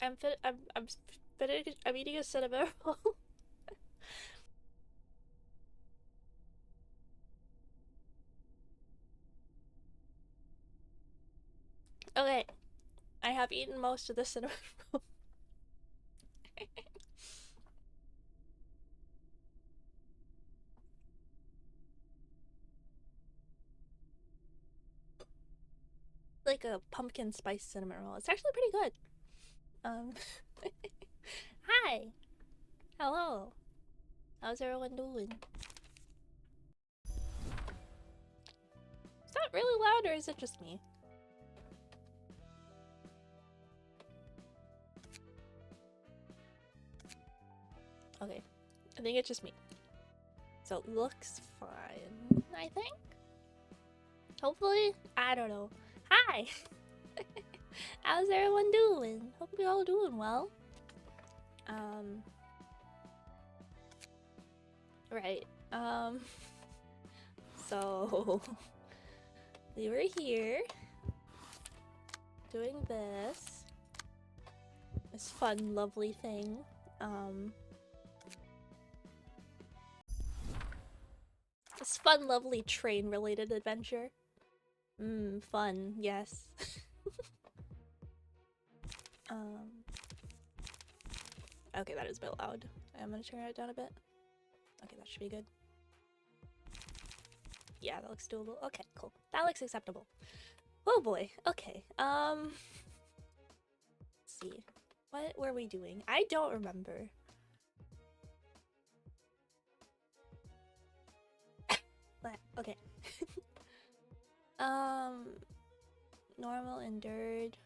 I'm eating a cinnamon roll. Okay, I have eaten most of the cinnamon roll. Like a pumpkin spice cinnamon roll. It's actually pretty good. Um, hi, hello. How's everyone doing? Is that really loud or is it just me? Okay, I think it's just me. So it looks fine, I think? Hopefully? I don't know. Hi! How's everyone doing? Hope you're all doing well. Right. So we were here doing this fun, lovely thing. This fun, lovely train-related adventure. Fun, yes. Okay, that is a bit loud. I'm gonna turn it down a bit. Okay, that should be good. Yeah, that looks doable. Okay, cool. That looks acceptable. Oh boy. Okay. Let's see. What were we doing? I don't remember. Okay. Normal, endured.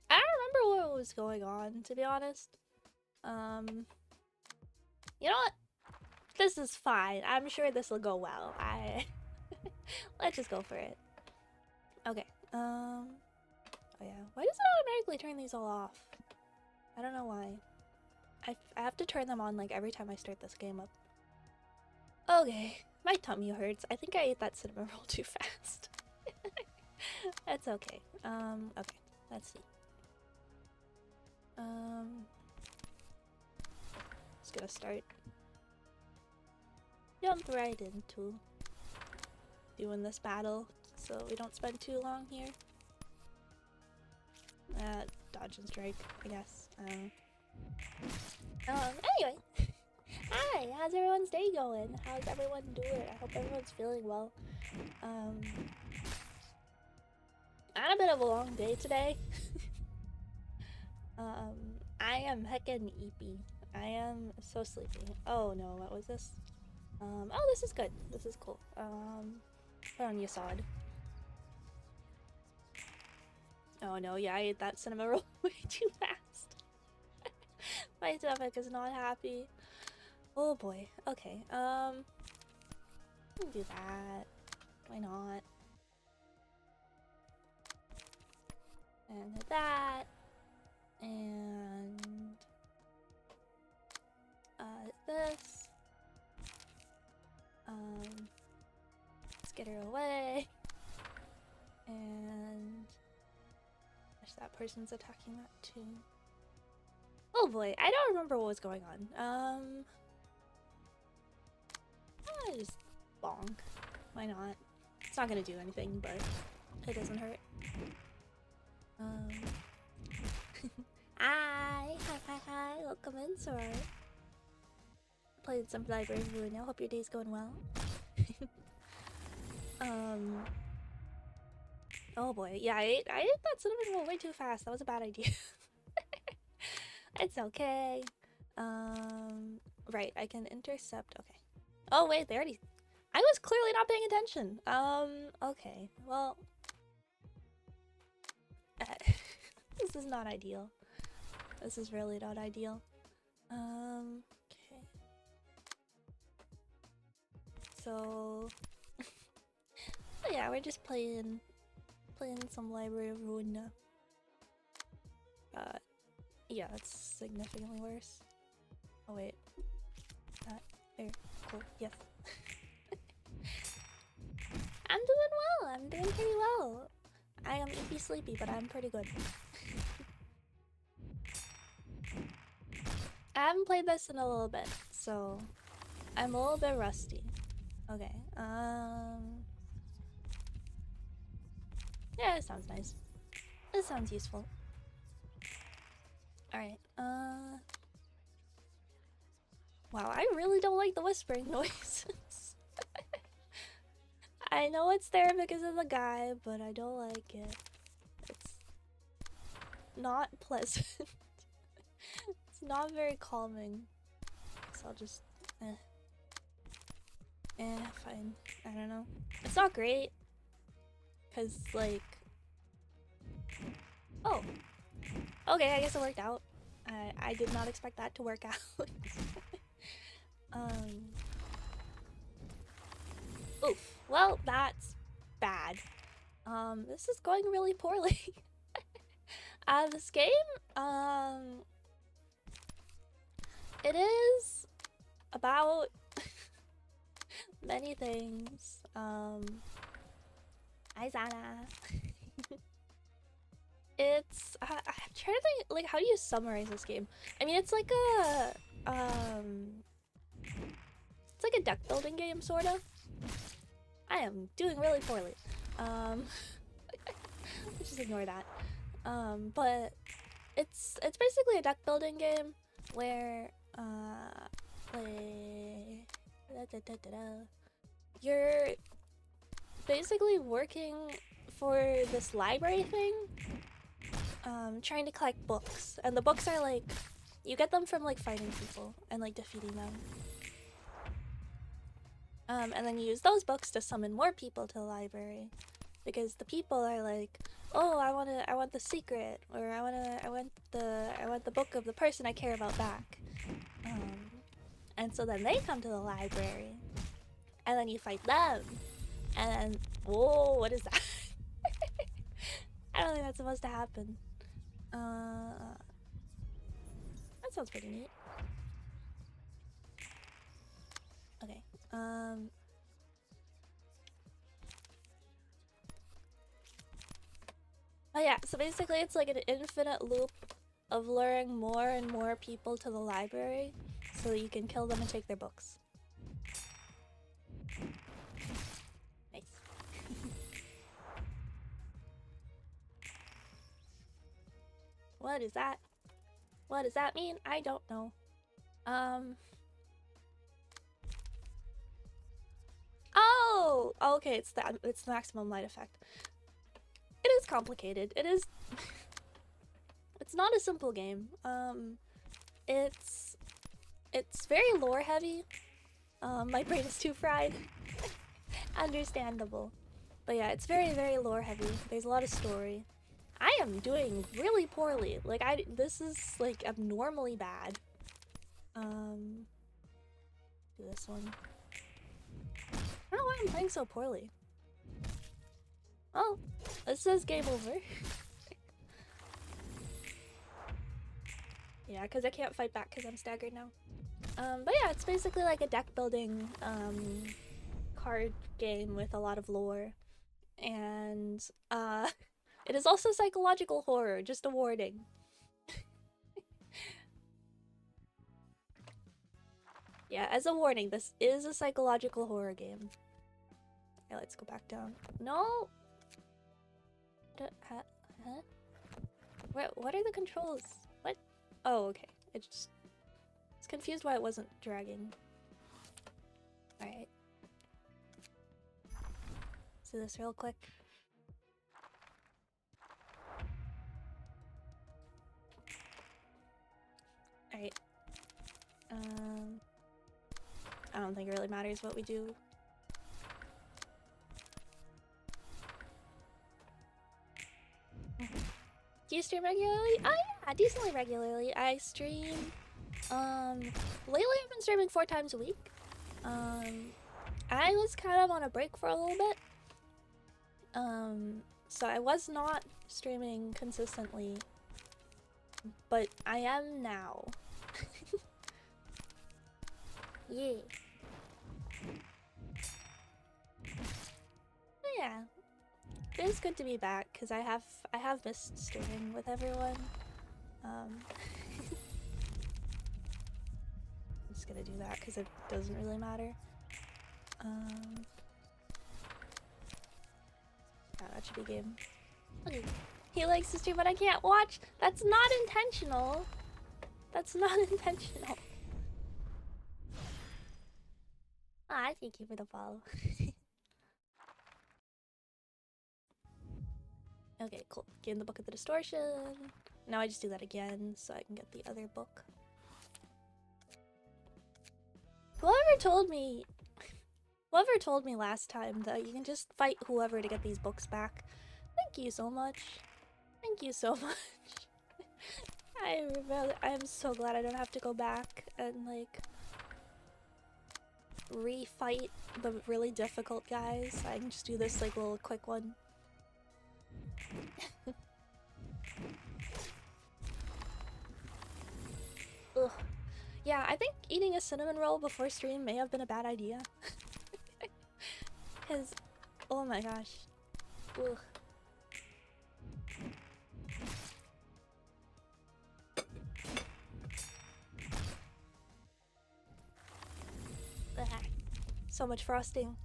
I don't remember what was going on, to be honest. You know what? This is fine. I'm sure this will go well. Let's just go for it. Okay. Oh yeah. Why does it automatically turn these all off? I don't know why. I have to turn them on like every time I start this game up. Okay. My tummy hurts. I think I ate that cinnamon roll too fast. That's okay. Okay. Let's see. Just gonna start. Jump right into doing this battle so we don't spend too long here. Dodge and strike, I guess. Anyway. Hi, how's everyone's day going? How's everyone doing? I hope everyone's feeling well. I had a bit of a long day today. I am heckin' eepy. I am so sleepy. Oh no, what was this? Oh, this is good. This is cool. Put on Yasad. Oh no, yeah, I ate that cinnamon roll way too fast. My stomach is not happy. Oh boy. Okay, do that. Why not? And hit that. And this. Let's get her away. And that person's attacking that too. Oh boy, I don't remember what was going on. Just bonk. Why not? It's not gonna do anything, but it doesn't hurt. Hi, welcome in, Sora. Played some library of Ruina. Hope your day's going well. Oh boy, yeah, I ate that cinnamon roll way too fast. That was a bad idea. It's okay. Right, I can intercept. Okay. Oh wait, they already. I was clearly not paying attention. Okay. Well, this is not ideal. This is really not ideal. Okay. So, oh yeah, we're just playing some Library of Ruina. Yeah, that's significantly worse. Oh wait. There. Cool. Yes. I'm doing well. I'm doing pretty well. I am eepy sleepy, but I'm pretty good. I haven't played this in a little bit, so I'm a little bit rusty. Okay, yeah, it sounds nice. It sounds useful. Alright, wow, I really don't like the whispering noises. I know it's there because of the guy, but I don't like it. It's not pleasant. It's not very calming. So I'll just, fine. I don't know. It's not great. Cause like, oh, okay, I guess it worked out. I did not expect that to work out. Oof. Well, that's bad. This is going really poorly. This game, it is about many things. Hi, Zana. It's, I'm trying to think, like, how do you summarize this game? I mean, it's like a, it's like a deck building game, sort of. I am doing really poorly. Just ignore that. But it's basically a deck building game where, you're basically working for this library thing, trying to collect books, and the books are like, you get them from like fighting people and like defeating them. And then you use those books to summon more people to the library, because the people are like, oh, I want the secret, or I want the book of the person I care about back. And so then they come to the library, and then you fight them, and then, whoa, what is that? I don't think that's supposed to happen. That sounds pretty neat. Okay, oh yeah, so basically it's like an infinite loop of luring more and more people to the library so that you can kill them and take their books. Nice. What is that? What does that mean? I don't know. Oh! Okay, it's the maximum light effect. It is complicated. It is... It's not a simple game. It's very lore heavy. My brain is too fried. Understandable. But yeah, it's very, very lore heavy. There's a lot of story. I am doing really poorly. Like, this is like abnormally bad. Do this one. I don't know why I'm playing so poorly. Oh, it says game over. Yeah, because I can't fight back because I'm staggered now. But yeah, it's basically like a deck building card game with a lot of lore. And it is also psychological horror, just a warning. Yeah, as a warning, this is a psychological horror game. Yeah, let's go back down. No! Huh? What are the controls? What? Oh, okay. I was confused why it wasn't dragging. Alright. Let's do this real quick. Alright. I don't think it really matters what we do. Do you stream regularly? Oh yeah, decently regularly. I stream, lately I've been streaming 4 times a week. I was kind of on a break for a little bit. So I was not streaming consistently, but I am now. Yeah. Yeah. it is good to be back because I have missed streaming with everyone. I'm just gonna do that because it doesn't really matter. Yeah, that should be game. Okay. He likes to stream, but I can't watch. That's not intentional. That's not intentional. Ah, thank you for the follow. Okay, cool. Gain the Book of the Distortion. Now I just do that again so I can get the other book. Whoever told me last time that you can just fight whoever to get these books back. Thank you so much. Thank you so much. I'm so glad I don't have to go back and like refight the really difficult guys. I can just do this like little quick one. Ugh. Yeah, I think eating a cinnamon roll before stream may have been a bad idea. Cause, oh my gosh. Ugh. So much frosting.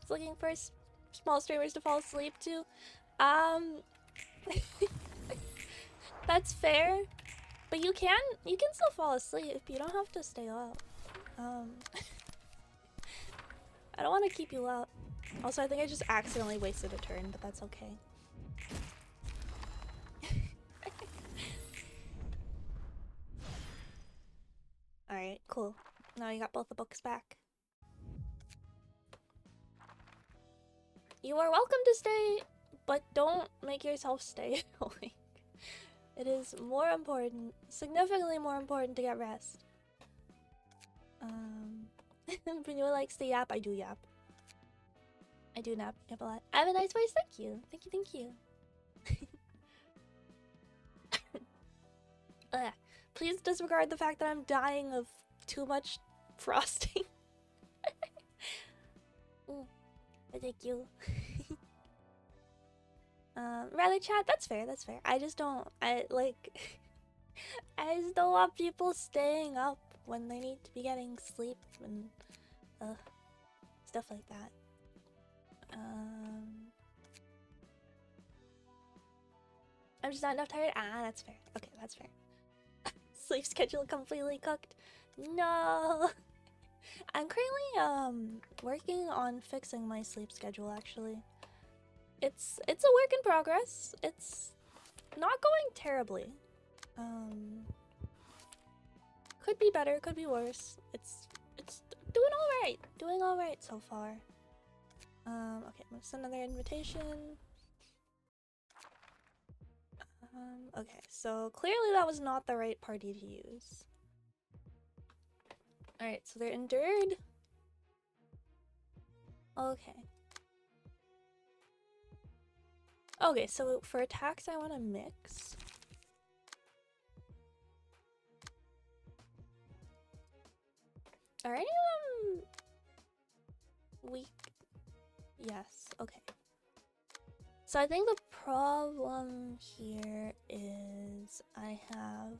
It's looking for small streamers to fall asleep to. That's fair, but you can still fall asleep. You don't have to stay up. I don't want to keep you up. Also, I think I just accidentally wasted a turn, but that's okay. Alright, cool. Now you got both the books back. You are welcome to stay, but don't make yourself stay awake. It is more important, significantly more important to get rest. Bnuyna likes to yap. I do yap. I do yap a lot. I have a nice voice. Thank you. Thank you. Thank you. Please disregard the fact that I'm dying of too much frosting. Thank you. Rather chat, that's fair, that's fair. I just don't, I just don't want people staying up when they need to be getting sleep and, stuff like that. I'm just not enough tired? Ah, that's fair. Okay, that's fair. Sleep schedule completely cooked. No! I'm currently, working on fixing my sleep schedule, actually. It's a work in progress. It's not going terribly. Could be better, could be worse. It's doing alright. Doing alright so far. Okay, I'm gonna send another invitation. Okay, so clearly that was not the right party to use. Alright, so they're endured. Okay. Okay, so for attacks I want to mix. Are any of them weak? Yes, okay. So I think the problem here is I have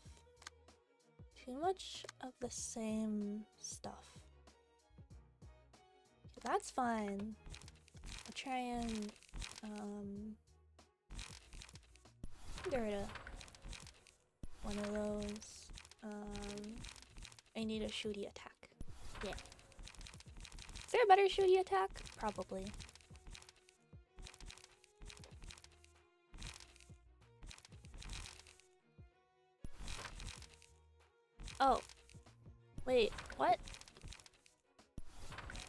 too much of the same stuff. That's fine. I'll try and get rid of one of those. I need a shooty attack. Yeah. Is there a better shooty attack? Probably. Oh. Wait, what?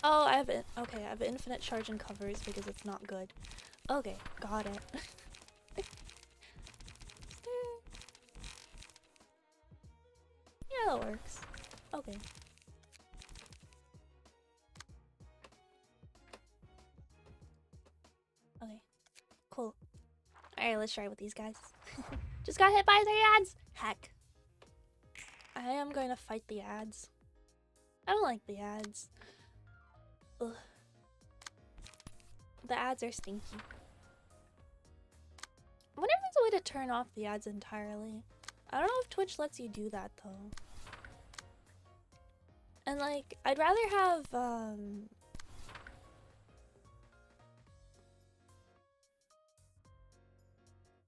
Oh, I have it. Okay, I have infinite charge and covers because it's not good. Okay, got it. Yeah, that works. Okay. Okay. Cool. Alright, let's try with these guys. Just got hit by 3 ads! Heck. I am going to fight the ads. I don't like the ads. Ugh. The ads are stinky. I wonder if there's a way to turn off the ads entirely. I don't know if Twitch lets you do that though. And like, I'd rather have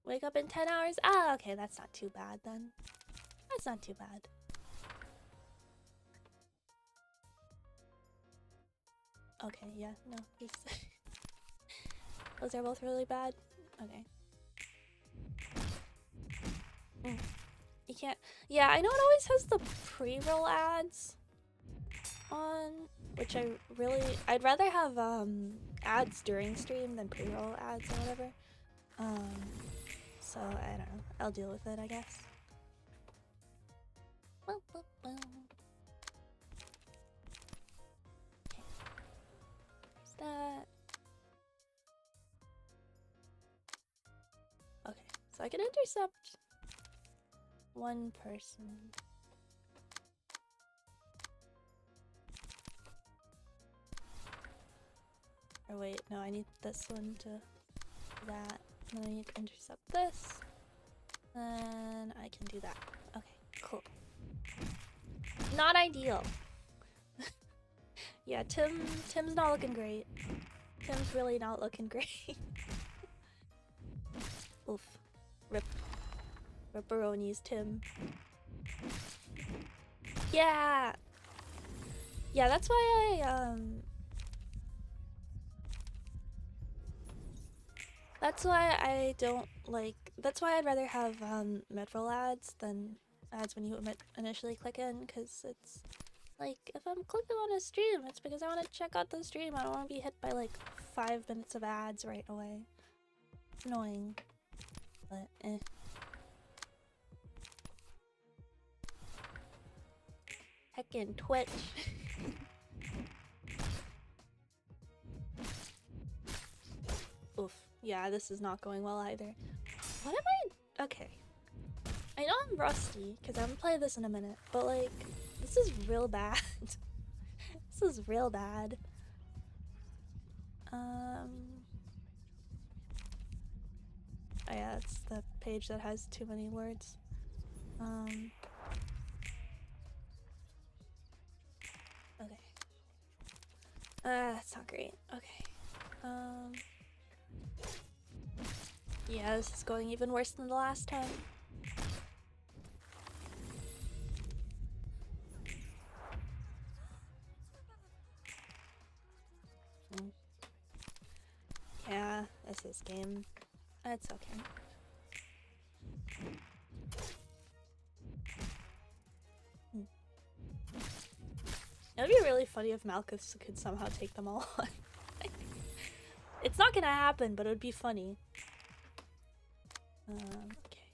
wake up in 10 hours? Ah, okay, that's not too bad then. That's not too bad. Okay, yeah, no, those are both really bad. Okay. You can't. Yeah, I know it always has the pre-roll ads on, which I'd rather have ads during stream than pre-roll ads or whatever. So I don't know. I'll deal with it, I guess. Well. Okay. There's that. Okay, so I can intercept one person. Or wait, no, I need this one to that. And then I need to intercept this. Then I can do that. Okay, cool. Not ideal. Yeah, Tim's not looking great. Tim's really not looking great. Oof. Ripperoni's Tim. Yeah! Yeah, that's why that's why I don't like. That's why I'd rather have mid-roll ads than ads when you initially click in, because it's like if I'm clicking on a stream, it's because I want to check out the stream. I don't want to be hit by like 5 minutes of ads right away. It's annoying, but eh. Heckin' Twitch. Oof. Yeah, this is not going well either. What am I? Okay. I know I'm rusty, because I'm gonna play this in a minute, but like, this is real bad. This is real bad. Oh yeah, it's the page that has too many words. Okay. That's not great. Okay. Yeah, this is going even worse than the last time. Yeah, this is game. It's okay. It would be really funny if Malchus could somehow take them all on. It's not gonna happen, but it would be funny. Okay.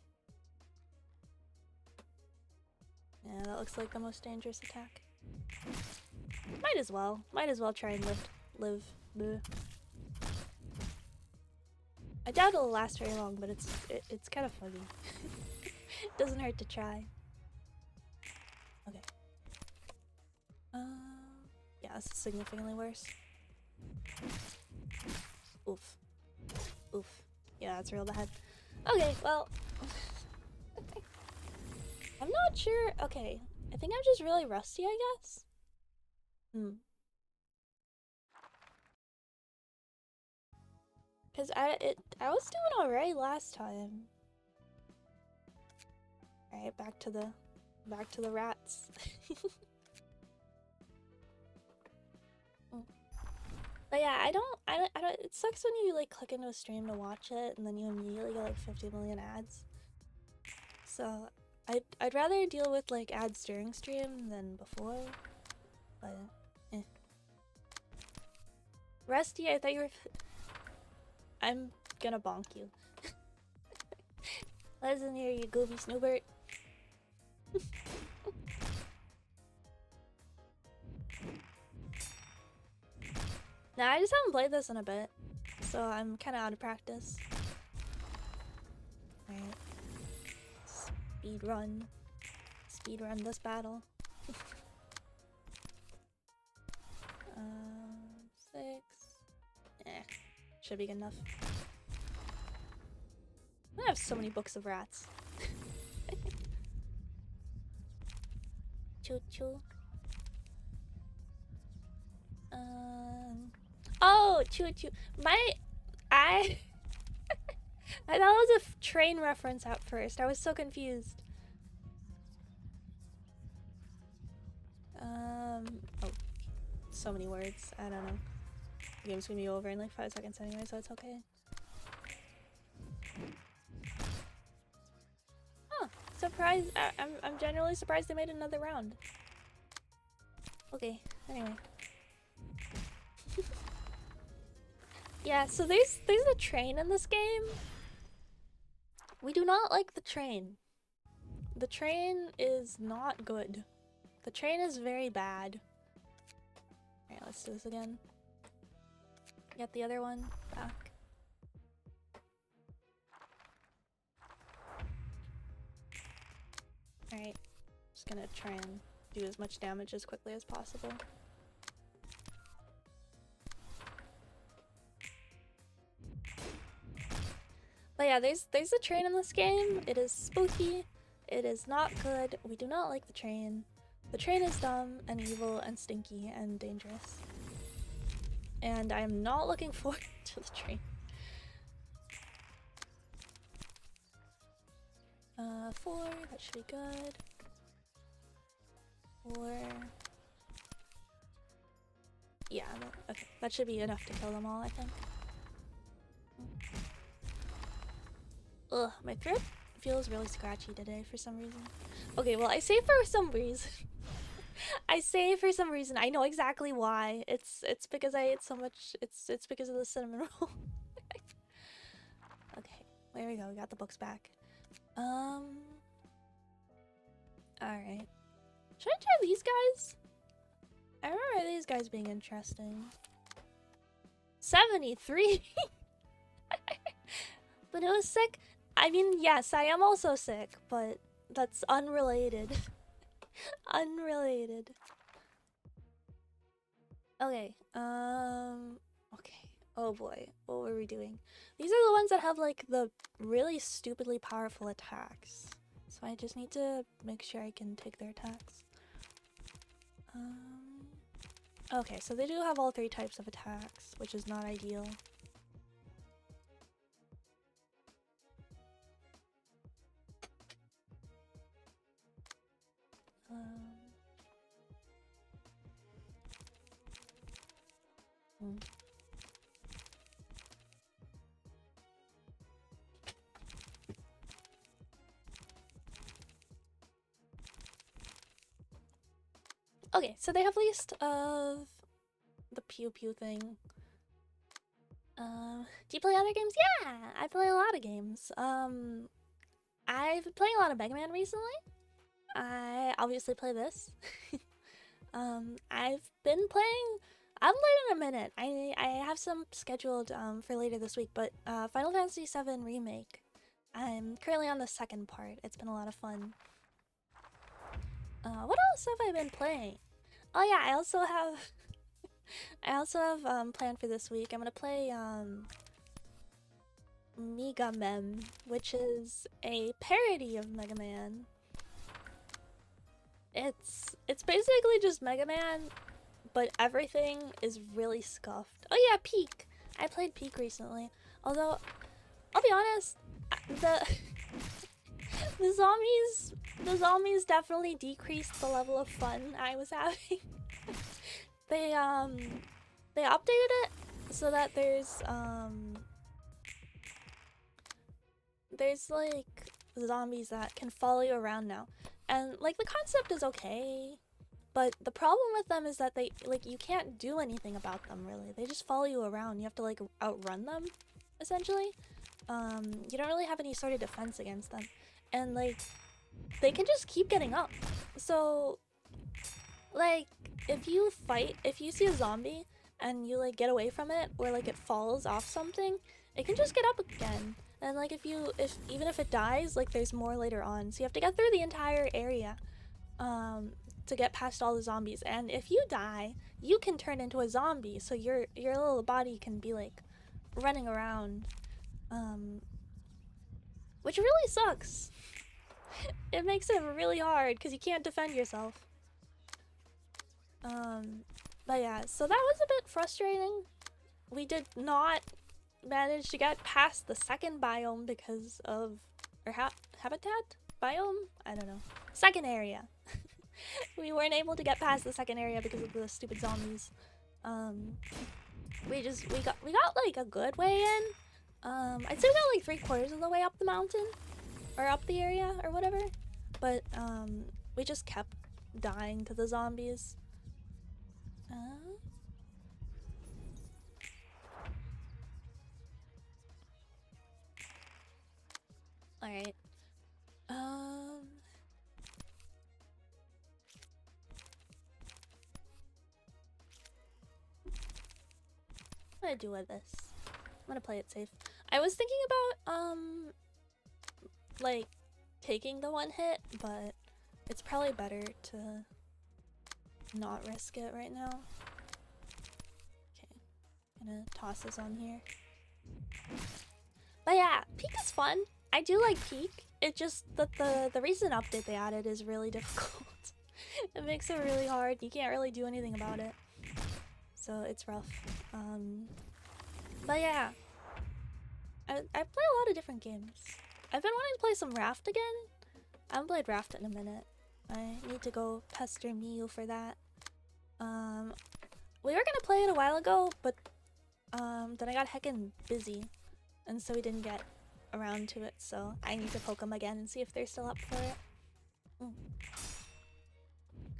Yeah, that looks like the most dangerous attack. Might as well try and live. Bleh. I doubt it'll last very long, but it's kind of funny. It doesn't hurt to try. Okay. Yeah, this is significantly worse. Oof. Oof. Yeah, that's real bad. Okay, well. I'm not sure. Okay, I think I'm just really rusty, I guess. Cause I was doing alright last time. Alright, back to the rats. But yeah, I don't, it sucks when you like click into a stream to watch it and then you immediately get like 50 million ads. So I'd rather deal with like ads during stream than before, but eh. Rusty, I thought you were, I'm gonna bonk you. Listen here, you goofy snoobert. Nah, I just haven't played this in a bit, so I'm kind of out of practice. Alright. Speedrun this battle. 6. Eh. Should be good enough. I have so many books of rats. Choo choo. Oh, choo choo. I thought it was a train reference at first. I was so confused. Oh, so many words. I don't know. The game's gonna be over in like 5 seconds anyway, so it's okay. Huh. Surprised. I'm genuinely surprised they made another round. Okay, anyway. Yeah, so there's a train in this game. We do not like the train. The train is not good. The train is very bad. Alright, let's do this again. Get the other one back. Alright, just gonna try and do as much damage as quickly as possible. But yeah, there's a train in this game. It is spooky. It is not good. We do not like the train. The train is dumb and evil and stinky and dangerous. And I am not looking forward to the train. 4, that should be good. 4. Yeah, okay, that should be enough to kill them all, I think. Ugh, my throat feels really scratchy today for some reason. Okay, well, I say for some reason. I say for some reason. I know exactly why. It's because I ate so much. It's because of the cinnamon roll. Okay, there we go. We got the books back. Alright. Should I try these guys? I remember these guys being interesting. 73! But it was sick. I mean, yes, I am also sick, but that's unrelated. Unrelated. Okay, okay. Oh boy, what were we doing? These are the ones that have like the really stupidly powerful attacks. So I just need to make sure I can take their attacks. Okay, so they do have all 3 types of attacks, which is not ideal. Okay, so they have list of the pew pew thing. Do you play other games? Yeah, I play a lot of games. I've been playing a lot of Mega Man recently. I obviously play this. I've been playing. I haven't played in a minute. I have some scheduled for later this week, but Final Fantasy VII Remake. I'm currently on the 2nd part. It's been a lot of fun. What else have I been playing? Oh yeah, I also have planned for this week. I'm gonna play Mega Mem, which is a parody of Mega Man. It's basically just Mega Man, but everything is really scuffed. Oh yeah, Peak. I played Peak recently. Although, I'll be honest, the zombies definitely decreased the level of fun I was having. They updated it so that there's like zombies that can follow you around now. And like the concept is okay, but the problem with them is that they you can't do anything about them really. They just follow you around. You have to like outrun them, essentially. You don't really have any sort of defense against them, and like they can just keep getting up. So like if you see a zombie and you like get away from it, or like it falls off something, it can just get up again. And like even if it dies, like there's more later on. So you have to get through the entire area to get past all the zombies. And if you die, you can turn into a zombie. So your little body can be like running around, which really sucks. It makes it really hard because you can't defend yourself. But yeah, so that was a bit frustrating. We did not manage to get past the second biome because of, or habitat biome? I don't know. Second area. We weren't able to get past the second area because of the stupid zombies. We got like a good way in. I'd say we got like 3/4 of the way up the mountain, or up the area, or whatever. But we just kept dying to the zombies. Alright. What do I do with this? I'm gonna play it safe. I was thinking about, like, taking the one hit, but it's probably better to not risk it right now. Okay, gonna toss this on here. But yeah, Peak is fun. I do like Peak. It just that the recent update they added is really difficult. It makes it really hard. You can't really do anything about it. So it's rough. But yeah. I play a lot of different games. I've been wanting to play some Raft again. I haven't played Raft in a minute. I need to go pester Miu for that. We were gonna play it a while ago, but then I got heckin' busy, and so we didn't get around to it. So I need to poke them again and see if they're still up for it.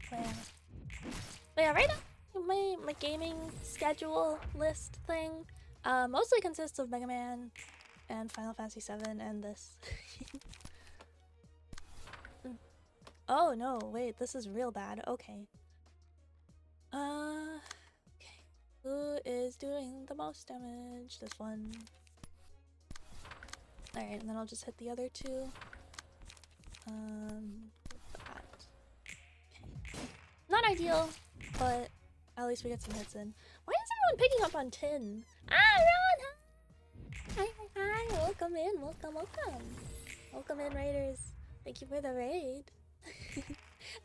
But yeah, right now my gaming schedule list thing mostly consists of Mega Man and Final Fantasy VII and this. Oh no, wait, this is real bad. Okay. Okay. Who is doing the most damage? This one. Alright, and then I'll just hit the other two. That. Okay. Not ideal, but at least we get some hits in. Why is everyone picking up on tin? Ah, Ron! Hi, hi, hi! Welcome in, welcome, welcome! Welcome in, Raiders. Thank you for the raid.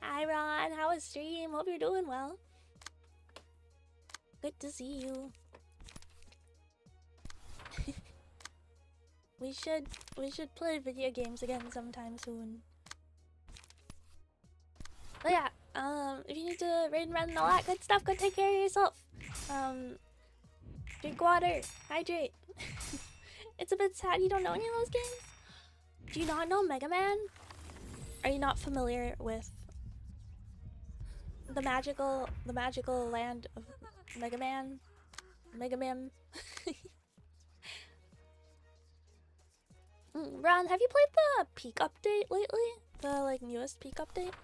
Hi, Ron! How was stream? Hope you're doing well. Good to see you. We should play video games again sometime soon. But yeah, if you need to raid and run and all that good stuff, go take care of yourself. Drink water, hydrate. It's a bit sad you don't know any of those games. Do you not know Mega Man? Are you not familiar with the magical land of Mega Man? Mega Man. Ron, have you played the Peak update lately? The like newest Peak update?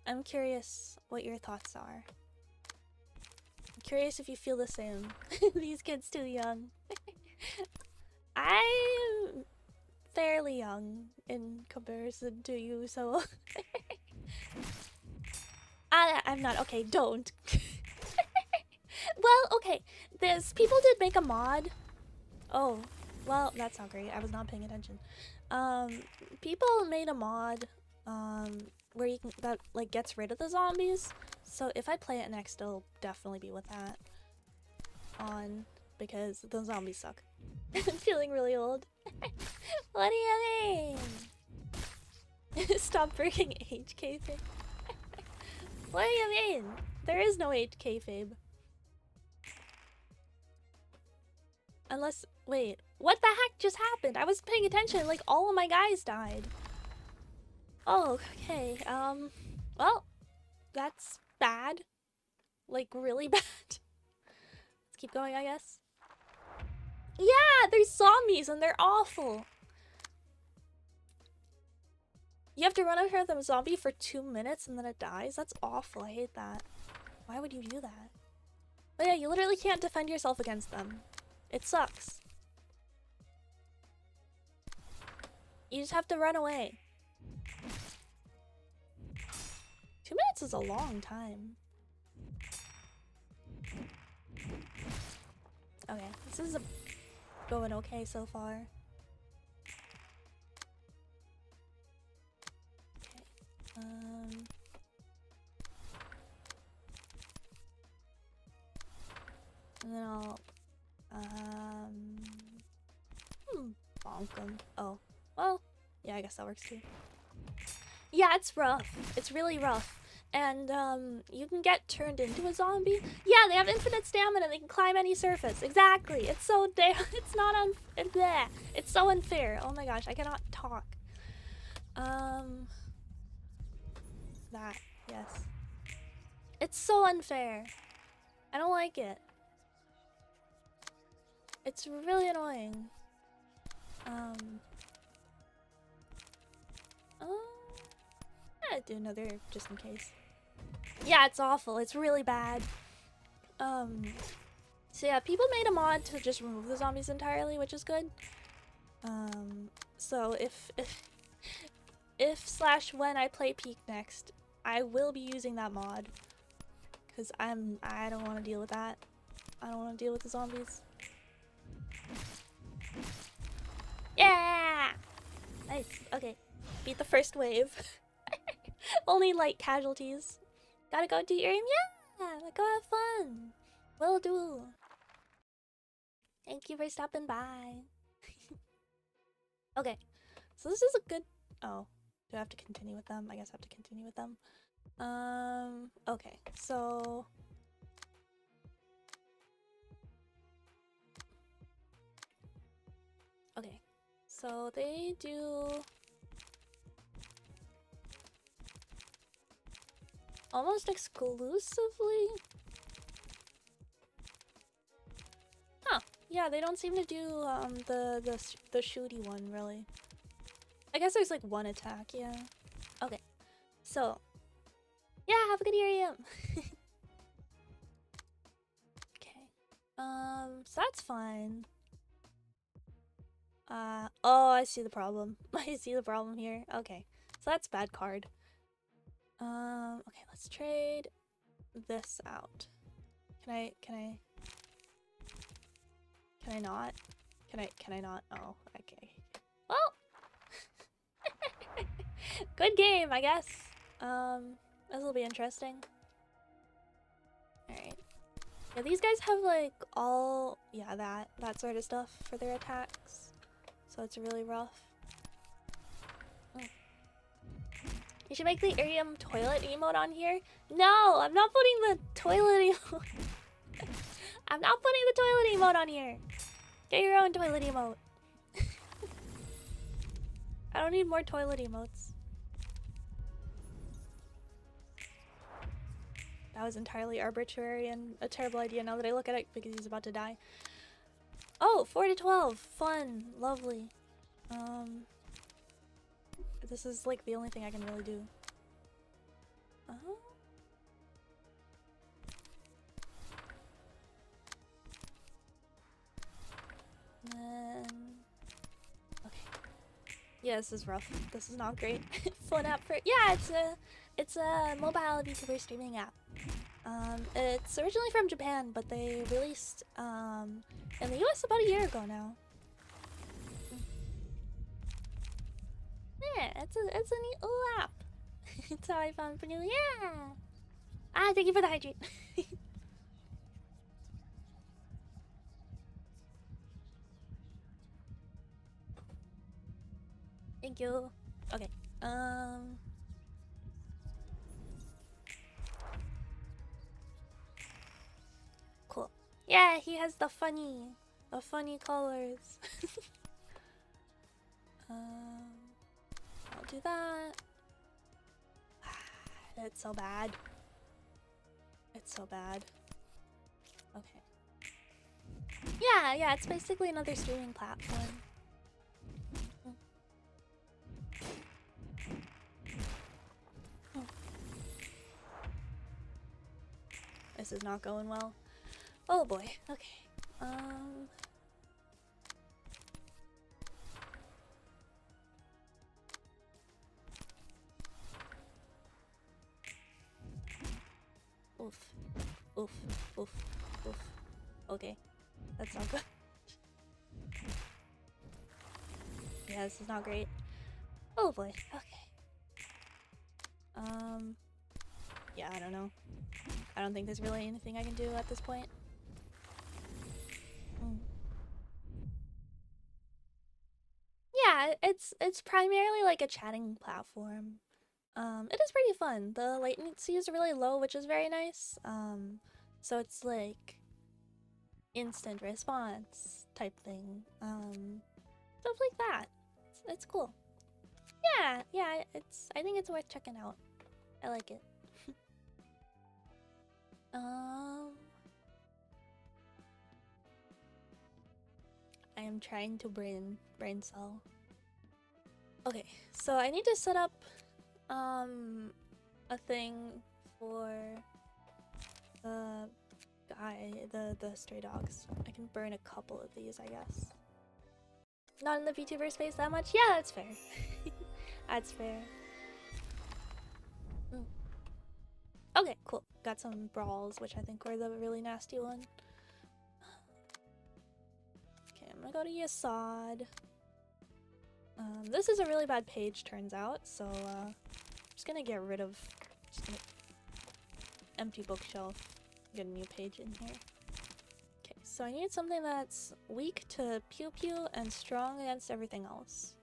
I'm curious what your thoughts are. I'm curious if you feel the same. These kids too young. I'm fairly young in comparison to you, so I'm not. Okay, don't. Well, okay. People did make a mod. Oh, well, that's not great. I was not paying attention. People made a mod where you can that like gets rid of the zombies. So if I play it next, it'll definitely be with that on because the zombies suck. I'm feeling really old. What do you mean? Stop breaking age kayfabe. What do you mean? There is no age kayfabe. Unless, wait, what the heck just happened? I was paying attention, like all of my guys died. Oh, okay, well, that's bad. Like, really bad. Let's keep going, I guess. Yeah, there's zombies and they're awful. You have to run over the zombie for 2 minutes and then it dies? That's awful, I hate that. Why would you do that? But yeah, you literally can't defend yourself against them. It sucks. You just have to run away. 2 minutes is a long time. Okay, this is going okay so far. Okay. And then I'll bonk him. Oh, well, yeah, I guess that works too. Yeah, it's rough. It's really rough. And you can get turned into a zombie. Yeah, they have infinite stamina. They can climb any surface. Exactly. It's so it's not bleh. It's so unfair. Oh my gosh, I cannot talk. That, yes. It's so unfair. I don't like it. It's really annoying. I'd do another just in case. Yeah, it's awful. It's really bad. So yeah, people made a mod to just remove the zombies entirely, which is good. So if / when I play Peak next, I will be using that mod. Cause I don't want to deal with that. I don't want to deal with the zombies. Yeah! Nice. Okay. Beat the first wave. Only light casualties. Gotta go do your aim? Yeah! Go have fun. Will do. Thank you for stopping by. Okay. So this is a good... Oh. Do I have to continue with them? I guess I have to continue with them. Okay. So... Okay. So they do... almost exclusively? Huh. Yeah, they don't seem to do the shooty one, really. I guess there's like one attack, yeah. Okay. So... yeah, have a good area. Okay. So that's fine. Oh, I see the problem. I see the problem here. Okay. So that's bad card. Okay, let's trade this out. Can I not? Can I not? Oh, okay. Well, good game, I guess. This will be interesting. Alright. Yeah, these guys have like all, yeah, that sort of stuff for their attacks. So it's really rough. You should make the Arium toilet emote on here. No, I'm not putting the toilet emote. I'm not putting the toilet emote on here. Get your own toilet emote. I don't need more toilet emotes. That was entirely arbitrary and a terrible idea now that I look at it because he's about to die. Oh, 4 to 12. Fun. Lovely. This is like the only thing I can really do. Okay. Yeah, this is rough. This is not great. Fun app for yeah, it's a mobile VTuber streaming app. It's originally from Japan, but they released in the US about a year ago now. Yeah, it's a neat little app. It's how I found for new. Yeah. Ah, thank you for the hydrate. Thank you. Okay. Cool. Yeah, he has the funny colors. I'll do that. It's so bad. It's so bad. Okay. Yeah, it's basically another streaming platform. This is not going well. Oh boy. Okay. Oof. Oof. Oof. Oof. Okay. That's not good. Yeah, this is not great. Oh boy. Okay. Yeah, I don't know. I don't think there's really anything I can do at this point. Yeah, it's primarily like a chatting platform. It is pretty fun. The latency is really low, which is very nice. So it's like instant response type thing. Stuff like that. It's cool. Yeah, I think it's worth checking out. I like it. I am trying to brain cell. Okay, so I need to set up a thing for the guy, the stray dogs. I can burn a couple of these, I guess. Not in the VTuber space that much? Yeah, that's fair. That's fair. Okay, cool. Got some brawls, which I think were the really nasty one. Okay, I'm gonna go to Yasad. This is a really bad page, turns out, so I'm just gonna get rid of empty bookshelf. Get a new page in here. Okay, so I need something that's weak to pew pew and strong against everything else.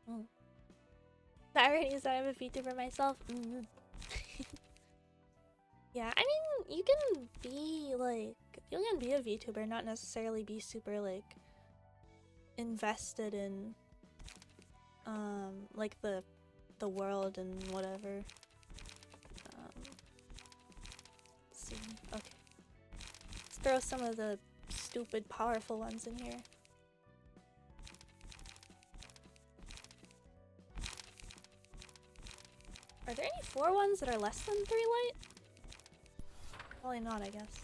The irony is that I have a VTuber myself. Yeah, I mean, you can be like, you can be a VTuber, not necessarily be super like invested in like the world and whatever. Let's see. Okay. Let's throw some of the stupid powerful ones in here. Are there any 4 ones that are less than 3 light? Probably not, I guess.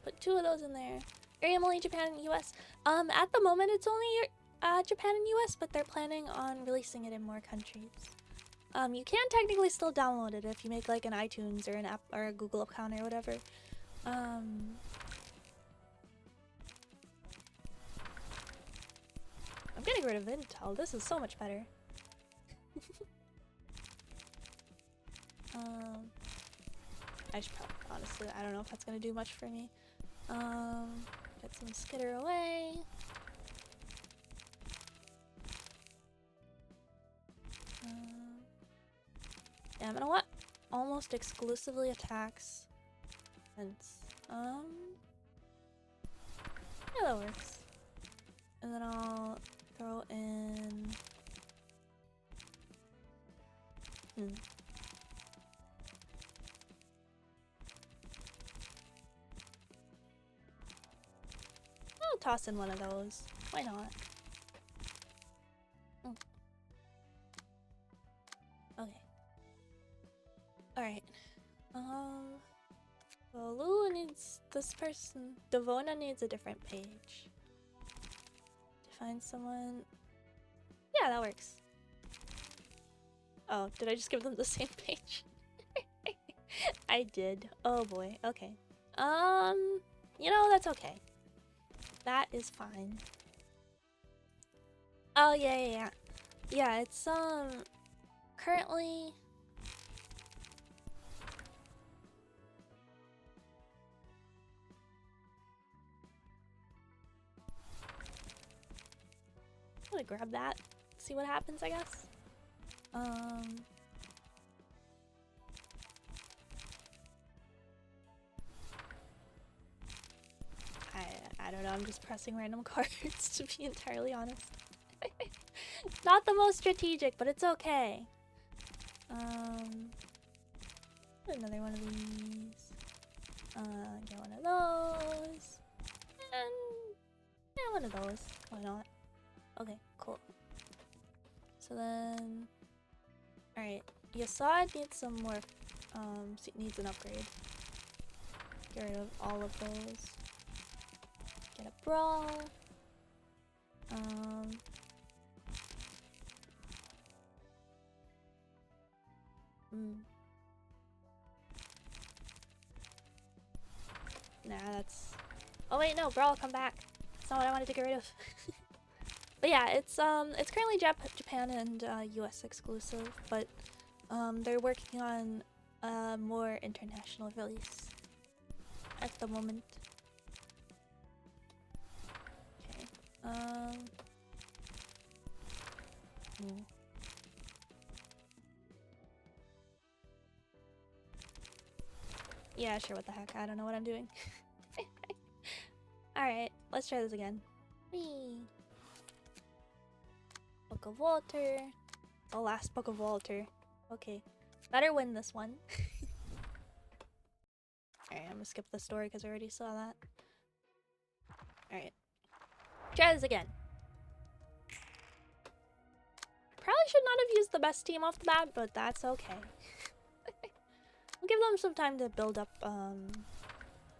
Put 2 of those in there. Area only Japan and US. At the moment it's only Japan and US, but they're planning on releasing it in more countries. You can technically still download it if you make like an iTunes or an app or a Google account or whatever. I'm getting rid of Intel. This is so much better. I should probably, honestly, I don't know if that's gonna do much for me. Get some skitter away. Yeah, I'm gonna want almost exclusively attacks. Since, yeah, that works. And then I'll throw in... I'll toss in one of those. Why not? Okay. Alright. So Lulu needs this person. Devona needs a different page. To find someone. Yeah, that works. Oh, did I just give them the same page? I did. Oh boy. Okay. You know, that's okay. That is fine. Oh, yeah. Yeah, it's, currently... I'm gonna grab that. See what happens, I guess. I don't know, I'm just pressing random cards to be entirely honest. Not the most strategic, but it's okay. Another one of these. Get one of those. And yeah, one of those. Why not? Okay, cool. So then, alright, Yasad needs some more, needs an upgrade. Get rid of all of those. Get a brawl. Nah, that's... Oh wait, no, Brawl, come back. That's not what I wanted to get rid of. But yeah, it's currently Japan and US exclusive, but they're working on a more international release at the moment. Okay. Yeah, sure, what the heck. I don't know what I'm doing. Alright, let's try this again. Whee! Book of Water. The last Book of Water. Okay. Better win this one. Alright, I'm gonna skip the story because I already saw that. Alright. Try this again. Probably should not have used the best team off the bat, but that's okay. We'll give them some time to build up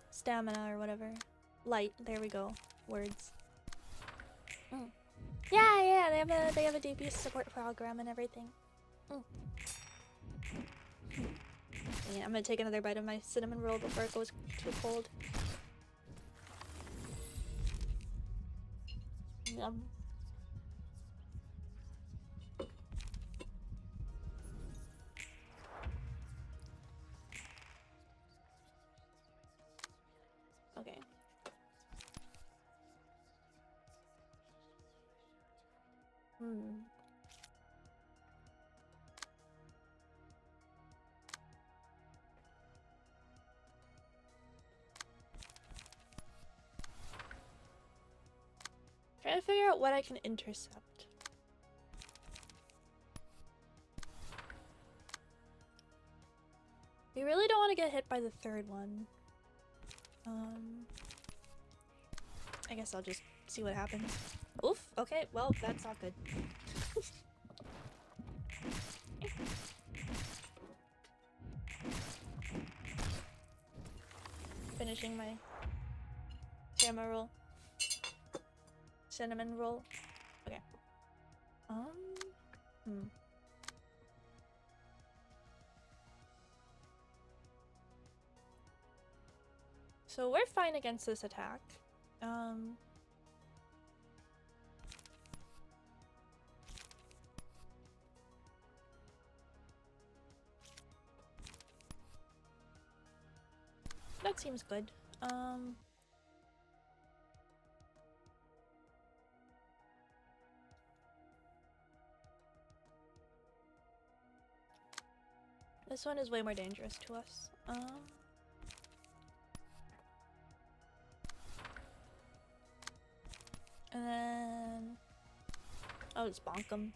stamina or whatever. Light, there we go. Words. Yeah, they have a DP support program and everything. Yeah, I'm gonna take another bite of my cinnamon roll before it goes too cold. Yum. Okay. Trying to figure out what I can intercept. We really don't want to get hit by the third one. I guess I'll just see what happens. Oof, okay, well, that's not good. Finishing my camera roll. Cinnamon roll. Okay. So we're fine against this attack. That seems good. This one is way more dangerous to us. And then I'll just bonk him.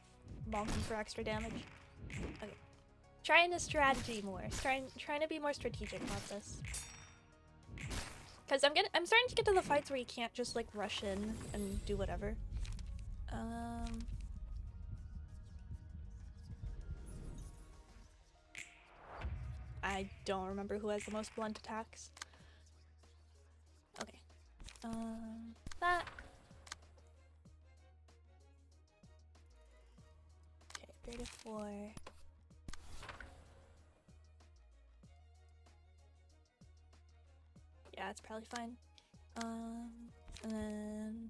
Bonk him for extra damage. Okay. Trying the strategy more. Trying to be more strategic about this. Cause I'm starting to get to the fights where you can't just like rush in and do whatever. I don't remember who has the most blunt attacks. Okay. That. Okay, 34. Yeah, it's probably fine. And then...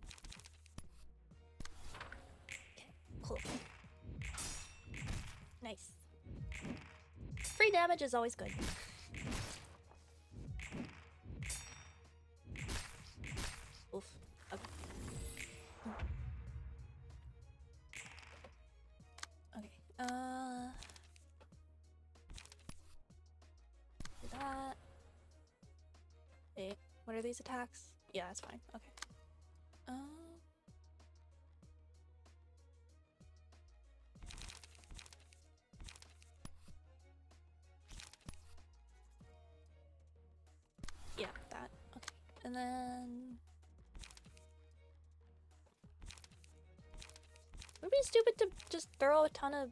Okay, cool. Nice. Free damage is always good. Oof. Okay. Okay. Do that. Wait, what are these attacks? Yeah, that's fine. Okay. Yeah, that. Okay. And then... Would it be stupid to just throw a ton of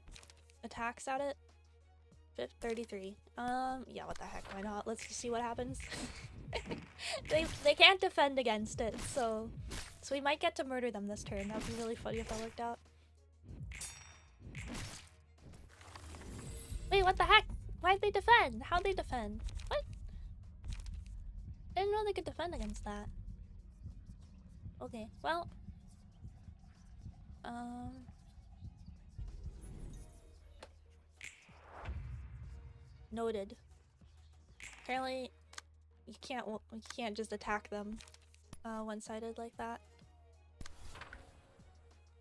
attacks at it? 33. Yeah, what the heck, why not? Let's just see what happens. They can't defend against it, so we might get to murder them this turn. That would be really funny if that worked out. Wait, what the heck? Why'd they defend? How'd they defend? What? I didn't know they could defend against that. Okay, well. Noted. Apparently, you can't just attack them one-sided like that.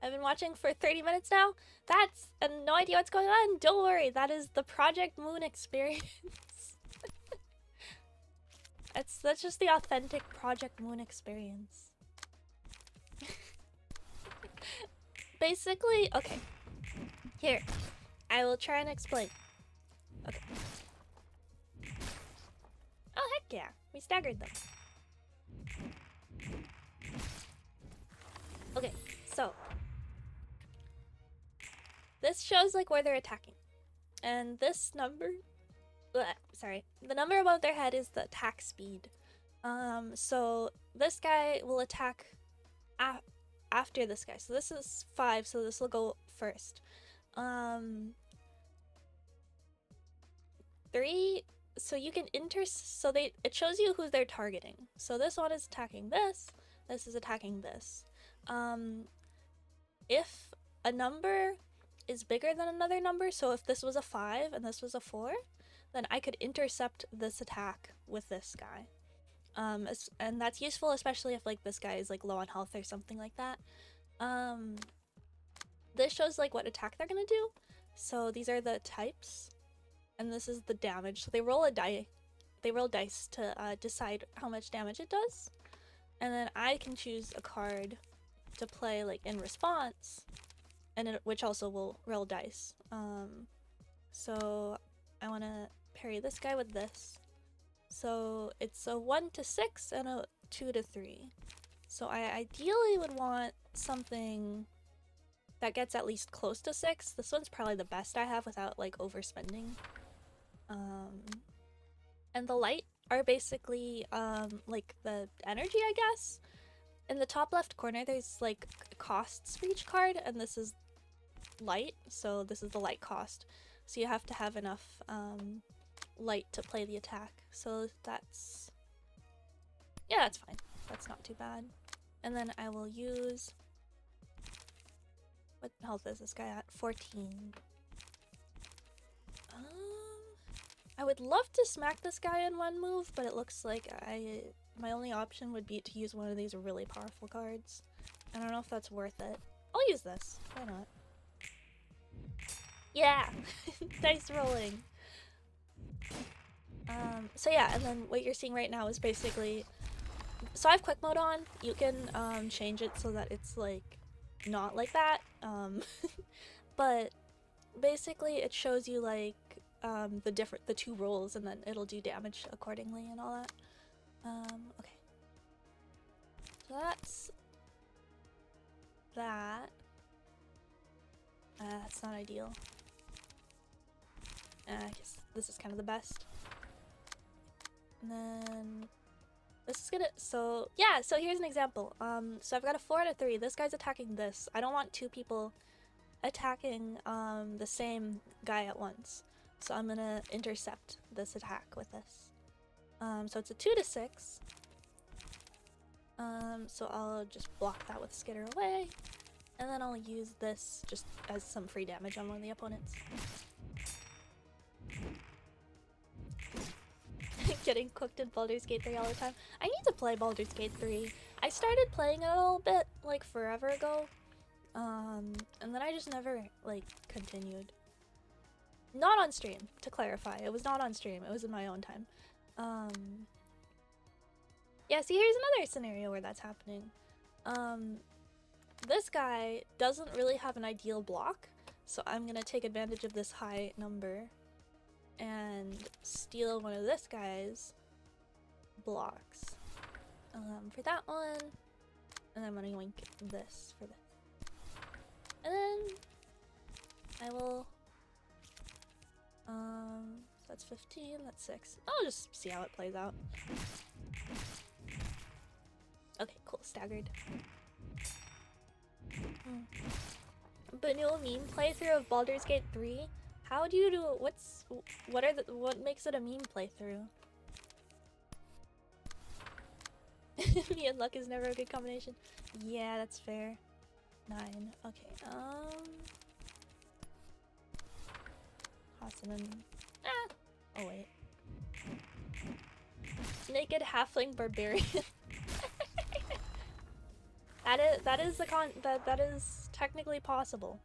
I've been watching for 30 minutes now. That's no idea what's going on. Don't worry, that is the Project Moon experience. That's just the authentic Project Moon experience. Basically, okay. Here, I will try and explain. Okay. Oh heck yeah, we staggered them. Okay, so this shows like where they're attacking, and this number, sorry, the number above their head is the attack speed. So this guy will attack after this guy. So this is 5, so this will go first. 3. So you can it shows you who they're targeting. So this one is attacking this. This is attacking this. If a number is bigger than another number, so if this was a 5 and this was a 4, then I could intercept this attack with this guy. And that's useful, especially if like this guy is like low on health or something like that. This shows like what attack they're gonna do. So these are the types, and this is the damage. So they roll a die. They roll dice to decide how much damage it does, and then I can choose a card to play like in response, and which also will roll dice. So I want to parry this guy with this. So it's a 1 to 6 and a 2 to 3. So I ideally would want something that gets at least close to 6. This one's probably the best I have without like overspending. And the light are basically like the energy, I guess. In the top left corner there's like costs for each card, and this is light, so this is the light cost. So you have to have enough light to play the attack. So that's fine. That's not too bad. And then I will use, what health is this guy at? 14. I would love to smack this guy in one move, but it looks like my only option would be to use one of these really powerful cards. I don't know if that's worth it. I'll use this. Why not? Yeah! Dice rolling! So yeah, and then what you're seeing right now is basically... So I have quick mode on. You can change it so that it's like not like that. But basically it shows you like the two rolls, and then it'll do damage accordingly and all that. Okay. So that's that. That's not ideal. I guess this is kind of the best. And then this is gonna, so yeah, so here's an example. So I've got a 4 and a 3. This guy's attacking this. I don't want two people attacking the same guy at once. So I'm gonna intercept this attack with this. So it's a 2 to 6. So I'll just block that with Skitter Away. And then I'll use this just as some free damage on one of the opponents. Getting cooked in Baldur's Gate 3 all the time. I need to play Baldur's Gate 3. I started playing it a little bit, like, forever ago. And then I just never, like, continued. Not on stream, to clarify. It was not on stream. It was in my own time. Yeah, see, here's another scenario where that's happening. This guy doesn't really have an ideal block, so I'm gonna take advantage of this high number and steal one of this guy's blocks for that one, and I'm gonna yoink this for this. And then I will, so that's 15, that's 6. I'll just see how it plays out. Okay, cool, staggered. Bnuyna meme playthrough of Baldur's Gate 3? How do you do it? What makes it a meme playthrough? Me and luck is never a good combination. Yeah, that's fair. 9. Okay, Hassanan. Ah! Oh, wait. Naked halfling barbarian. that is technically possible.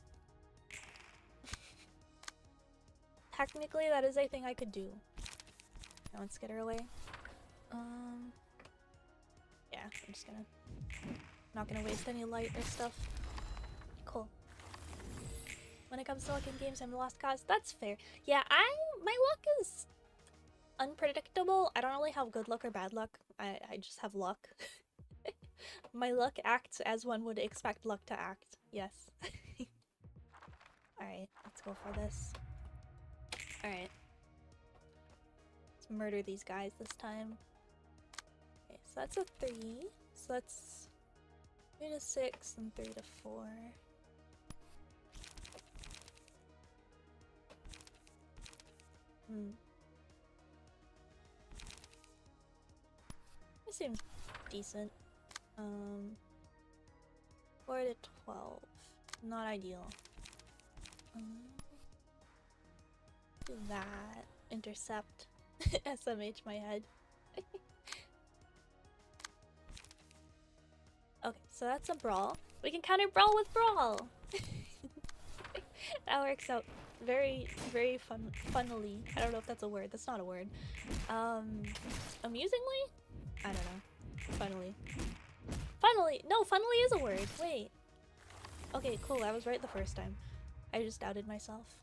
Technically, that is a thing I could do. Now let's get her away. Yeah, I'm just gonna... Not gonna waste any light or stuff. Cool. When it comes to luck in games, I'm the lost cause. That's fair. Yeah, my luck is unpredictable. I don't really have good luck or bad luck. I just have luck. My luck acts as one would expect luck to act. Yes. Alright, let's go for this. Alright. Let's murder these guys this time. Okay, so that's a 3. So that's 3 to 6 and 3 to 4. This seems decent. 4 to 12. Not ideal. Do that. Intercept. SMH my head. Okay, so that's a brawl. We can counter brawl with brawl! That works out very, very funnily. I don't know if that's a word. That's not a word. Amusingly? I don't know. Funnily. Funnily! No, funnily is a word. Wait. Okay, cool. I was right the first time. I just doubted myself.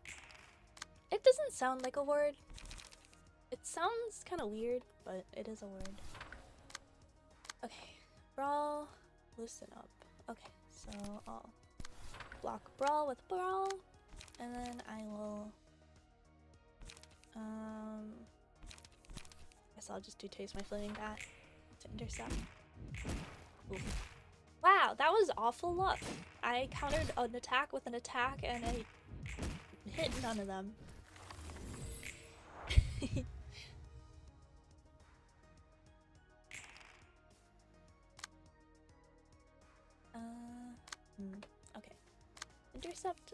It doesn't sound like a word. It sounds kind of weird, but it is a word. Okay. Brawl. Loosen up. Okay, so I'll block brawl with brawl. And then I will... guess I'll just do taste my flaming bat to intercept. Oof. Wow, that was awful luck. I countered an attack with an attack and I hit none of them. Okay. Intercept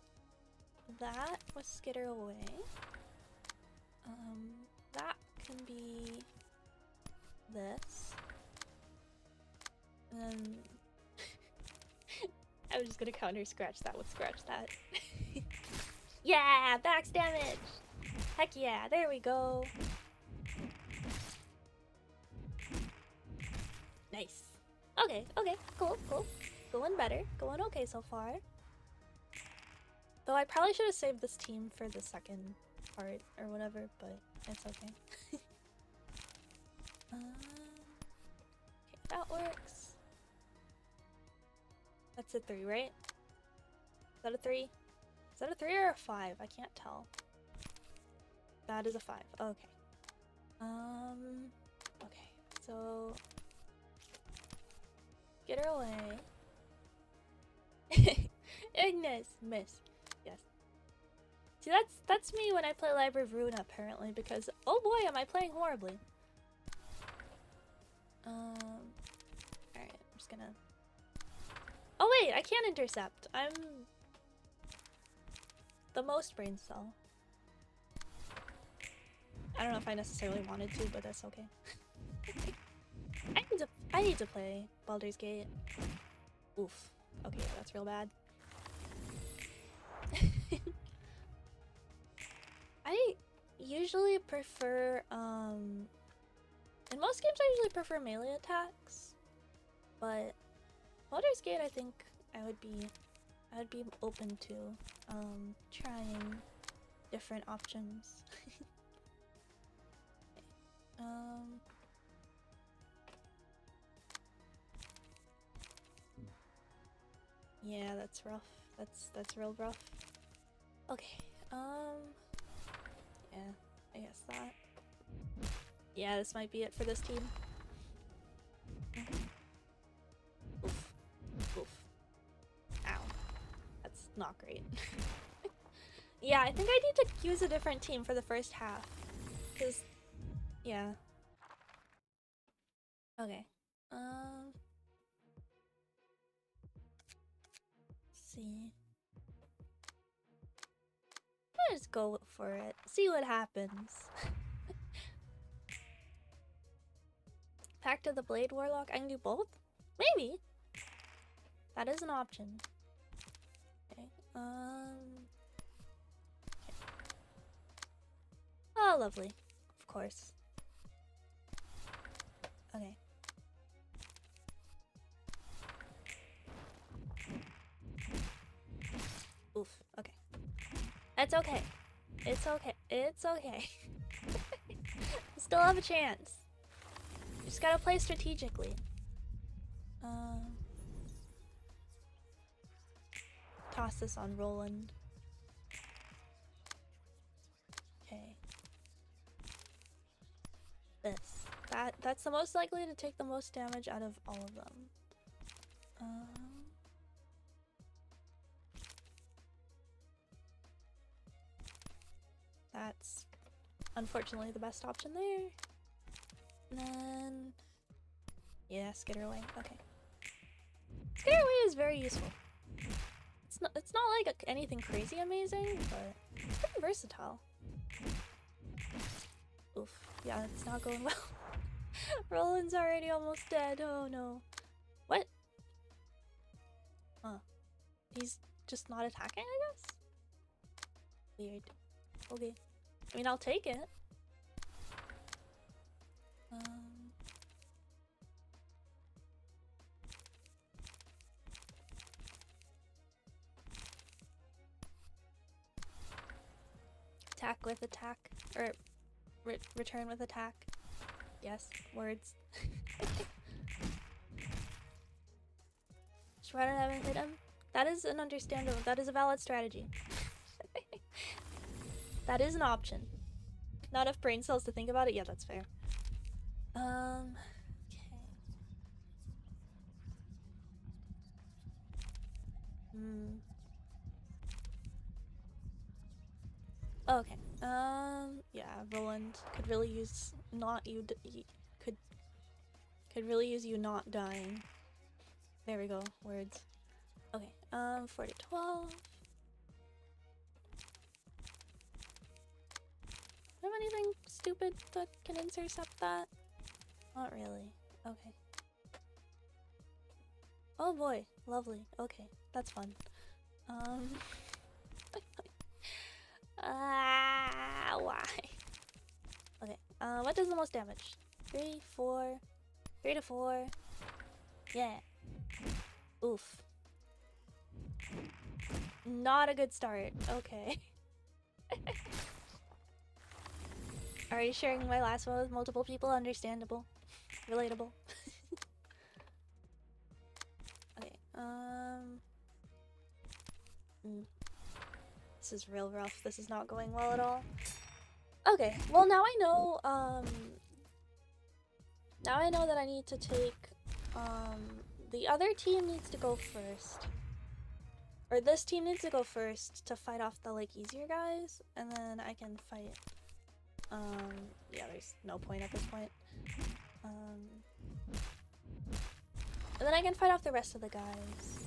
that with skitter away. That can be this. And then I was just gonna counter scratch that with scratch that. Yeah, max damage! Heck yeah, there we go. Nice. Okay, cool. Going better. Going okay so far. Though I probably should have saved this team for the second part or whatever, but it's okay. Okay, that works. That's a 3, right? Is that a 3? Is that a 3 or a 5? I can't tell. That is a 5. Okay. Okay, so... Get her away. Ignis! Miss. Yes. See, that's me when I play Library of Ruina, apparently, because... Oh boy, am I playing horribly. Alright, I'm just gonna... Oh wait, I can't intercept. I'm... the most brain cell. I don't know if I necessarily wanted to, but that's okay. I need to play Baldur's Gate. Oof. Okay, that's real bad. I usually prefer, in most games I usually prefer melee attacks, but Baldur's Gate I think I would be open to, trying different options. Yeah, that's rough. That's real rough. Okay, yeah, I guess that. Yeah, this might be it for this team. Oof. Oof. Ow. That's not great. Yeah, I think I need to use a different team for the first half. Because, yeah. Okay. Let's see. Let's go for it. See what happens. Pact of the Blade Warlock. I can do both? Maybe. That is an option. Okay. Okay. Oh, lovely. Of course. Okay. Oof. Okay. It's okay. It's okay. It's okay. Still have a chance. You just gotta play strategically. Toss this on Roland. Okay. This. That's the most likely to take the most damage out of all of them. That's unfortunately the best option there. And then yeah, skitter away. Okay. Skitter away is very useful. It's not like anything crazy amazing, but it's pretty versatile. Oof. Yeah, it's not going well. Roland's already almost dead. Oh no. What? Huh. He's just not attacking, I guess? Weird. Okay. I mean, I'll take it. Attack with attack. Or return with attack. Yes, words. Shredder haven't hit him. That is an understandable. That is a valid strategy. That is an option. Not enough brain cells to think about it. Yeah, that's fair. Okay. Yeah, Roland could really use could really use you not dying. There we go. Words. Okay. 4 to 12. Do I have anything stupid that can intercept that? Not really. Okay. Oh boy, lovely. Okay, that's fun. Why? Okay, what does the most damage? 3, 4, 3 to 4. Yeah. Oof. Not a good start. Okay. Already sharing my last one with multiple people. Understandable. Relatable. Okay, This is real rough. This is not going well at all. Okay, well now I know, now I know that I need to take, the other team needs to go first. Or this team needs to go first to fight off the, like, easier guys, and then I can fight. Yeah, there's no point at this point. And then I can fight off the rest of the guys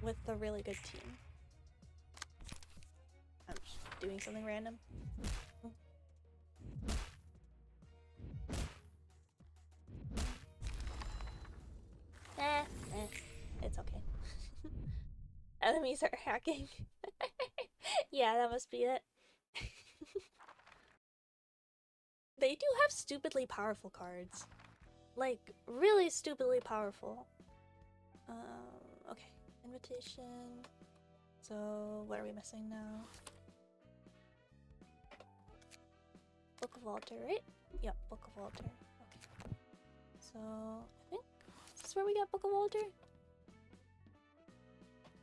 with the really good team. I'm just doing something random. It's okay. Enemies are hacking. Yeah, that must be it. They do have stupidly powerful cards. Like, really stupidly powerful. Okay. Invitation. So, what are we missing now? Book of Walter, right? Yep, Book of Walter. Okay. So, I think this is where we got Book of Walter?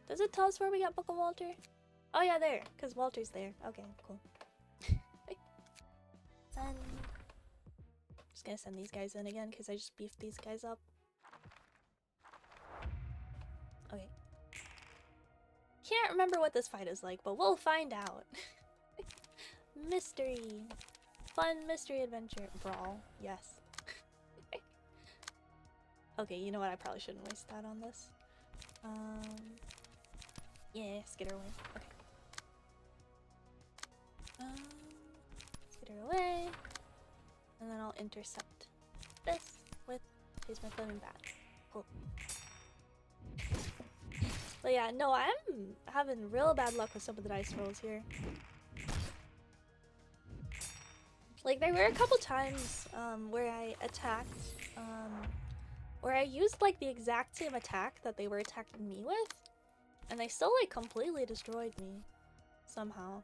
Does it tell us where we got Book of Walter? Oh yeah, there, because Walter's there. Okay, cool. Send. Just gonna send these guys in again because I just beefed these guys up. Okay. Can't remember what this fight is like, but we'll find out. Mystery. Fun mystery adventure. Brawl. Yes. Okay, you know what? I probably shouldn't waste that on this. Yeah, skitter away. Okay. Skitter away. And then I'll intercept this with Taste My Flaming Bat. Cool. But yeah, no, I'm having real bad luck with some of the dice rolls here. Like, there were a couple times where I attacked, where I used like the exact same attack that they were attacking me with, and they still like completely destroyed me somehow.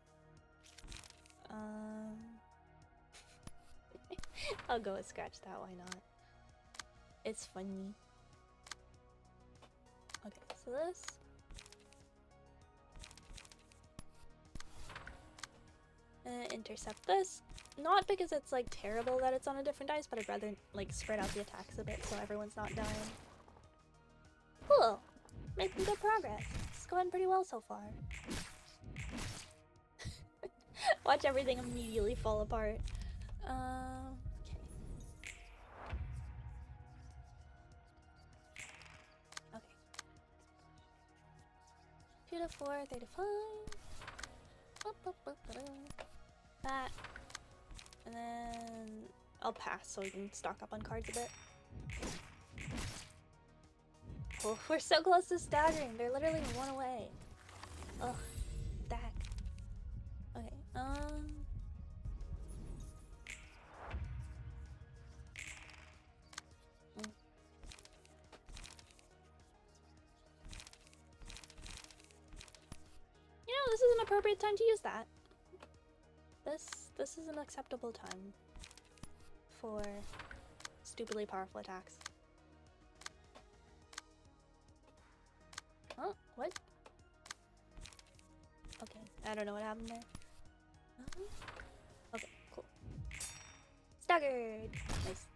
I'll go with scratch that, why not? It's funny. Okay, so this. Intercept this. Not because it's like terrible that it's on a different dice, but I'd rather like spread out the attacks a bit so everyone's not dying. Cool! Making good progress. It's going pretty well so far. Watch everything immediately fall apart. Okay. Okay. 2 to 4, 3 to 5. That. And then I'll pass so we can stock up on cards a bit. Oh, we're so close to staggering. They're literally one away. Ugh. Dag. Okay, You know, this is an appropriate time to use that. This is an acceptable time for stupidly powerful attacks. Oh, what? Okay, I don't know what happened there. Okay, cool. Staggered! Nice.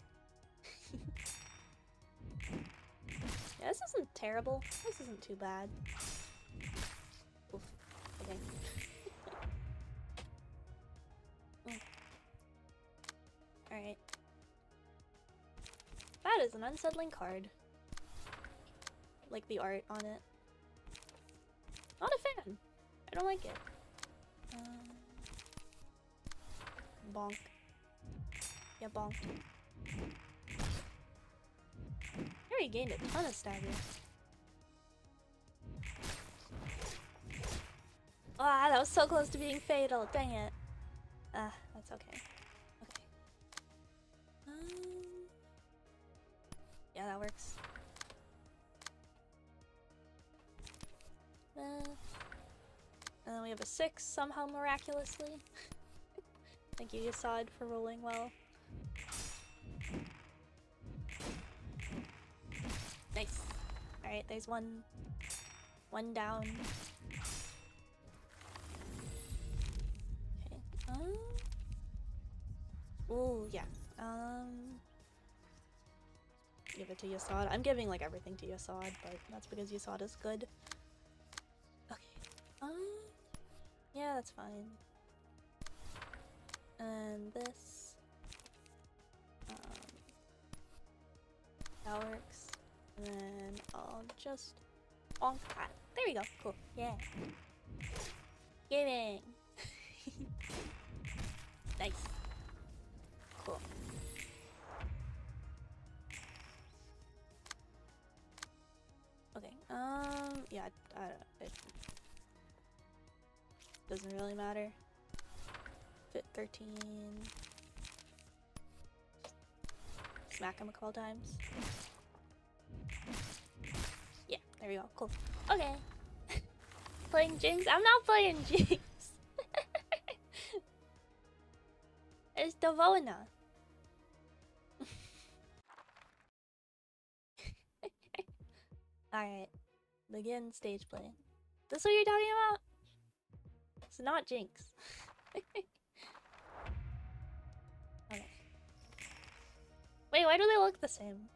Yeah, this isn't terrible. This isn't too bad. Oof. Okay. Alright. That is an unsettling card. Like the art on it. Not a fan. I don't like it. Bonk. Yeah, bonk. I already gained a ton of stagger. Ah, that was so close to being fatal. Dang it. Ah, that's okay. Okay. Yeah, that works. And then we have a 6 somehow miraculously. Thank you, Yasad, for rolling well. Nice. Alright, there's one down. Okay. Ooh, yeah. Give it to Yasad. I'm giving like everything to Yasad, but that's because Yasad is good. Okay. Yeah, that's fine. And this. That works. And then I'll just bonk that. There we go. Cool. Yeah. Giving. Nice. Cool. Okay. Yeah. It doesn't really matter. Fit 13. Smack him a couple times. Yeah, there we go. Cool. Okay. Playing Jinx? I'm not playing Jinx. It's Bnuyna. Alright. Begin stage play. This what you're talking about? It's not Jinx. Okay. Wait, why do they look the same?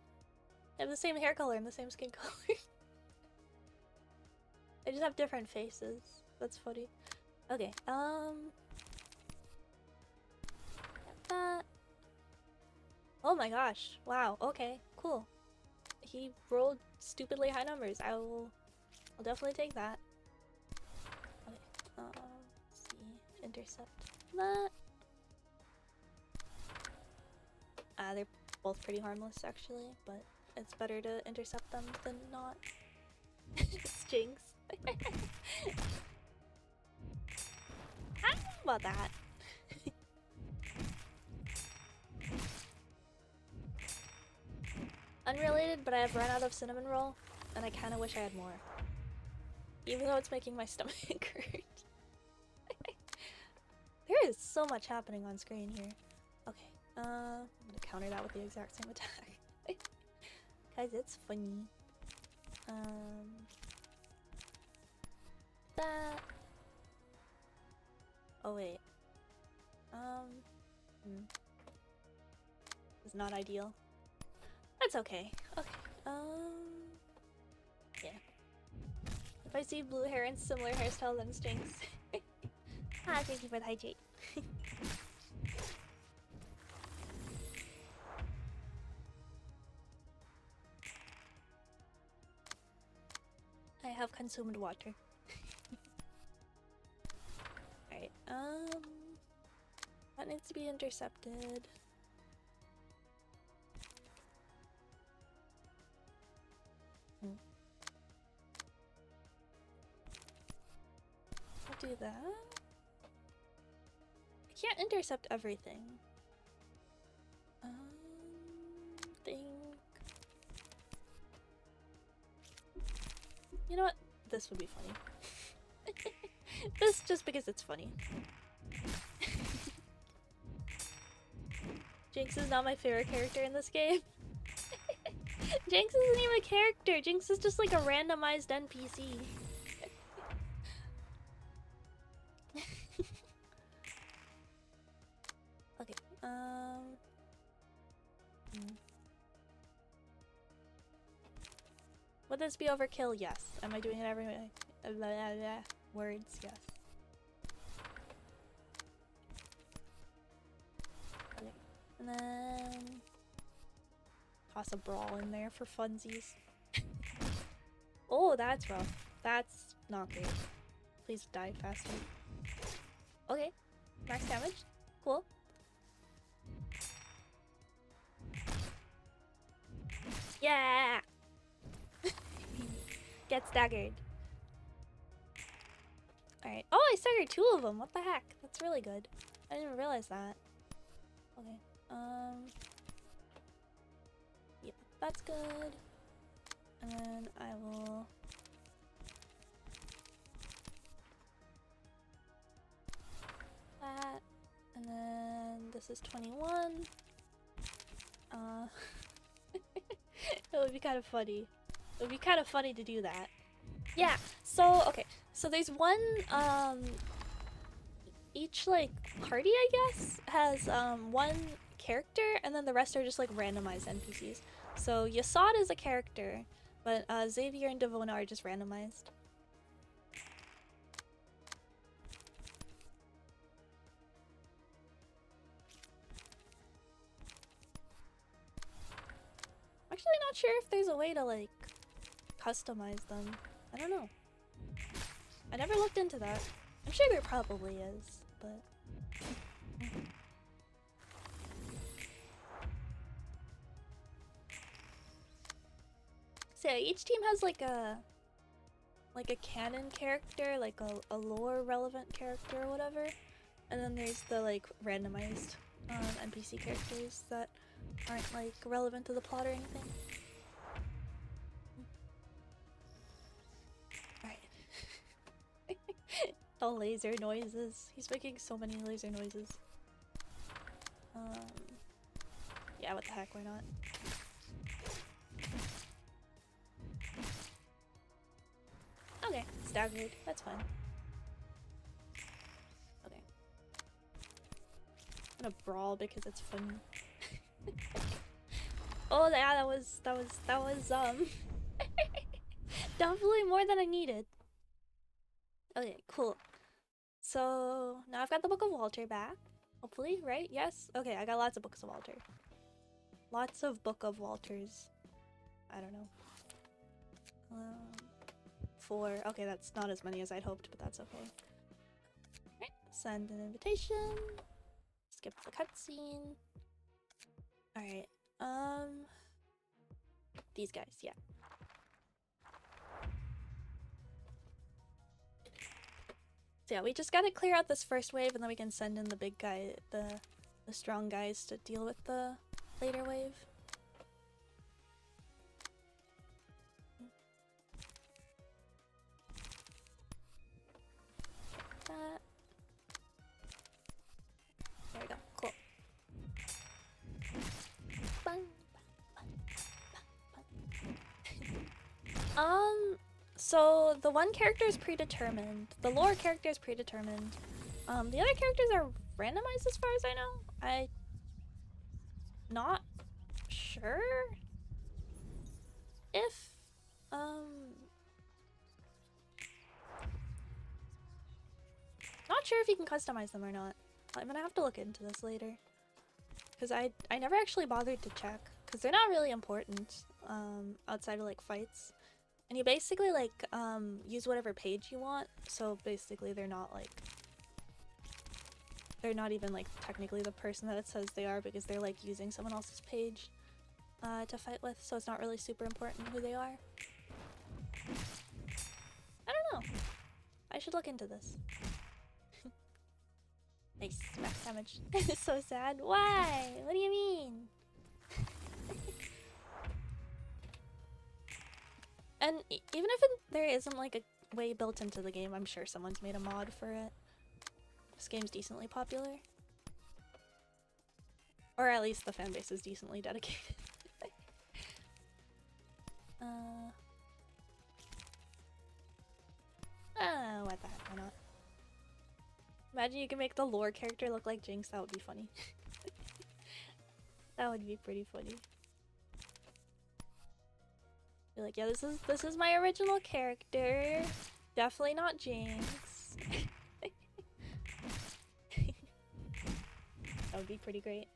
They have the same hair color and the same skin color. They just have different faces. That's funny. Okay, that. Oh my gosh. Wow, okay, cool. he rolled stupidly high numbers. I'll definitely take that. Okay, let's see. Intercept that. They're both pretty harmless actually, but it's better to intercept them than not. It's Jinx. I don't know about that. Unrelated, but I have run out of cinnamon roll, and I kind of wish I had more. Even though it's making my stomach hurt. There is so much happening on screen here. Okay, I'm gonna counter that with the exact same attack. Guys, it's funny. That. Oh wait. It's not ideal. That's okay. Okay. Yeah. If I see blue hair and similar hairstyle, then stinks. Thank you for the hydrate. I have consumed water. Alright, that needs to be intercepted. I'll do that. I can't intercept everything. Think. You know what? This would be funny. This just because it's funny. Jinx is not my favorite character in this game. Jinx isn't even a character. Jinx is just like a randomized NPC. Okay. Would this be overkill? Yes. Am I doing it every way? Words? Yes. Okay. And then toss a brawl in there for funsies. Oh, that's rough. That's not great. Please die faster. Okay. Max damage. Cool. Yeah! Get staggered. Alright. Oh, I staggered 2 of them. What the heck? That's really good. I didn't even realize that. Okay. Yeah, that's good. And then I will... that. And then this is 21. It would be kind of funny. It would be kind of funny to do that. Yeah, so, okay. So there's one, each, like, party, I guess, has, one character, and then the rest are just, like, randomized NPCs. So Yasad is a character, but, Xavier and Bnuyna are just randomized. I'm actually not sure if there's a way to, like, customize them. I don't know. I never looked into that. I'm sure there probably is, but... So yeah, each team has like a canon character, like a lore relevant character or whatever. And then there's the like randomized NPC characters that aren't like relevant to the plot or anything. Alright. The laser noises. He's making so many laser noises. Yeah, what the heck, why not? Okay, staggered. That's fine. Okay. I'm gonna brawl because it's fun. Oh yeah, that was definitely more than I needed. Okay, cool. So now I've got the Book of Walter back. Hopefully, right? Yes? Okay, I got lots of Books of Walter. Lots of Book of Walters. I don't know. 4. Okay, that's not as many as I'd hoped, but that's okay. Alright, send an invitation. Skip the cutscene. Alright, these guys, yeah. So yeah, we just gotta clear out this first wave and then we can send in the big guy, the strong guys to deal with the later wave. That. There we go, cool. So the one character is predetermined. The lore character is predetermined. The other characters are randomized as far as I know. I'm not sure if, not sure if you can customize them or not. I'm gonna have to look into this later. Because I never actually bothered to check. Because they're not really important, outside of like fights. And you basically like, use whatever page you want. So basically they're not like, they're not even like technically the person that it says they are because they're like using someone else's page to fight with, so it's not really super important who they are. I don't know. I should look into this. Nice, max damage. It's so sad. Why? What do you mean? And even if there isn't like a way built into the game, I'm sure someone's made a mod for it. This game's decently popular. Or at least the fanbase is decently dedicated. What the heck, why not? Imagine you can make the lore character look like Jinx, that would be funny. That would be pretty funny. Be like, yeah, this is my original character. Definitely not Jinx. That would be pretty great.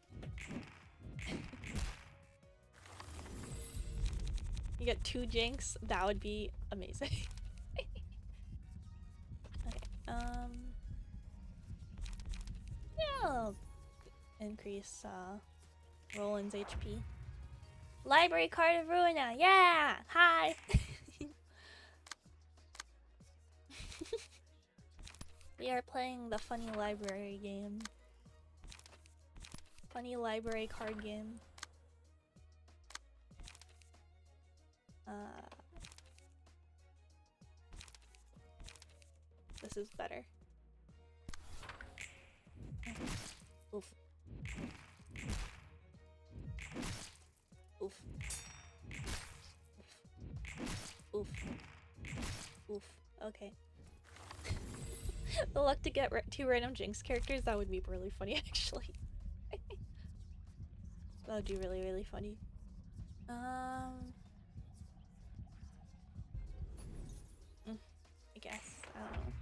You get 2 Jinx, that would be amazing. Okay, yeah, I'll increase Roland's HP. Library card of Ruina, yeah! Hi! We are playing the funny library game. Funny library card game. This is better. Oof. Oof. Oof. Oof. Okay. The luck to get 2 random Jinx characters, that would be really funny actually. That would be really, really funny. I guess. I don't know.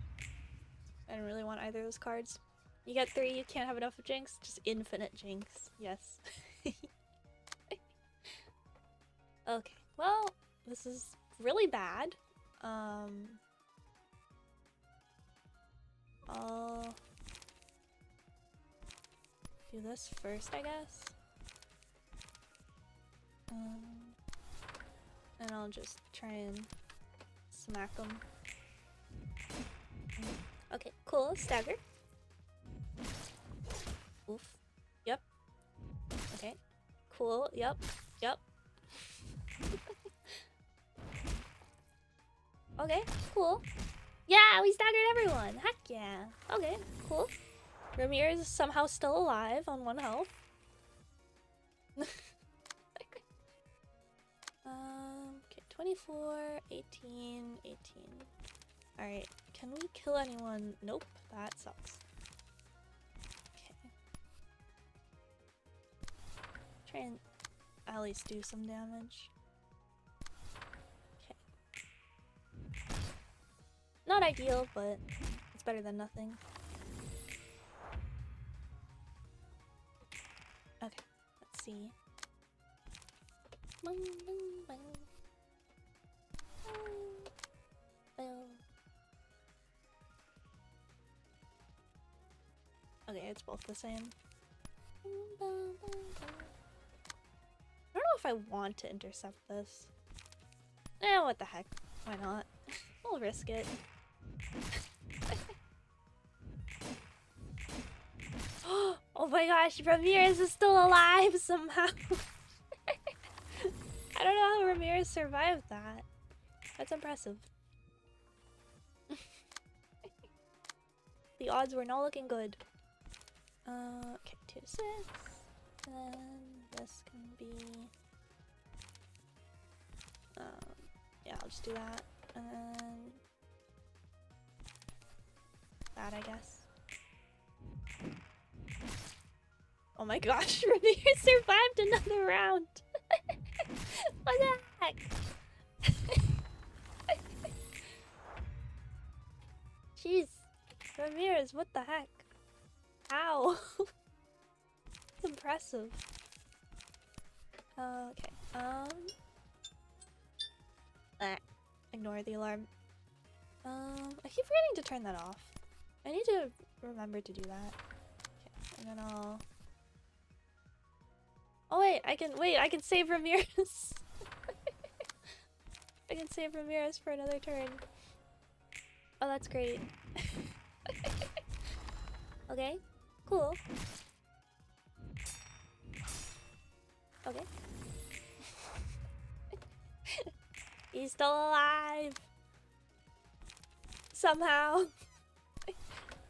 I don't really want either of those cards. You get 3, you can't have enough of Jinx. Just infinite Jinx. Yes. Okay. Well, this is really bad. I'll do this first, I guess. And I'll just try and smack them. Okay, cool. Stagger. Oof. Yep. Okay. Cool. Yep. Yep. Okay, cool. Yeah, we staggered everyone. Heck yeah. Okay, cool. Ramir is somehow still alive on 1 health. Okay, 24, 18, 18. Alright, can we kill anyone? Nope, that sucks. Okay. Try and at least do some damage. Okay. Not ideal, but it's better than nothing. Okay, let's see. Bang, bang, bang. Bang. Okay, it's both the same. I don't know if I want to intercept this. Eh, what the heck? Why not? We'll risk it. Oh my gosh, Ramirez is still alive somehow. I don't know how Ramirez survived that. That's impressive. The odds were not looking good. Okay, 2 to 6. Then this can be... yeah, I'll just do that. And then... that, I guess. Oh my gosh, Ramirez survived another round! What the heck? Jeez. Ramirez, what the heck? How? Impressive. Okay. Ignore the alarm. I keep forgetting to turn that off. I need to remember to do that. Okay, and then I'll... oh wait, I can save Ramirez. I can save Ramirez for another turn. Oh, that's great. Okay, cool. Okay. He's still alive. Somehow.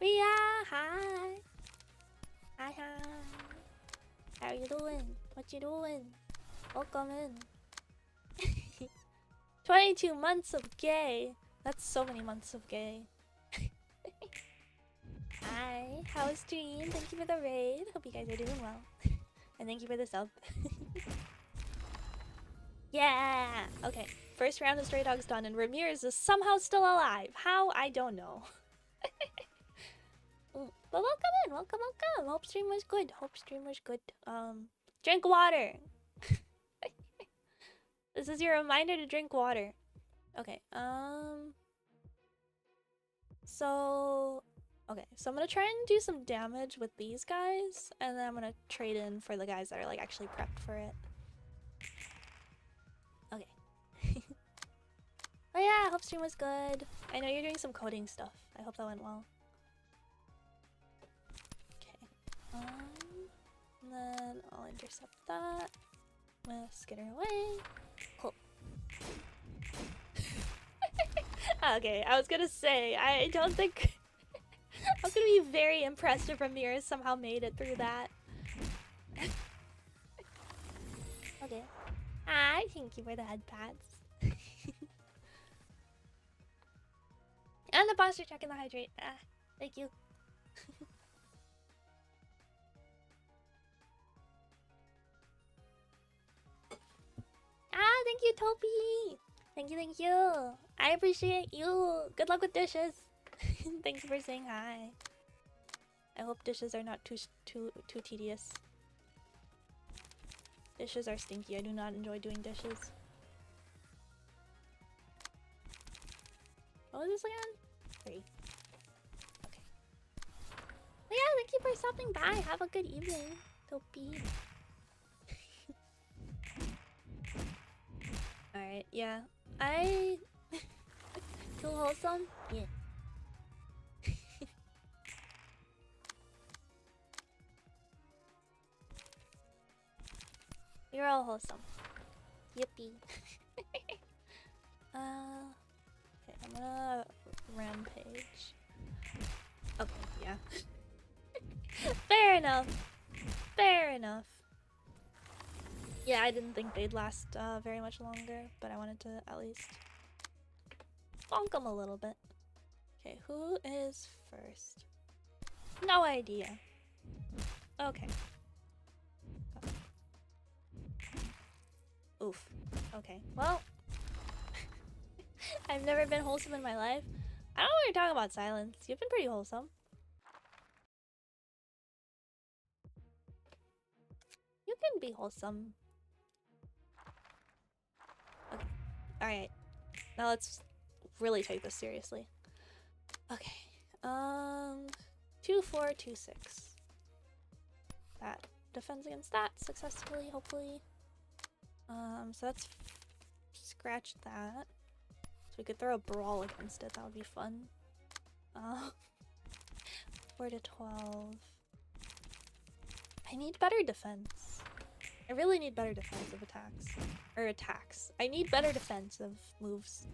Ria, hi. Hi, hi. How you doing? What you doing? Welcome in. 22 months of gay. That's so many months of gay. Hi, how was stream? Thank you for the raid. Hope you guys are doing well. And thank you for the sub. Yeah! Okay, first round of Stray Dogs done, and Ramirez is somehow still alive. How? I don't know. But welcome in, welcome, welcome. Hope stream was good. Hope stream was good. Drink water. This is your reminder to drink water. Okay, so... okay, so I'm gonna try and do some damage with these guys, and then I'm gonna trade in for the guys that are like actually prepped for it. Okay. Oh yeah, hope stream was good. I know you're doing some coding stuff. I hope that went well. Okay. And then I'll intercept that. I'm gonna skitter away. Cool. Okay, I was gonna say, I don't think... I was gonna be very impressed if Ramirez somehow made it through that. Okay. Hi, thank you for the head pads. And the posture check and the hydrate. Thank you. Thank you, Topi! Thank you, thank you! I appreciate you! Good luck with dishes! Thanks for saying hi. I hope dishes are not too tedious. Dishes are stinky. I do not enjoy doing dishes. What was this again? 3. Okay. Well, yeah, thank you for stopping by. Have a good evening, Topi. Alright, yeah. I feel wholesome? Yeah. You're all wholesome. Yippee. Okay, I'm gonna rampage. Okay, yeah. Fair enough. Fair enough. Yeah, I didn't think they'd last very much longer, but I wanted to at least bonk them a little bit. Okay, who is first? No idea. Okay. Oof. Okay, well. I've never been wholesome in my life. I don't know what you're talking about, Silence. You've been pretty wholesome. You can be wholesome. Alright. Now let's really take this seriously. Okay. 2, 4, 2, 6. That defends against that successfully, hopefully. So that's scratch that. So we could throw a brawl against it. That would be fun. 4 to 12. I need better defense. I really need better defensive attacks. Or attacks. I need better defensive moves.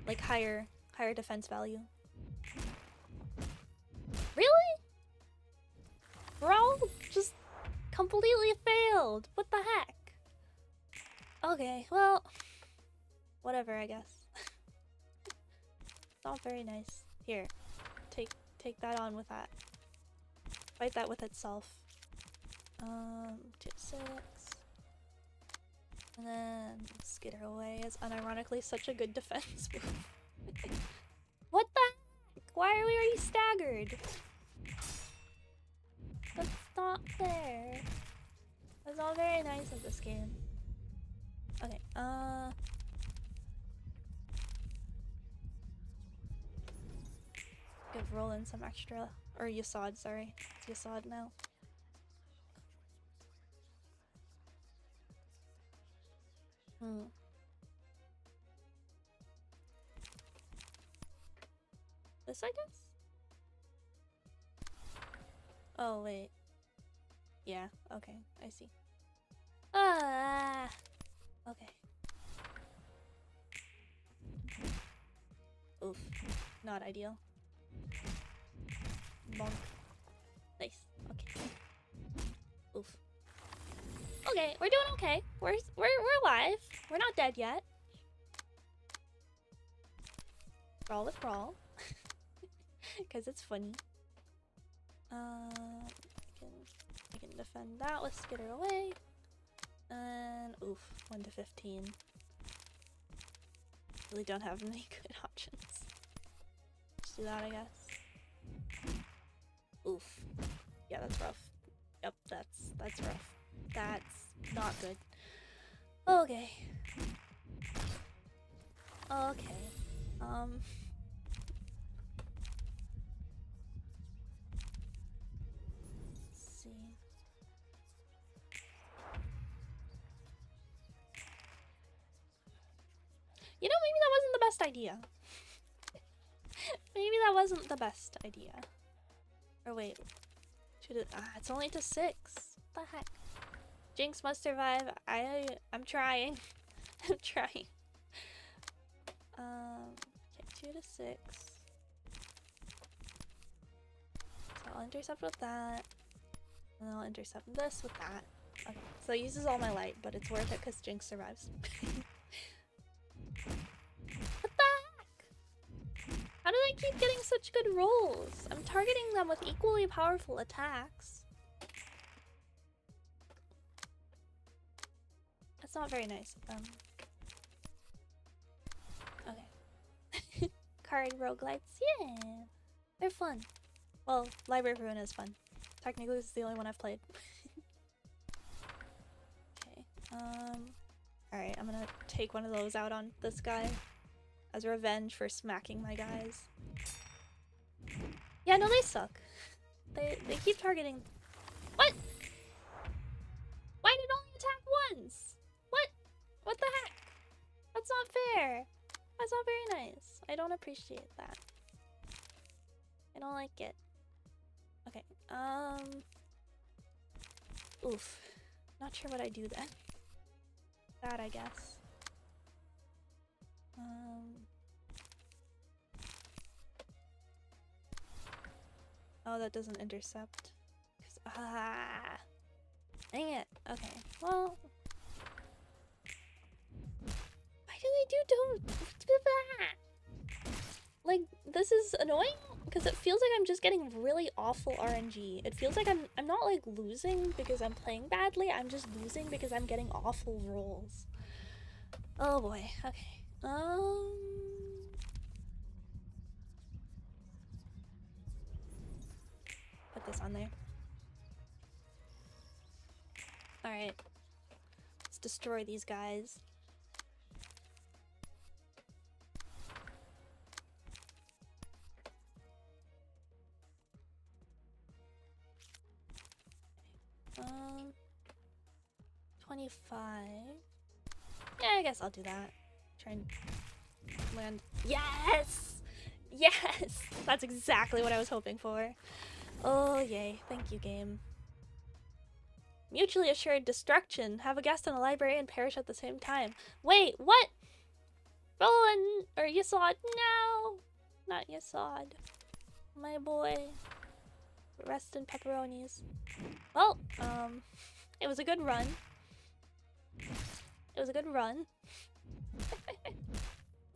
Like higher defense value. Really? Brawl just completely failed. What the heck? Okay, well, whatever, I guess. Not very nice. Here, take that on with that. Fight that with itself. 2, 6. And then skitter away is unironically such a good defense move. What the heck? Why are you staggered? That's not fair. That's not very nice of this game. Okay, give Roland some extra, or Yasad, sorry. It's Yasad now. This, I guess? Oh, wait. Yeah, okay, I see. Ah! Okay. Oof. Not ideal. Bonk. Nice. Okay. Oof. Okay, we're doing okay. We're alive. We're not dead yet. Brawl with brawl. Because it's funny. I can defend that with skitter away. And oof, 1 to 15. Really don't have many good options. Just do that, I guess. Oof. Yeah, that's rough. Yep, that's rough. That's not good. Okay. Okay. Let's see. You know, maybe that wasn't the best idea. Maybe that wasn't the best idea. Or wait. It's only to 6. What the heck? Jinx must survive. I'm trying. I'm trying. Okay, 2 to 6. So I'll intercept with that. And then I'll intercept this with that. Okay, so it uses all my light, but it's worth it because Jinx survives. What the heck? How do they keep getting such good rolls? I'm targeting them with equally powerful attacks. That's not very nice of them. Okay. Card roguelites, yeah! They're fun. Well, Library of Ruina is fun. Technically, this is the only one I've played. Okay, alright, I'm gonna take one of those out on this guy as revenge for smacking my guys. Yeah, no, they suck. They keep targeting. What? Why did it only attack once? What? What the heck? That's not fair. That's not very nice. I don't appreciate that. I don't like it. Okay, oof. Not sure what I do then. That, I guess. Oh, that doesn't intercept. Dang it. Okay, well. Why do they do that? Like, this is annoying because it feels like I'm just getting really awful RNG. It feels like I'm not like losing because I'm playing badly. I'm just losing because I'm getting awful rolls. Oh boy. Okay. Put this on there. All right. Let's destroy these guys. 25. Yeah, I guess I'll do that. Try and land. Yes! Yes! That's exactly what I was hoping for. Oh, yay. Thank you, game. Mutually assured destruction. Have a guest in a library and perish at the same time. Wait, what? Roland or Yasod? No! Not Yasod. My boy. Rest in pepperonis. Well, it was a good run. It was a good run.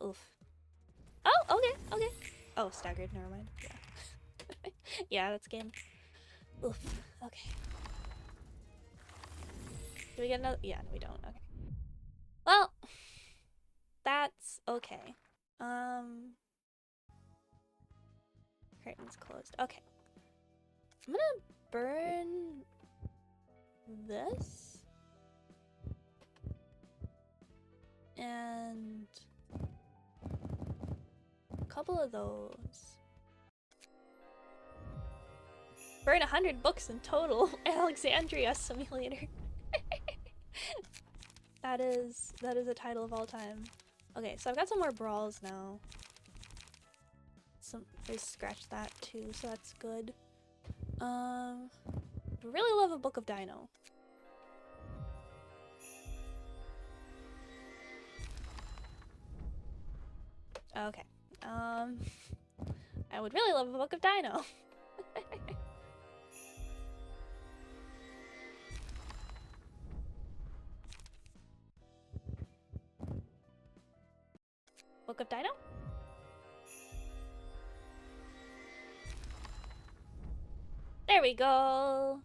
Oof. Oh, okay, okay. Oh, staggered, never mind. Yeah. Yeah, that's game. Oof. Okay. Do we get another? Yeah, no, we don't. Okay. Well, that's okay. Curtains closed. Okay. I'm gonna burn this. And a couple of those. Burn 100 books in total. Alexandria Simulator. That is a title of all time. Okay, so I've got some more brawls now. I scratched that too, so that's good. Really love a book of Dino. Okay. I would really love a book of Dino. Book of Dino? There we go.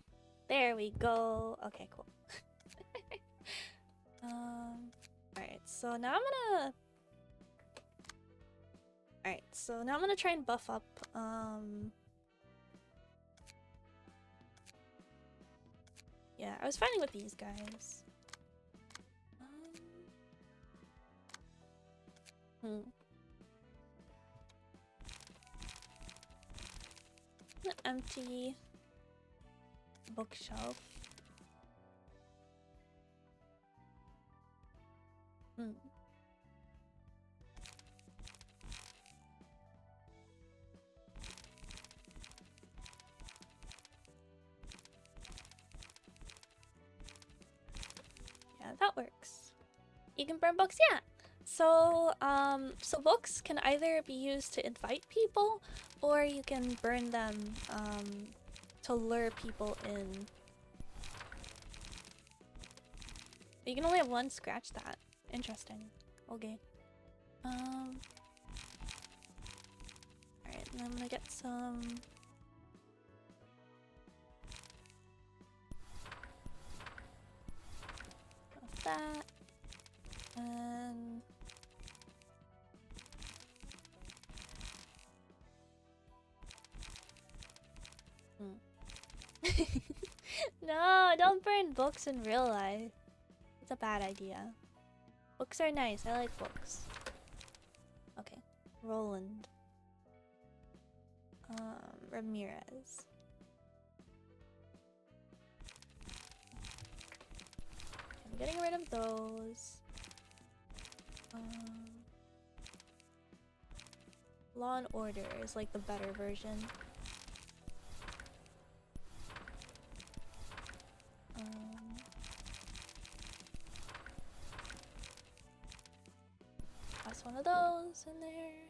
There we go. Okay, cool. Alright, so now I'm gonna try and buff up, yeah, I was fighting with these guys. An empty bookshelf. Yeah, that works. You can burn books, yeah. So, so books can either be used to invite people, or you can burn them, to lure people in. You can only have one. Scratch that. Interesting. Okay. Alright, and I'm gonna get some... of that. And... No, don't burn books in real life. It's a bad idea. Books are nice. I like books. Okay. Roland. Ramirez. I'm getting rid of those. Law and Order is like the better version. Toss one of those in there.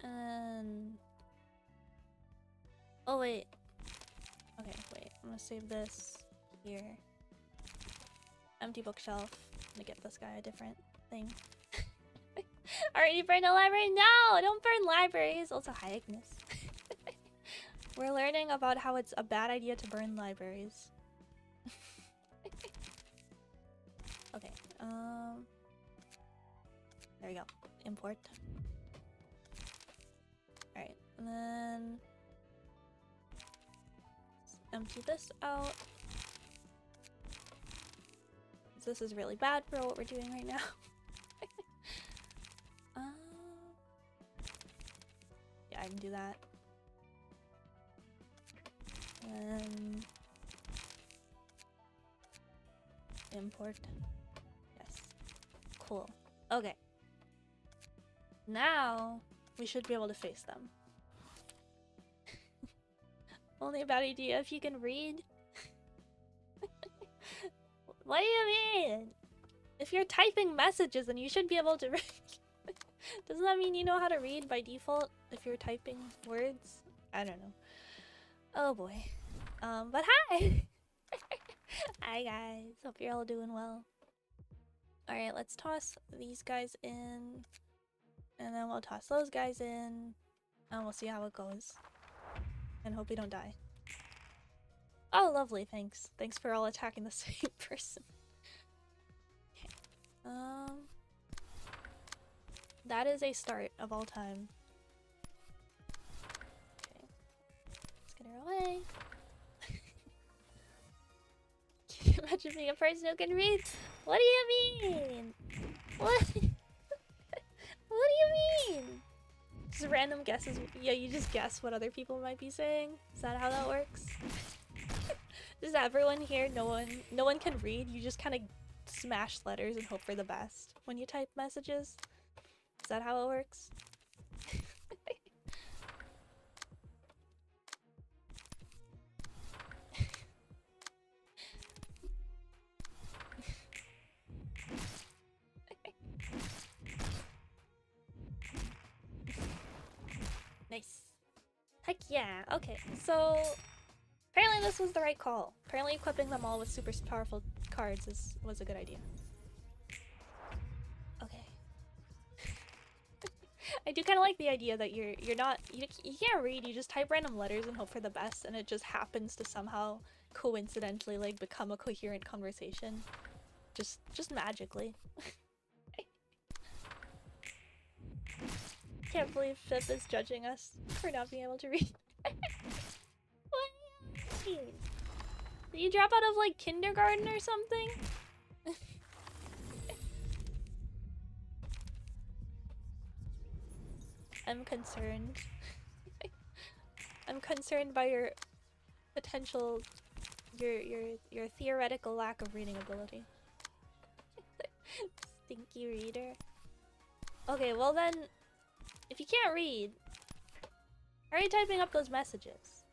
And... oh wait. Okay, wait. I'm gonna save this here. Empty bookshelf. I'm gonna get this guy a different thing. Alright, you burned a library? No! Don't burn libraries! Also, hi Agnes. We're learning about how it's a bad idea to burn libraries. Okay, there we go. Import. Alright, and then... let's empty this out. This is really bad for what we're doing right now. Yeah, I can do that. And import. Yes. Cool. Okay. Now we should be able to face them. Only a bad idea if you can read. What do you mean? If you're typing messages, then you should be able to read. Doesn't that mean you know how to read by default if you're typing words? I don't know. Oh boy. But hi! Hi guys. Hope you're all doing well. Alright, let's toss these guys in. And then we'll toss those guys in. And we'll see how it goes. And hope we don't die. Oh, lovely, thanks. Thanks for all attacking the same person. Okay. That is a start of all time. Okay. Let's get her away. Can you imagine being a person who can read? What do you mean? What? What do you mean? Just random guesses. Yeah, you just guess what other people might be saying. Is that how that works? Does everyone here? No one can read. You just kind of smash letters and hope for the best when you type messages. Is that how it works? Nice. Heck yeah. Okay, so apparently this was the right call. Apparently equipping them all with super powerful cards was a good idea. Okay. I do kind of like the idea that you can't read, you just type random letters and hope for the best, and it just happens to somehow coincidentally like become a coherent conversation. Just magically. Can't believe Fip is judging us for not being able to read. What do you mean? Did you drop out of like kindergarten or something? I'm concerned. I'm concerned by your potential, your theoretical lack of reading ability. Stinky reader. Okay, well then, if you can't read, how are you typing up those messages?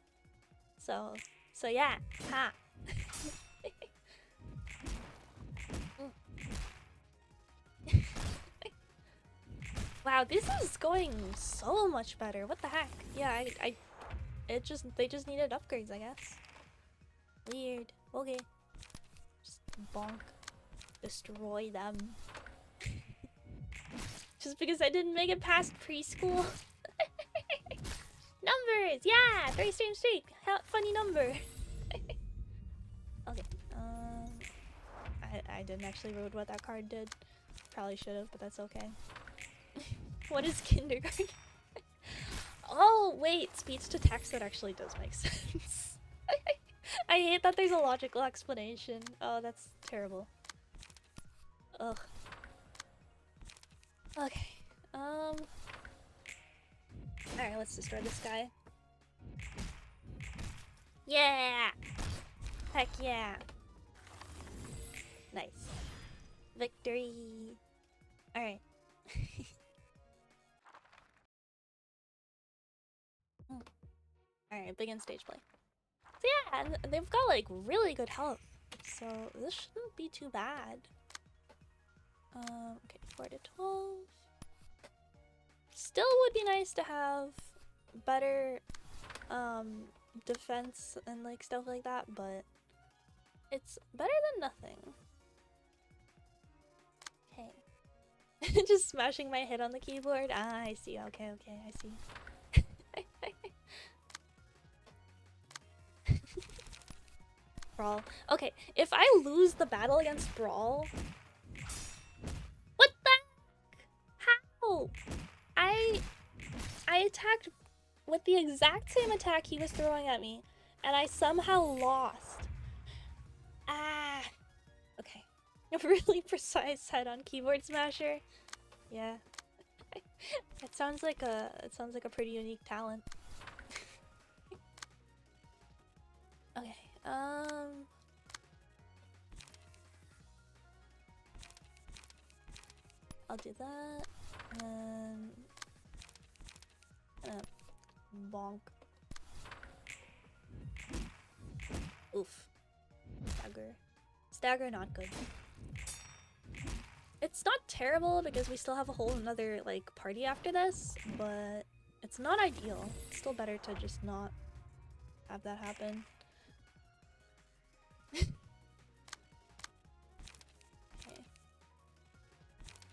So yeah, ha. Wow, this is going so much better. What the heck? Yeah, they just needed upgrades, I guess. Weird. Okay. Just bonk. Destroy them. Just because I didn't make it past preschool. Numbers! Yeah! 3 stream streak! Funny number! Okay. I didn't actually read what that card did. Probably should have, but that's okay. What is kindergarten? Oh, wait! Speech to text, that actually does make sense. I hate that there's a logical explanation. Oh, that's terrible. Ugh. Okay. Alright, let's destroy this guy. Yeah! Heck yeah! Nice. Victory! Alright. Alright, begin stage play. So yeah, and they've got like really good health. So this shouldn't be too bad. Okay, 4 to 12. Still would be nice to have better defense and like stuff like that, but it's better than nothing. Okay. Just smashing my head on the keyboard. Ah, I see. Okay, I see. Brawl. Okay, if I lose the battle against Brawl... What the heck? How? I attacked with the exact same attack he was throwing at me, and I somehow lost. Ah. Okay. A really precise head-on keyboard smasher. Yeah. It sounds like a pretty unique talent. Okay. I'll do that. And then bonk. Oof. Stagger. Stagger, not good. It's not terrible because we still have a whole another like party after this, but it's not ideal. It's still better to just not have that happen. Okay.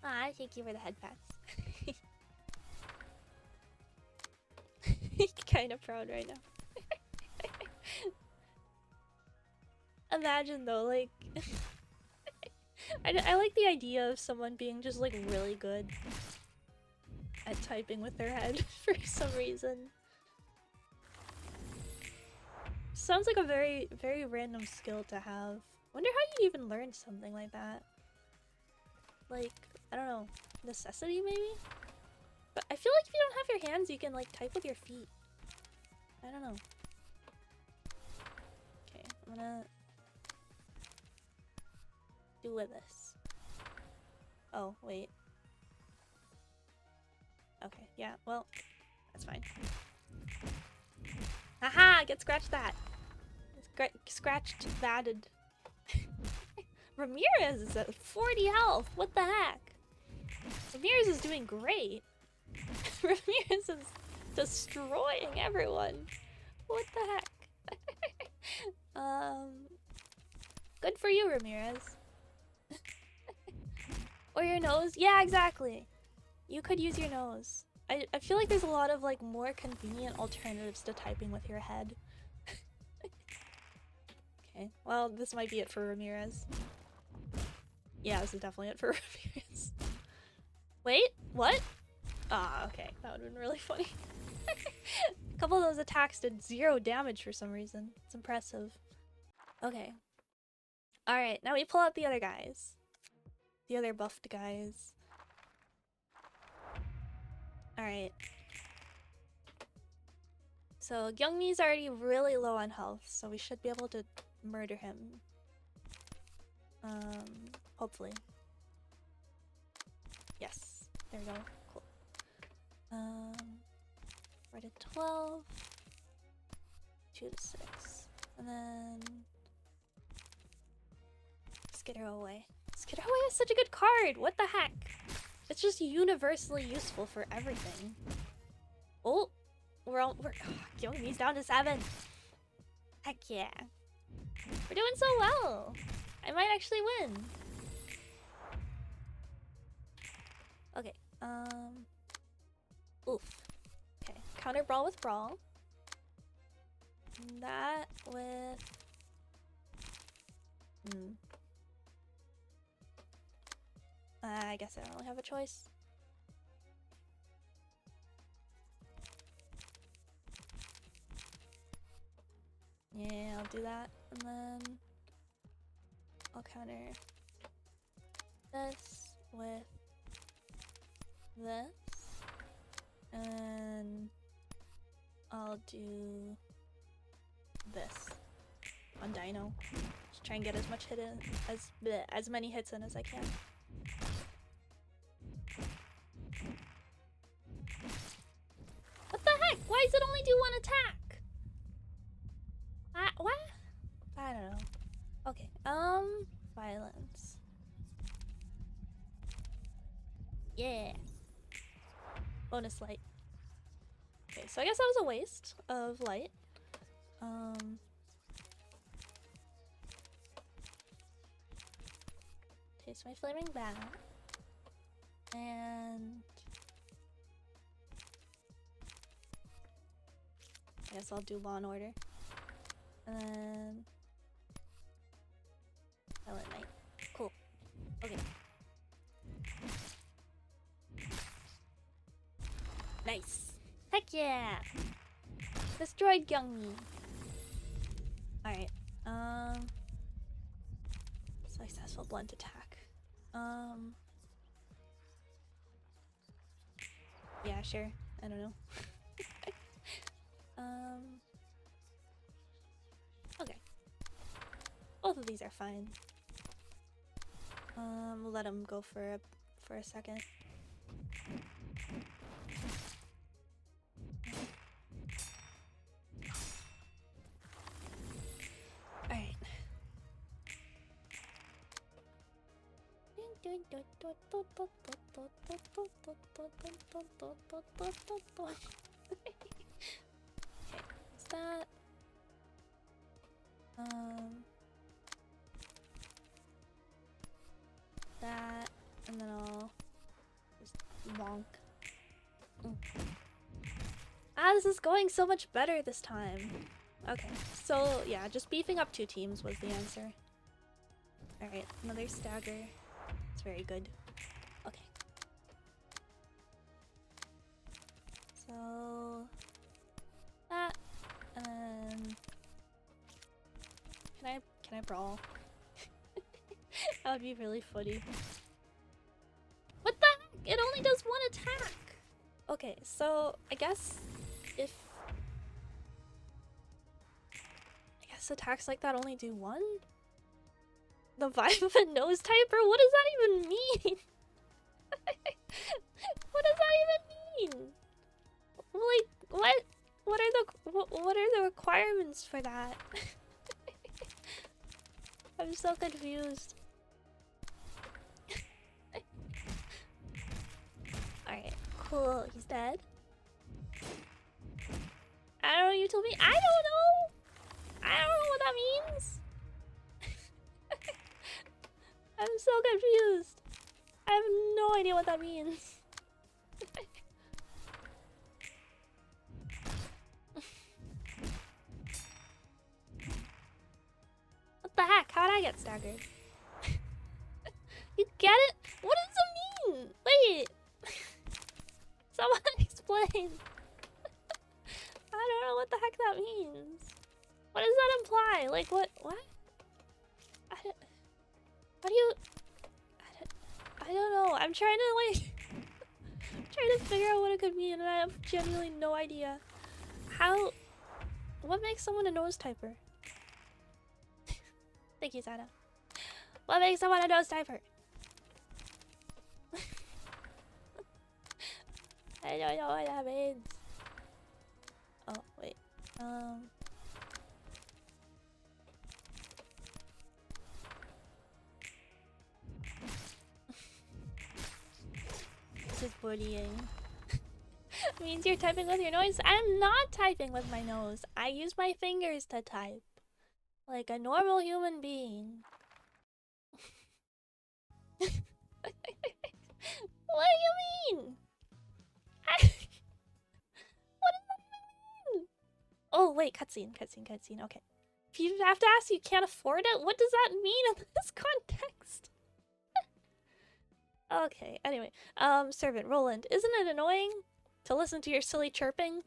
Ah, thank you for the head pats. Kind of proud right now. Imagine though, like I like the idea of someone being just like really good at typing with their head for some reason. Sounds like a very, very random skill to have. Wonder how you even learn something like that. Like, I don't know, necessity maybe? But I feel like if you don't have your hands, you can like type with your feet. I don't know. Okay, I'm gonna do with this. Oh, wait. Okay, yeah, well, that's fine. Haha, get scratched that. Scratched thatted. Ramirez is at 40 health. What the heck? Ramirez is doing great. Ramirez is destroying everyone. What the heck? Good for you, Ramirez. Or your nose? Yeah, exactly. You could use your nose. I feel like there's a lot of like more convenient alternatives to typing with your head. Okay, well, this might be it for Ramirez. Yeah, this is definitely it for Ramirez. Wait, what? Ah, okay, that would have been really funny. A couple of those attacks did 0 damage for some reason. It's impressive. Okay. Alright, now we pull out the other guys. The other buffed guys. Alright. So, Gyeongmi's already really low on health, so we should be able to murder him. Hopefully. Yes. There we go. Cool. We're at 12. 2 to 6. And then... Skitter away. Skitter away is such a good card! What the heck? It's just universally useful for everything. Oh! We're Gyeongmi's down to 7. Heck yeah. We're doing so well. I might actually win. Okay. Oof. Okay. Counter brawl with brawl. That with... I guess I don't really have a choice. Yeah, I'll do that. And then I'll counter this with this. And I'll do this on Dino. Just try and get as much hit in as many hits in as I can. What the heck? Why does it only do 1 attack? What? I don't know. Okay. Violence. Yeah. Bonus light. Okay, so I guess that was a waste of light. Taste my flaming bat. And I guess I'll do Law and Order. And then Silent Night. Cool. Okay. Nice. Heck yeah! Destroyed Gyeongmi. Alright. Successful blunt attack. Yeah, sure. I don't know. Okay. Both of these are fine. We'll let him go for a for a second. Alright. Is that that, and then I'll just bonk. Ah, this is going so much better this time. Okay, so yeah, just beefing up 2 teams was the answer. Alright, another stagger. It's very good. Okay. So that, and then can I brawl? That would be really funny. What the heck? It only does 1 attack! Okay, so I guess attacks like that only do 1? The vibe of a nose typer? What does that even mean? What does that even mean? Like, what are the requirements for that? I'm so confused. Alright, cool. He's dead. I don't know, you told me. I don't know! I don't know what that means! I'm so confused. I have no idea what that means. What the heck? How did I get staggered? You get it? What does it mean? Wait! Someone explain. I don't know what the heck that means. What does that imply? Like, what? How do you... I don't know. I'm trying to, like... trying to figure out what it could mean, and I have genuinely no idea. What makes someone a nose typer? Thank you, Sana. What makes someone a nose typer? I don't know what that means. Oh, wait. This is bullying. Means you're typing with your nose? I'm not typing with my nose. I use my fingers to type. Like a normal human being. What do you mean? What does that mean? Oh, wait, cutscene. Okay. If you have to ask, you can't afford it? What does that mean in this context? Okay, anyway. Servant, Roland, isn't it annoying to listen to your silly chirping?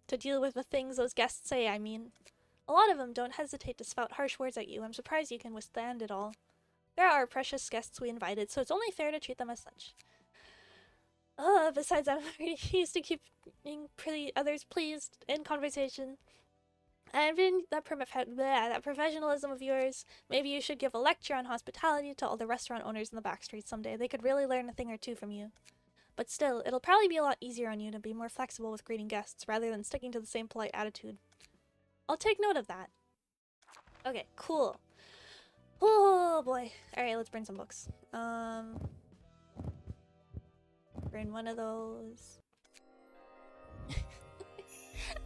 To deal with the things those guests say, I mean. A lot of them don't hesitate to spout harsh words at you. I'm surprised you can withstand it all. They're our precious guests we invited, so it's only fair to treat them as such. Besides, I'm already used to keeping others pleased in conversation. And in that professionalism of yours, maybe you should give a lecture on hospitality to all the restaurant owners in the back streets someday. They could really learn a thing or two from you. But still, it'll probably be a lot easier on you to be more flexible with greeting guests rather than sticking to the same polite attitude. I'll take note of that. Okay, cool. Oh boy. Alright, let's burn some books. Burn one of those.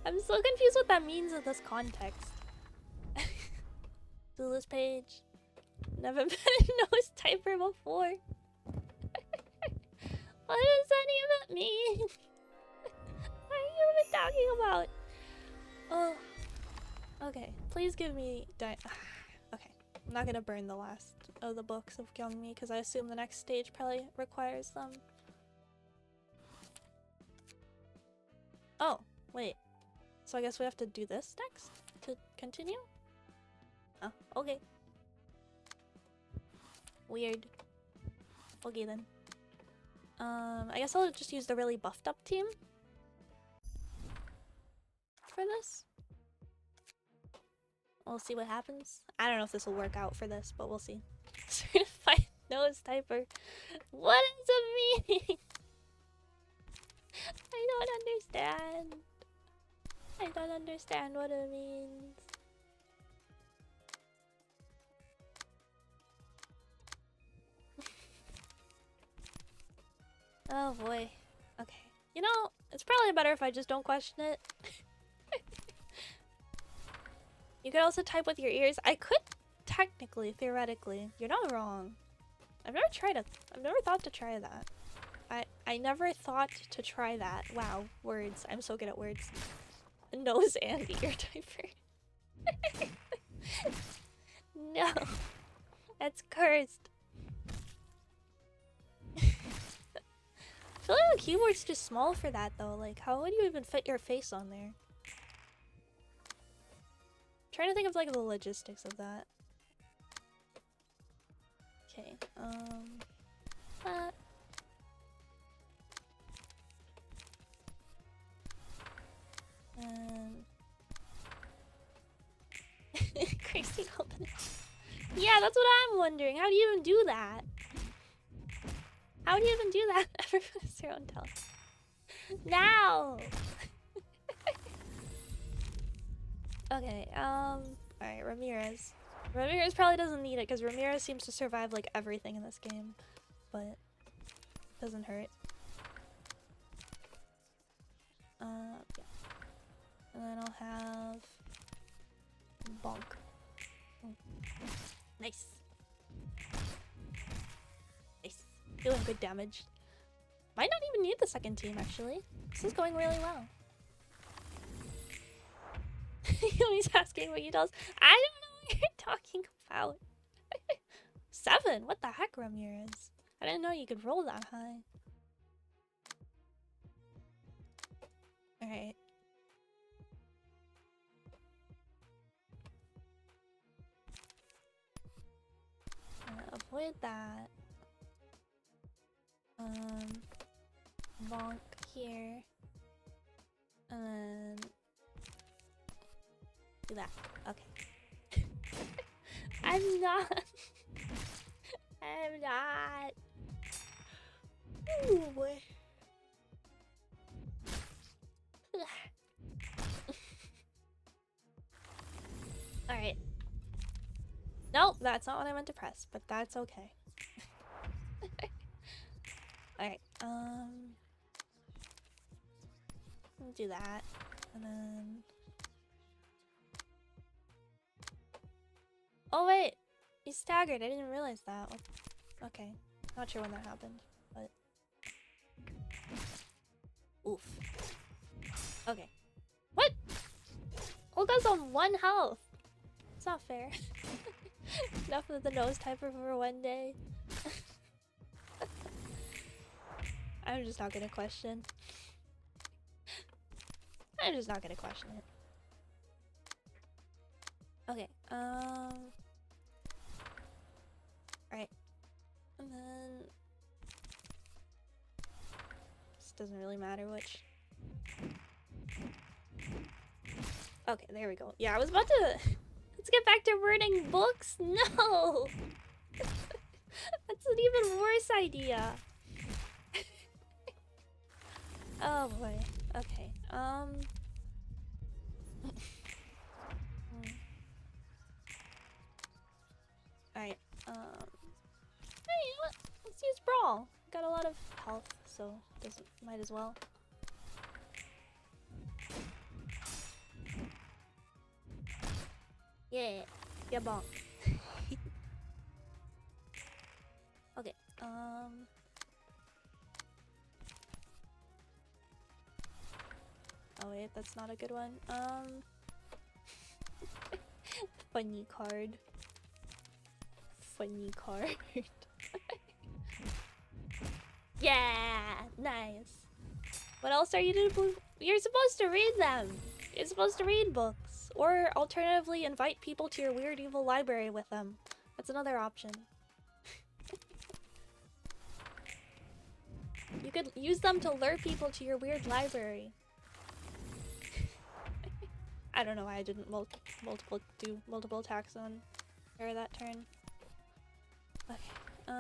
I'm so confused what that means in this context. Do this page. Never been a nose typer before. What does any of it mean? What are you even talking about? Oh. Okay, please give me okay, I'm not gonna burn the last of the books of Gyeongmi because I assume the next stage probably requires them. Oh, wait. So I guess we have to do this next to continue? Oh, okay. Weird. Okay then. I guess I'll just use the really buffed up team for this. We'll see what happens. I don't know if this will work out for this, but we'll see. Certified Nose typer. What does it mean? I don't understand. I don't understand what it means. Oh boy. Okay. You know, it's probably better if I just don't question it. You could also type with your ears. I could technically, theoretically. You're not wrong. I've never tried it. I've never thought to try that. I never thought to try that. Wow, words. I'm so good at words. Nose and ear typer. No. That's cursed. I feel like the keyboard's too small for that though. Like, how would you even fit your face on there? I'm trying to think of like the logistics of that. Okay, that. And crazy combination. Yeah, that's what I'm wondering. How do you even do that? How do you even do that? Everyone's their own tell. Now. Okay, alright, Ramirez. Ramirez probably doesn't need it because Ramirez seems to survive like everything in this game, but it doesn't hurt. Yeah. And then I'll have Bonk. Nice. Nice. Doing good damage. Might not even need the second team actually. This is going really well. He's asking what he does. I don't know what you're talking about. 7? What the heck, Ramirez? I didn't know you could roll that high. Alright. Avoid that. Bonk here. And then do that. Okay. I'm not. I'm not. Ooh, boy. Alright. Nope, that's not what I meant to press, but that's okay. Alright, we'll do that. And then... Oh wait! He's staggered, I didn't realize that. Okay, not sure when that happened, but... Oof. Okay. What?! Olga's on 1 health! It's not fair. Enough of the nose typer for one day. I'm just not gonna question. I'm just not gonna question it. Okay, Right. And then... This doesn't really matter which. Okay, there we go. Yeah, I was about to... Let's get back to reading books? No! That's an even worse idea. Oh boy. Okay. Alright. Hey, you know what? Let's use Brawl. Got a lot of health, so might as well. Yeah. Yeah, bonk. Okay. Oh wait, that's not a good one. Funny card. Funny card. Yeah, nice. What else are you doing? You're supposed to read them. You're supposed to read books, or alternatively invite people to your weird evil library with them. That's another option. You could use them to lure people to your weird library. I don't know why I didn't do multiple attacks on her that turn. Okay. Okay,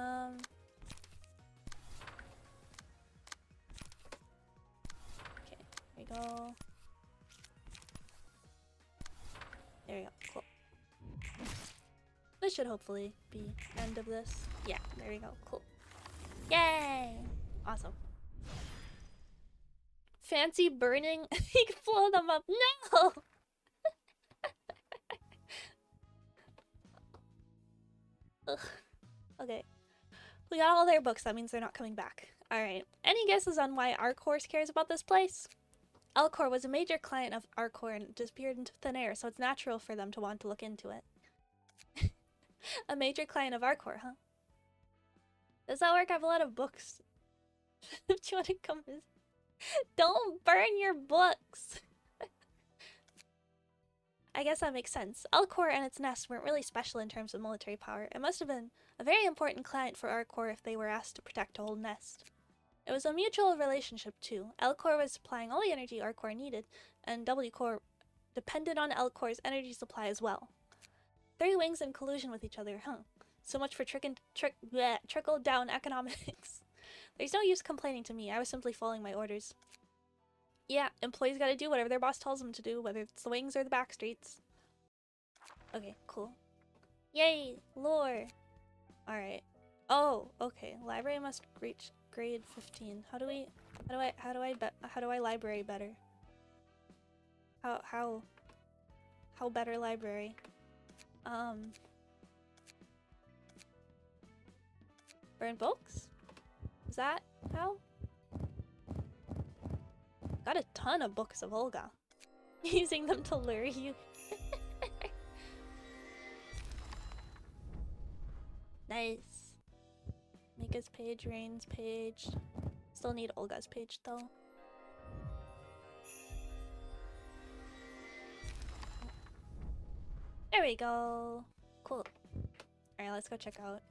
there we go. There we go, cool. This should hopefully be end of this. Yeah, there we go, cool. Yay! Awesome. Fancy burning? You can blow them up. No! Ugh. Okay. We got all their books, that means they're not coming back. Alright. Any guesses on why Arcor cares about this place? Alcor was a major client of Arcor and disappeared into thin air, so it's natural for them to want to look into it. A major client of Arcor, huh? Does that work? I have a lot of books. Do you want to come visit? Don't burn your books! I guess that makes sense. Alcor and its nest weren't really special in terms of military power. It must have been a very important client for Arcor if they were asked to protect a whole nest. It was a mutual relationship too. Alcor was supplying all the energy Arcor needed, and Wcor depended on Alcor's energy supply as well. Three wings in collusion with each other, huh? So much for trickle-down economics. There's no use complaining to me, I was simply following my orders. Yeah, employees gotta do whatever their boss tells them to do, whether it's the wings or the back streets. Okay, cool. Yay! Lore! Alright. Oh, okay. Library must reach grade 15. How do I library better? How better library? Burn books? Is that how? Got a ton of books of Olga. Using them to lure you. Nice. Mika's page, Rain's page. Still need Olga's page though. There we go. Cool. Alright, let's go check out.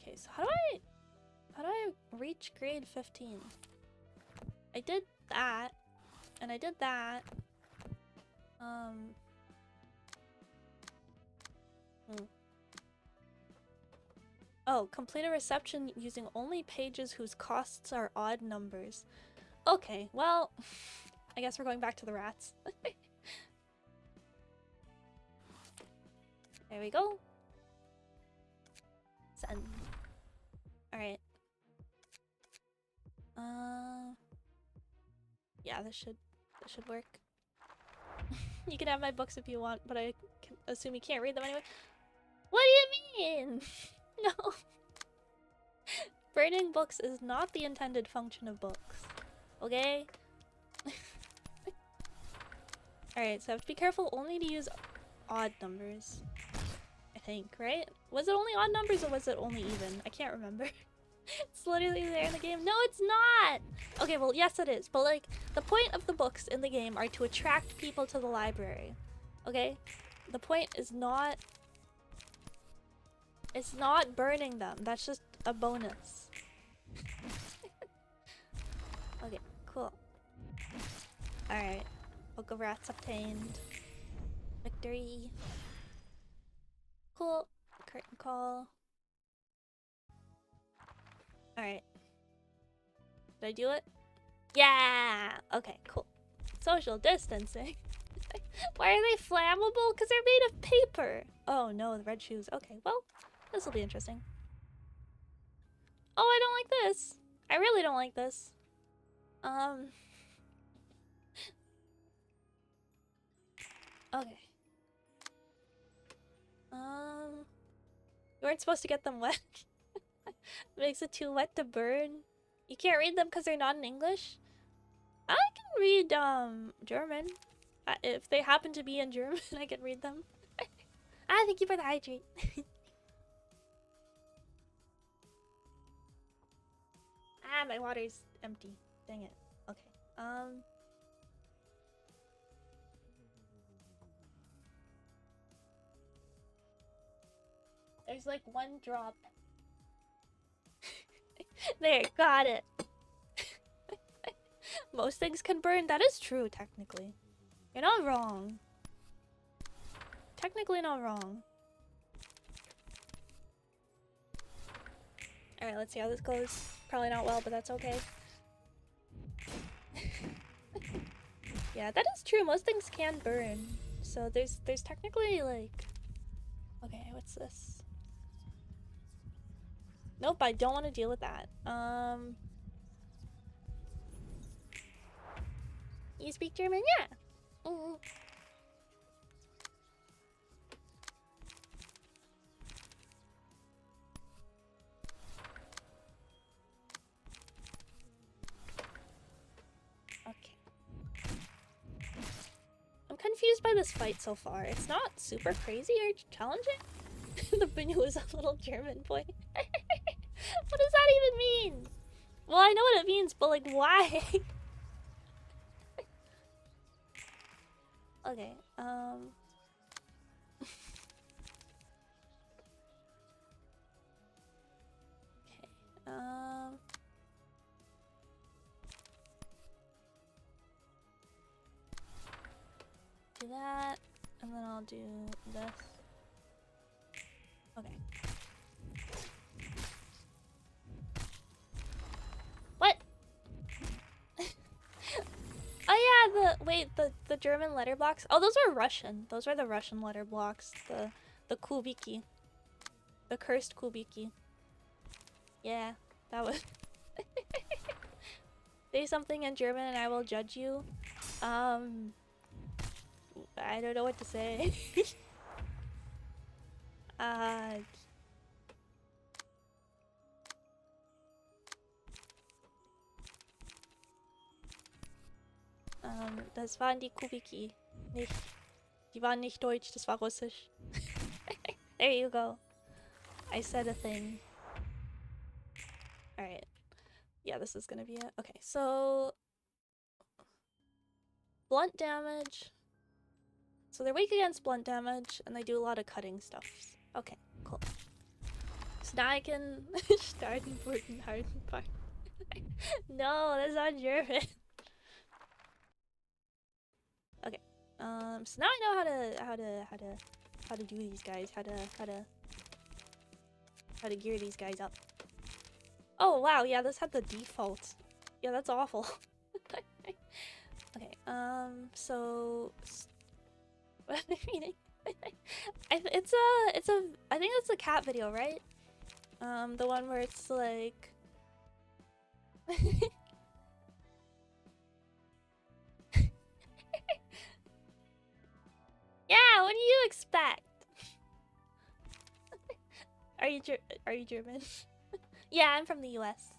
Okay, so how do I reach grade 15? I did that, and I did that. Oh, complete a reception using only pages whose costs are odd numbers. Okay, well, I guess we're going back to the rats. There we go. Send. Alright. Yeah, this should work. You can have my books if you want, but I can assume you can't read them anyway. What do you mean? No. Burning books is not the intended function of books. Okay? Alright, so I have to be careful only to use odd numbers. I think, right? Was it only odd numbers or was it only even? I can't remember. It's literally there in the game. No, it's not! Okay, well, yes it is. But, like, the point of the books in the game are to attract people to the library. Okay? The point is not... It's not burning them. That's just a bonus. Okay, cool. Alright. Book of Rats obtained. Victory. Cool. Curtain call. Alright. Did I do it? Yeah! Okay, cool. Social distancing. Why are they flammable? Because they're made of paper! Oh no, the red shoes. Okay, well, this will be interesting. Oh, I don't like this! I really don't like this. Okay. You weren't supposed to get them wet. Makes it too wet to burn. You can't read them because they're not in English? I can read, German. If they happen to be in German, I can read them. Thank you for the hydrate. My water's empty. Dang it. Okay. There's like one drop. There, got it. Most things can burn. That is true, technically. You're not wrong. Technically not wrong. Alright, let's see how this goes. Probably not well, but that's okay. Yeah, that is true. Most things can burn. So there's technically like... Okay, what's this? Nope, I don't want to deal with that. You speak German? Yeah. Okay. I'm confused by this fight so far. It's not super crazy or challenging. The Bnuyna is a little German boy. What does that even mean? Well, I know what it means, but like, why? Okay, do that, and then I'll do this. Okay. What? Oh yeah, the German letter blocks. Oh, those were Russian. Those were the Russian letter blocks. The kubiki. The cursed kubiki. Yeah, that was... Say something in German and I will judge you. I don't know what to say. Das waren die Kubiki. Nicht. Die waren nicht Deutsch, das war Russisch. There you go. I said a thing. Alright. Yeah, this is gonna be it. Okay, so... Blunt damage. So they're weak against blunt damage, and they do a lot of cutting stuff. Okay, cool. So now I can... Starten, Burden, Harden, Part. No, that's not German. Okay. So now I know how to do these guys, how to gear these guys up. Oh wow, yeah, this had the default. Yeah, that's awful. Okay, so what am I reading? I think it's a cat video, right? The one where it's like yeah, what do you expect? Are you German? Yeah, I'm from the US.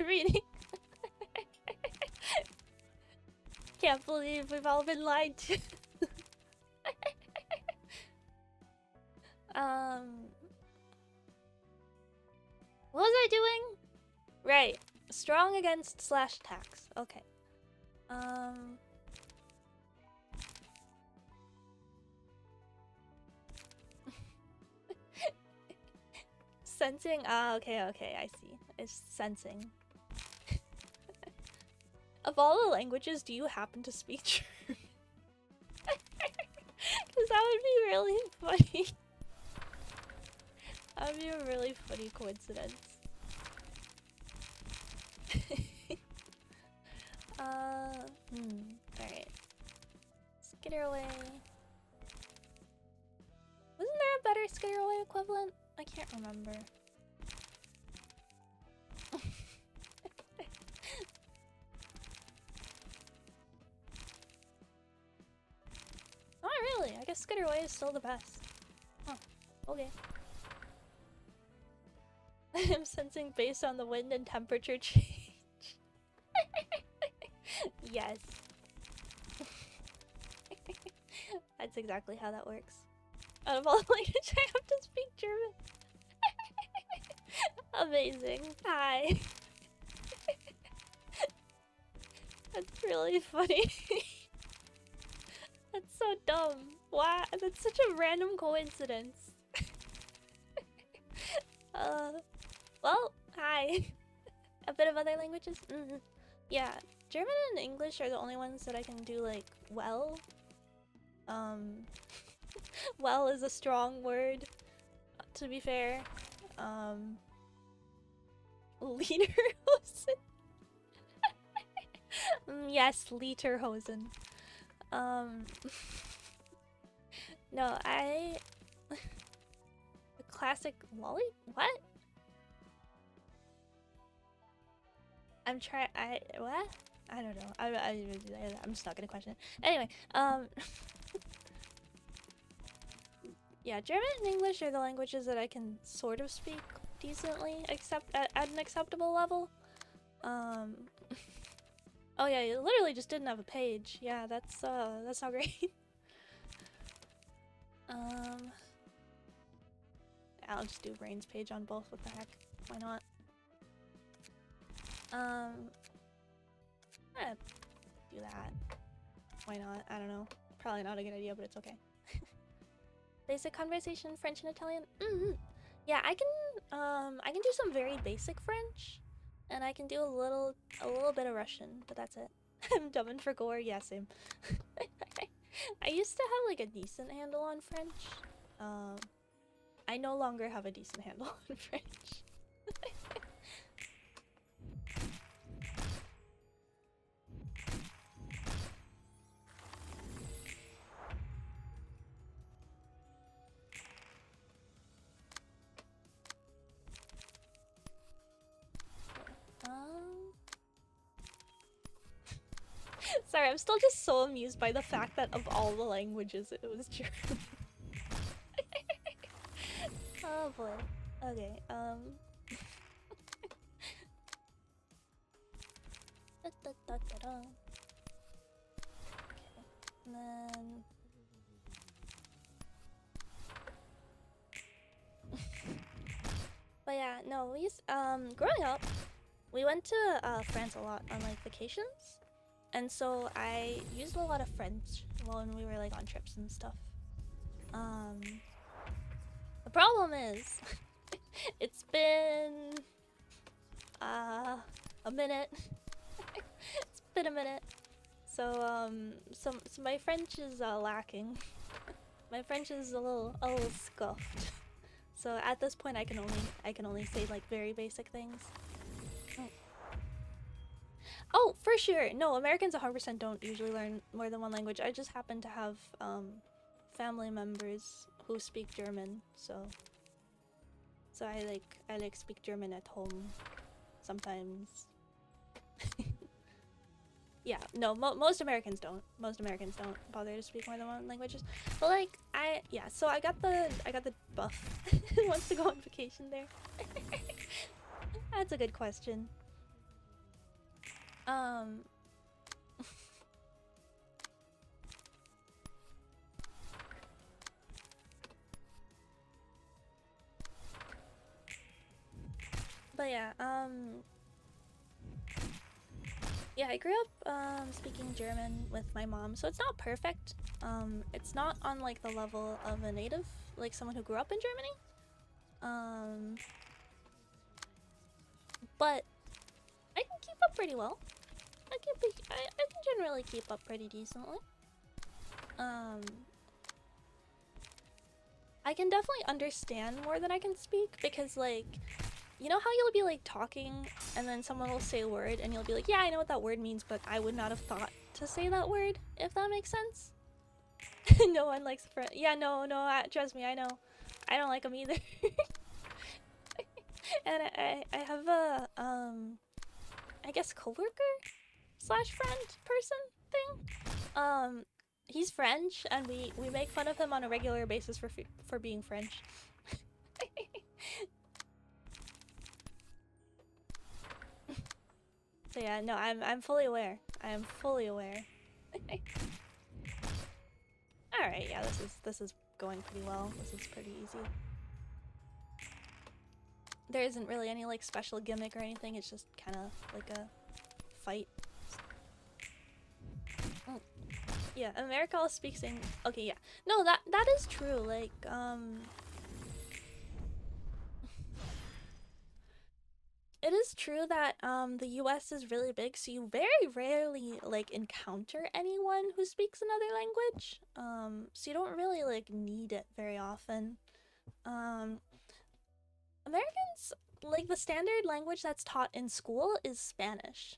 Reading. Can't believe we've all been lied to. What was I doing? Right. Strong against slash attacks. Okay. Sensing? Ah, okay, I see. It's sensing. Of all the languages, do you happen to speak German? Because that would be really funny. That would be a really funny coincidence. Alright. Skitter away. Wasn't there a better skitter away equivalent? I can't remember. Not really. I guess skitter away is still the best. Huh. Okay. I'm sensing based on the wind and temperature change. Yes. That's exactly how that works. Out of all the languages, I have to speak German. Amazing. Hi. That's really funny. That's so dumb. Why? That's such a random coincidence. Well, hi. A bit of other languages? Yeah, German and English are the only ones that I can do like well. Well is a strong word, to be fair. Lederhosen. Yes, Lederhosen. No, the classic lolly? What? What? I don't know. I'm just not gonna question it. Anyway, yeah, German and English are the languages that I can sort of speak decently, except at an acceptable level. Oh yeah, you literally just didn't have a page. Yeah, that's not great. I'll just do Brain's page on both. What the heck? Why not? Do that. Why not? I don't know. Probably not a good idea, but it's okay. Basic conversation, French and Italian. Yeah, I can do some very basic French, and I can do a little bit of Russian, but that's it. I'm dumbing for gore. Yeah, same. I used to have like a decent handle on French. I no longer have a decent handle on French. Sorry, I'm still just so amused by the fact that of all the languages, it was German. Oh boy. Okay, Okay, and then... But yeah, no, growing up, we went to France a lot on like vacations. And so I used a lot of French when we were like on trips and stuff. The problem is, it's been a minute. It's been a minute. So so my French is lacking. My French is a little scuffed. So at this point, I can only say like very basic things. Oh, for sure. No, Americans 100% don't usually learn more than one language. I just happen to have family members who speak German, so I speak German at home sometimes. Yeah, no, most Americans don't. Most Americans don't bother to speak more than one languages. But like so I got the buff. Who wants to go on vacation there? That's a good question. But yeah, yeah, I grew up speaking German with my mom, so it's not perfect. It's not on like the level of a native, like someone who grew up in Germany. But I can keep up pretty well. I can generally keep up pretty decently. I can definitely understand more than I can speak because like, you know how you'll be like talking and then someone will say a word and you'll be like, yeah, I know what that word means, but I would not have thought to say that word, if that makes sense. No one likes French. Yeah, no, trust me, I know. I don't like them either. And I have a, I guess coworker / friend person thing. He's French, and we make fun of him on a regular basis for being French. So yeah, no, I'm fully aware. I am fully aware. All right, yeah, this is going pretty well. This is pretty easy. There isn't really any like special gimmick or anything. It's just kind of like a fight. Yeah, America all speaks English. Okay, yeah. No, that is true. Like it is true that the US is really big, so you very rarely like encounter anyone who speaks another language. So you don't really like need it very often. Um Americans, like, the standard language that's taught in school is Spanish.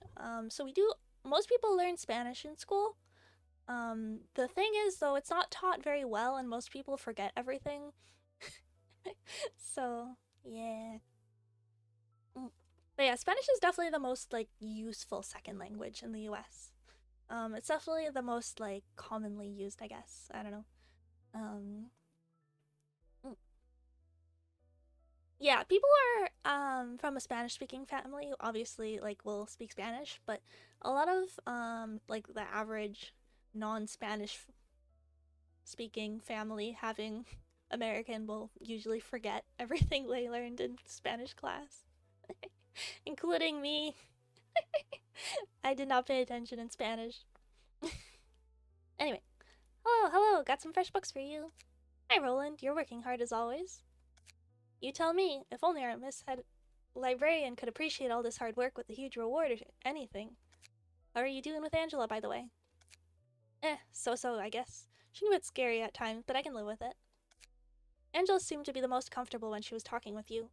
So we do most people learn Spanish in school. The thing is though, it's not taught very well and most people forget everything. So, yeah. Mm. But yeah, Spanish is definitely the most like useful second language in the US. It's definitely the most like commonly used, I guess. I don't know. Um, mm. Yeah, people are from a Spanish speaking family obviously like will speak Spanish, but a lot of like the average non-Spanish speaking family having American will usually forget everything they learned in Spanish class, including me. I did not pay attention in Spanish. Anyway, hello, got some fresh books for you. Hi, Roland, you're working hard as always. You tell me, if only our mishead librarian could appreciate all this hard work with a huge reward or anything. How are you doing with Angela, by the way? So, I guess. She knew it's scary at times, but I can live with it. Angela seemed to be the most comfortable when she was talking with you.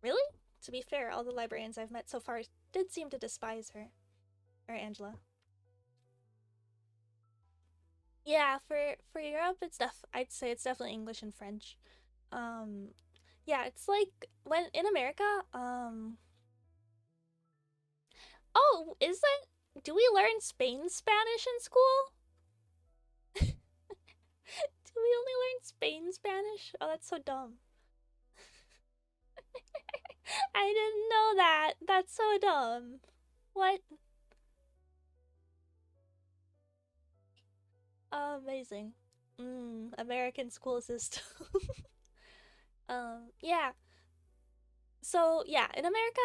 Really? To be fair, all the librarians I've met so far did seem to despise her. Or Angela. Yeah, for Europe, I'd say it's definitely English and French. Um, yeah, it's like when in America, oh, is it? Do we learn Spain Spanish in school? Do we only learn Spain Spanish? Oh, that's so dumb. I didn't know that. That's so dumb. What? Oh, amazing. American school system. Yeah. So yeah, in America,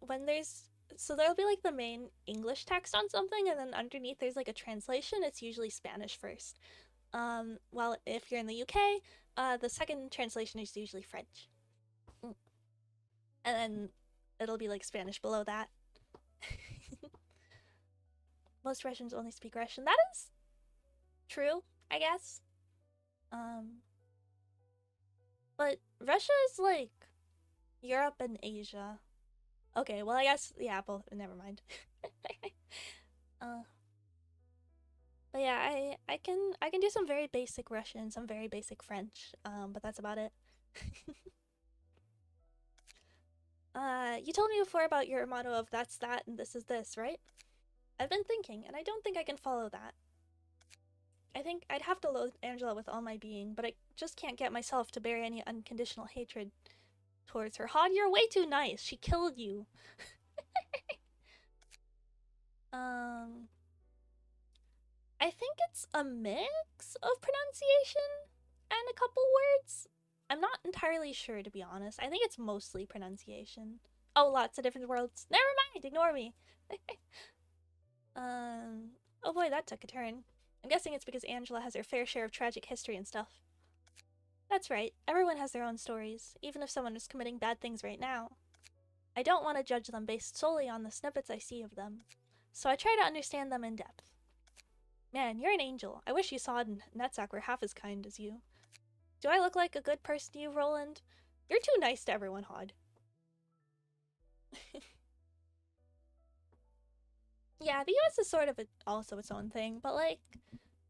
when there'll be like the main English text on something, and then underneath there's like a translation. It's usually Spanish first. While if you're in the UK, the second translation is usually French, mm. And then it'll be like Spanish below that. Most Russians only speak Russian. That is true, I guess. Um, but Russia is like Europe and Asia. Okay, well I guess yeah, both. Never mind. uh, but yeah, I can do some very basic Russian, some very basic French. But that's about it. You told me before about your motto of that's that and this is this, right? I've been thinking, and I don't think I can follow that. I think I'd have to loathe Angela with all my being, but I just can't get myself to bear any unconditional hatred towards her. Hod, you're way too nice. She killed you. um, I think it's a mix of pronunciation and a couple words. I'm not entirely sure, to be honest. I think it's mostly pronunciation. Oh, lots of different words. Never mind, ignore me. Oh boy, that took a turn. I'm guessing it's because Angela has her fair share of tragic history and stuff. That's right, everyone has their own stories, even if someone is committing bad things right now. I don't want to judge them based solely on the snippets I see of them, so I try to understand them in depth. Man, you're an angel. I wish you saw Netzak were half as kind as you. Do I look like a good person to you, Roland? You're too nice to everyone, Hod. Yeah, the US is sort of also its own thing, but like,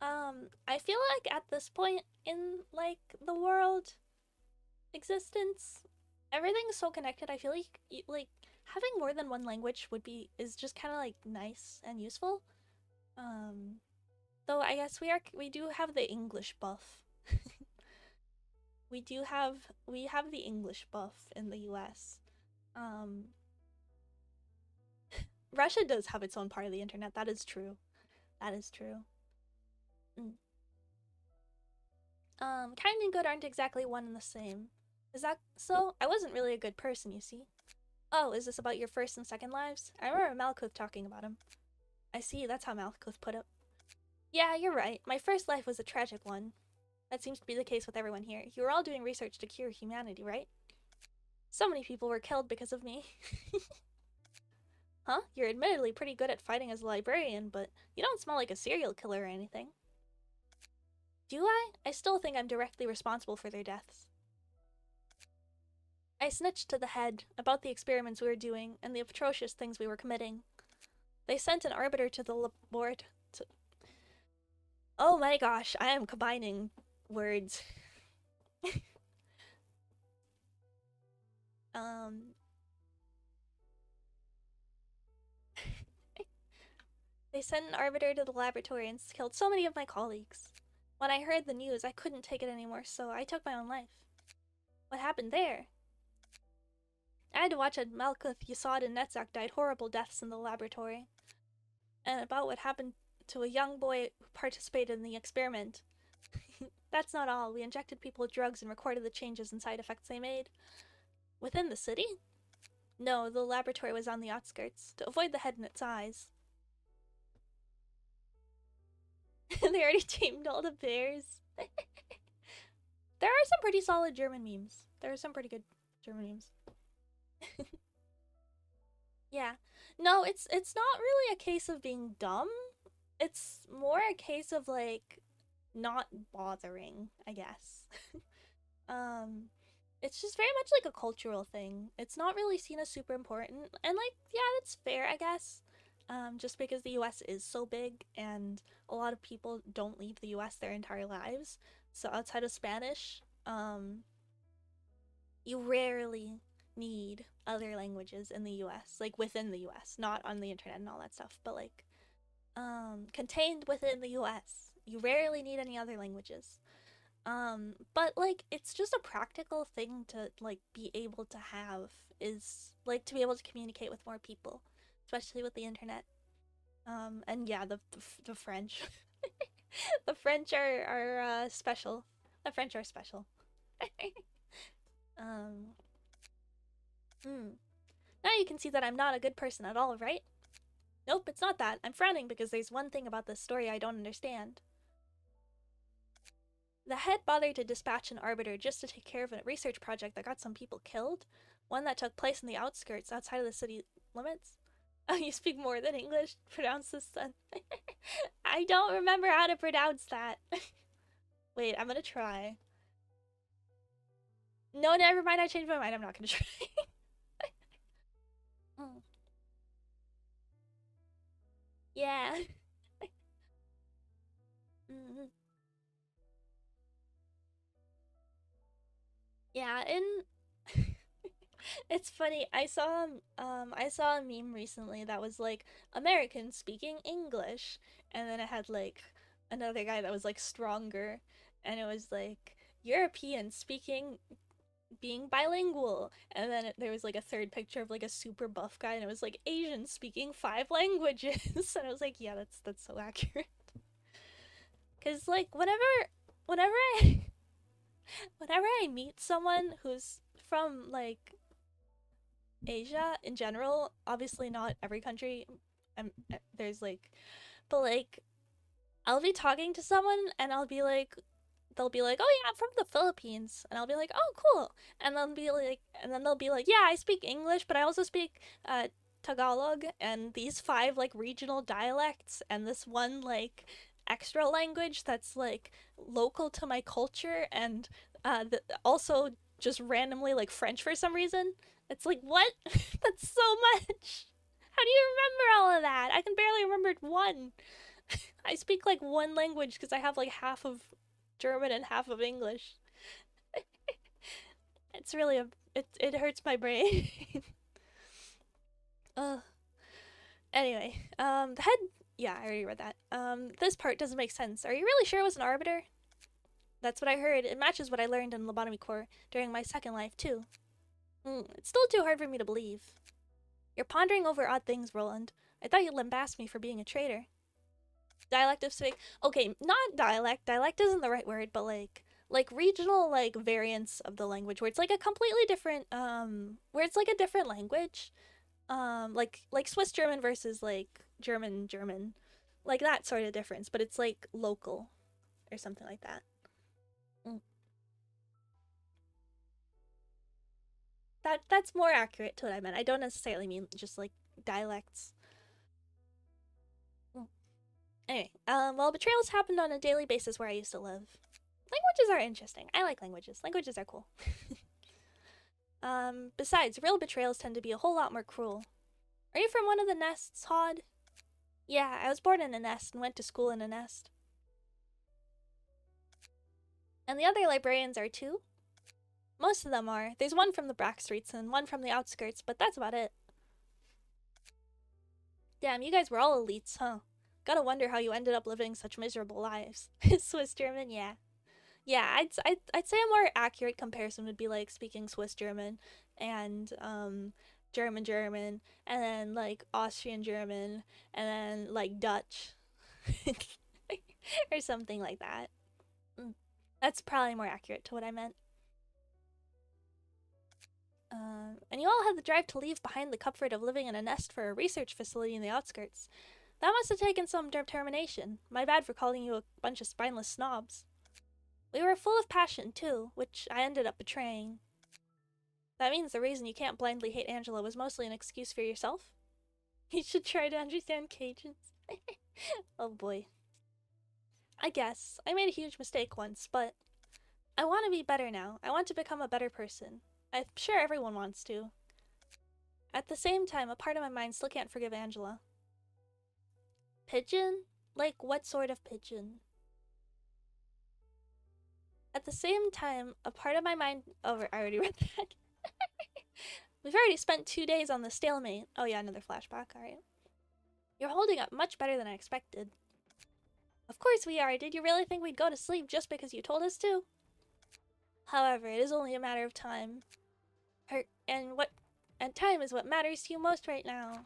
I feel like at this point in like the world existence, everything's so connected. I feel like having more than one language is just kind of like nice and useful. Um, though I guess we do have the English buff. We have the English buff in the US. Um, Russia does have its own part of the internet. That is true. That is true. Mm. Kind and good aren't exactly one and the same. Is that so? I wasn't really a good person, you see. Oh, is this about your first and second lives? I remember Malkuth talking about him. I see, that's how Malkuth put it. Yeah, you're right. My first life was a tragic one. That seems to be the case with everyone here. You were all doing research to cure humanity, right? So many people were killed because of me. Huh? You're admittedly pretty good at fighting as a librarian, but you don't smell like a serial killer or anything. Do I? I still think I'm directly responsible for their deaths. I snitched to the head about the experiments we were doing and the atrocious things we were committing. They sent an arbiter to the board to... Oh my gosh, I am combining words. um... They sent an arbiter to the laboratory and killed so many of my colleagues. When I heard the news, I couldn't take it anymore, so I took my own life. What happened there? I had to watch a Malkuth, Yasad, and Netzach died horrible deaths in the laboratory. And about what happened to a young boy who participated in the experiment. That's not all. We injected people with drugs and recorded the changes and side effects they made. Within the city? No, the laboratory was on the outskirts, to avoid the head in its eyes. They already tamed all the bears. There are some pretty solid German memes. There are some pretty good German memes. Yeah. No, it's not really a case of being dumb. It's more a case of like not bothering, I guess. um it's just very much like a cultural thing. It's not really seen as super important. And like, yeah, that's fair, I guess. Just because the US is so big and a lot of people don't leave the US their entire lives. So outside of Spanish, you rarely need other languages in the US, like within the US, not on the internet and all that stuff, but like contained within the US. You rarely need any other languages. But like it's just a practical thing to like be able to have, is like to be able to communicate with more people, especially with the internet. And yeah, the French. The French are special. The French are special. um Now you can see that I'm not a good person at all, right? Nope, it's not that. I'm frowning because there's one thing about this story I don't understand. The head bothered to dispatch an arbiter just to take care of a research project that got some people killed, one that took place in the outskirts outside of the city limits. Oh, you speak more than English? Pronounce this then. I don't remember how to pronounce that. Wait, I'm gonna try. No, never mind, I changed my mind. I'm not gonna try. Mm. Yeah. Mm-hmm. Yeah, and it's funny. I saw a meme recently that was like Americans speaking English, and then it had like another guy that was like stronger, and it was like Europeans speaking being bilingual, and then there was like a third picture of like a super buff guy, and it was like Asians speaking 5 languages, and I was like, yeah, that's so accurate. Cause like whenever I whenever I meet someone who's from like Asia in general, obviously not every country, there's like, but like I'll be talking to someone and I'll be like, they'll be like, "Oh yeah, I'm from the Philippines," and I'll be like, "Oh cool," and then they'll be like, "Yeah, I speak English, but I also speak Tagalog and these 5 like regional dialects and this one like extra language that's like local to my culture and also just randomly like French for some reason." It's like, what? That's so much. How do you remember all of that? I can barely remember one. I speak like one language because I have like half of German and half of English. It's really it hurts my brain. Ugh. Anyway, the head. Yeah, I already read that. This part doesn't make sense. Are you really sure it was an arbiter? That's what I heard. It matches what I learned in lobotomy corps during my second life too. It's still too hard for me to believe. You're pondering over odd things, Roland. I thought you'd lambast me for being a traitor. Dialect of speak. Okay, not dialect. Dialect isn't the right word, but like regional like variants of the language where it's like a completely different where it's like a different language. Like Swiss German versus like German. Like that sort of difference, but it's like local or something like that. Mm. That's more accurate to what I meant. I don't necessarily mean just like dialects. Anyway, well, betrayals happened on a daily basis where I used to live. Languages are interesting. I like languages. Languages are cool. Besides, real betrayals tend to be a whole lot more cruel. Are you from one of the nests, Hod? Yeah, I was born in a nest and went to school in a nest. And the other librarians are too? Most of them are. There's one from the back streets and one from the outskirts, but that's about it. Damn, you guys were all elites, huh? Gotta wonder how you ended up living such miserable lives. Swiss German, yeah. Yeah, I'd say a more accurate comparison would be like speaking Swiss German and German German and then like Austrian German and then like Dutch or something like that. Mm. That's probably more accurate to what I meant. And you all had the drive to leave behind the comfort of living in a nest for a research facility in the outskirts. That must have taken some determination. My bad for calling you a bunch of spineless snobs. We were full of passion, too, which I ended up betraying. That means the reason you can't blindly hate Angela was mostly an excuse for yourself? You should try to understand Cajuns. Oh boy. I guess. I made a huge mistake once, but I want to be better now. I want to become a better person. I'm sure everyone wants to. At the same time, a part of my mind still can't forgive Angela. Pigeon? Like, what sort of pigeon? At the same time, a part of my mind. Oh, I already read that. We've already spent 2 days on the stalemate. Oh, yeah, another flashback. Alright. You're holding up much better than I expected. Of course we are. Did you really think we'd go to sleep just because you told us to? However, it is only a matter of time. And time is what matters to you most right now.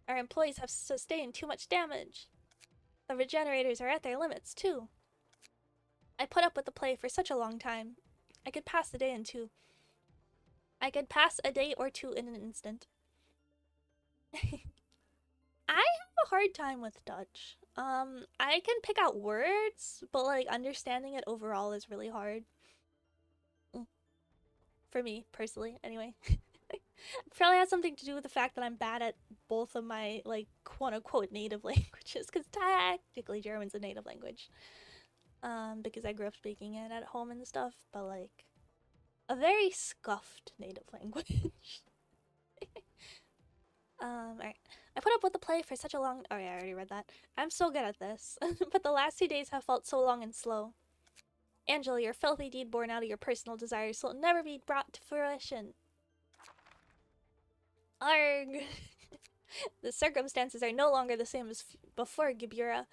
Our employees have sustained too much damage. The regenerators are at their limits, too. I put up with the play for such a long time. I could pass a day or two in an instant. I have a hard time with Dutch. I can pick out words, but like understanding it overall is really hard. For me, personally, anyway. Probably has something to do with the fact that I'm bad at both of my like quote unquote native languages, because technically German's a native language. Because I grew up speaking it at home and stuff, but like a very scuffed native language. Alright. I put up with the play for such a long. Oh, yeah, I already read that. I'm so good at this. But the last 2 days have felt so long and slow. Angela, your filthy deed born out of your personal desires will never be brought to fruition. Arg! The circumstances are no longer the same as before Gibura.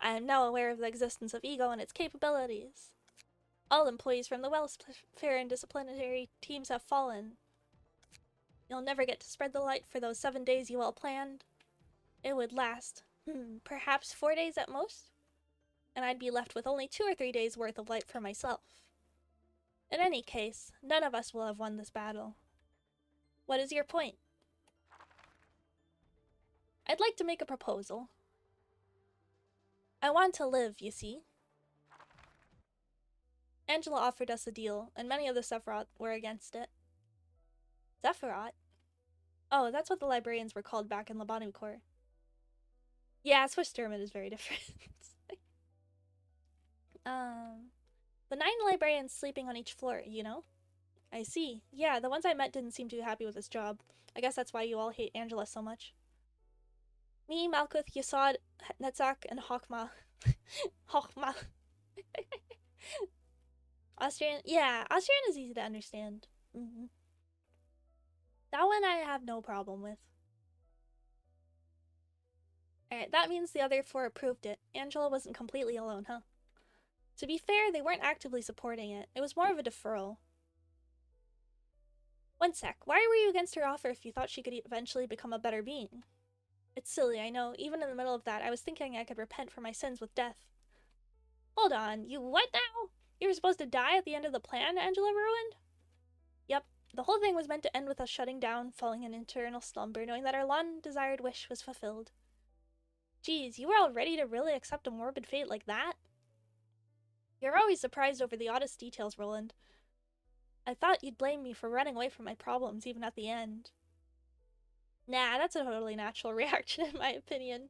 I am now aware of the existence of ego and its capabilities. All employees from the welfare and disciplinary teams have fallen. You'll never get to spread the light for those 7 days you all planned. It would last, perhaps 4 days at most? And I'd be left with only 2 or 3 days worth of light for myself. In any case, none of us will have won this battle. What is your point? I'd like to make a proposal. I want to live, you see. Angela offered us a deal, and many of the Sephiroth were against it. Sephiroth? Oh, that's what the librarians were called back in Lobotomy Corps. Yeah, Swiss German is very different. The 9 librarians sleeping on each floor, you know? I see. Yeah, the ones I met didn't seem too happy with this job. I guess that's why you all hate Angela so much. Me, Malkuth, Yasad, Netzak, and Hawkma. Hawkma. Austrian? Yeah, Austrian is easy to understand. That one I have no problem with. Alright, that means the other 4 approved it. Angela wasn't completely alone, huh? To be fair, they weren't actively supporting it. It was more of a deferral. One sec, why were you against her offer if you thought she could eventually become a better being? It's silly, I know. Even in the middle of that, I was thinking I could repent for my sins with death. Hold on, you what now? You were supposed to die at the end of the plan Angela ruined? Yep, the whole thing was meant to end with us shutting down, falling in eternal slumber, knowing that our long-desired wish was fulfilled. Geez, you were all ready to really accept a morbid fate like that? You're always surprised over the oddest details, Roland. I thought you'd blame me for running away from my problems even at the end. Nah, that's a totally natural reaction in my opinion.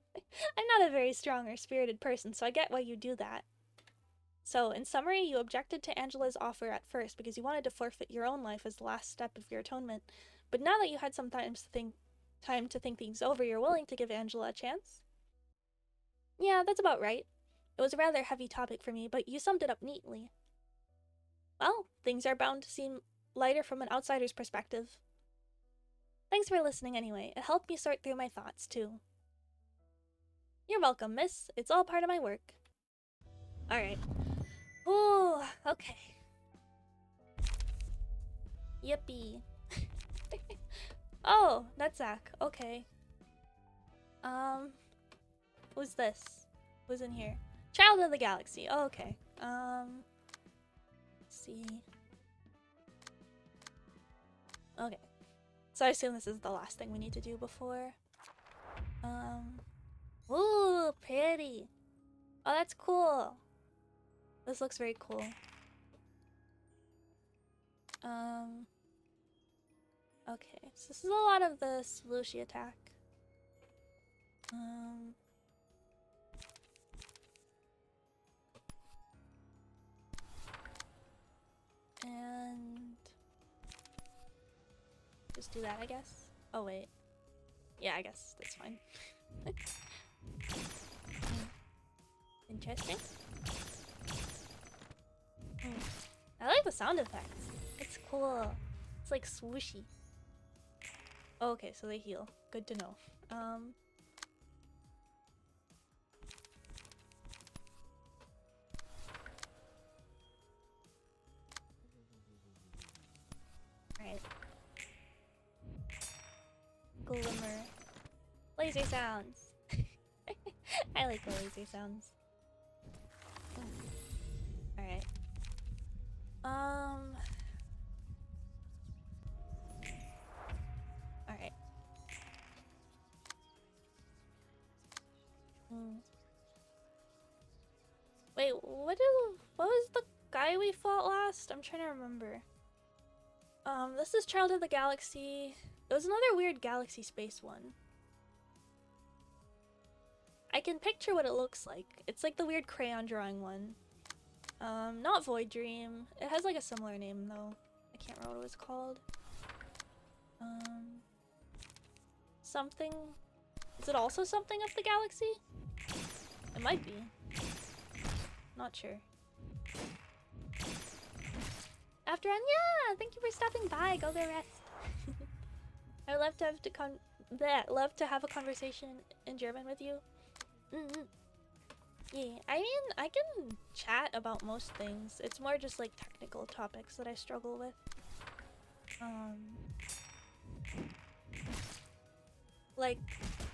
I'm not a very strong or spirited person, so I get why you do that. So, in summary, you objected to Angela's offer at first because you wanted to forfeit your own life as the last step of your atonement. But now that you had some time to think things over, you're willing to give Angela a chance? Yeah, that's about right. It was a rather heavy topic for me, but you summed it up neatly. Well, things are bound to seem lighter from an outsider's perspective. Thanks for listening anyway. It helped me sort through my thoughts, too. You're welcome, miss. It's all part of my work. Alright. Ooh, okay. Yippee. Oh, nutsack. Okay. Who's this? Who's in here? Child of the Galaxy. Oh, okay. Let's see. Okay. So I assume this is the last thing we need to do before. Ooh, pretty. Oh, that's cool. This looks very cool. Okay. So this is a lot of the swooshy attack. And just do that, I guess. Oh, wait. Yeah, I guess that's fine. Interesting. I like the sound effects. It's cool. It's like swooshy. Oh, okay, so they heal. Good to know. Alright. Glimmer. Laser sounds. I like the laser sounds. Alright. Alright. Wait, what was the guy we fought last? I'm trying to remember. This is Child of the Galaxy. It was another weird galaxy space one. I can picture what it looks like. It's like the weird crayon drawing one. Not Void Dream. It has like a similar name though. I can't remember what it was called. Something. Is it also something of the galaxy? It might be. Not sure. After on, yeah! Thank you for stopping by. Go rest. I would love to have a conversation in German with you. Yeah, I mean, I can chat about most things. It's more just like technical topics that I struggle with. Like,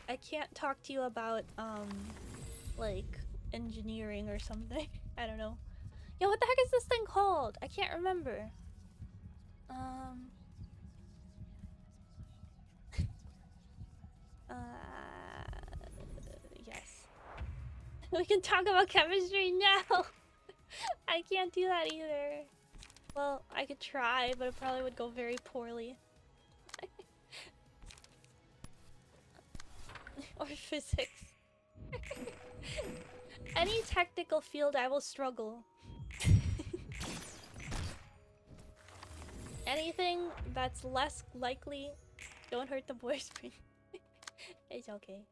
I can't talk to you about, like, engineering or something. I don't know. Yo, what the heck is this thing called? I can't remember. Yes. We can talk about chemistry now! I can't do that either. Well, I could try, but it probably would go very poorly. Or physics. Any technical field, I will struggle. Anything that's less likely, don't hurt the boy's brain. It's okay.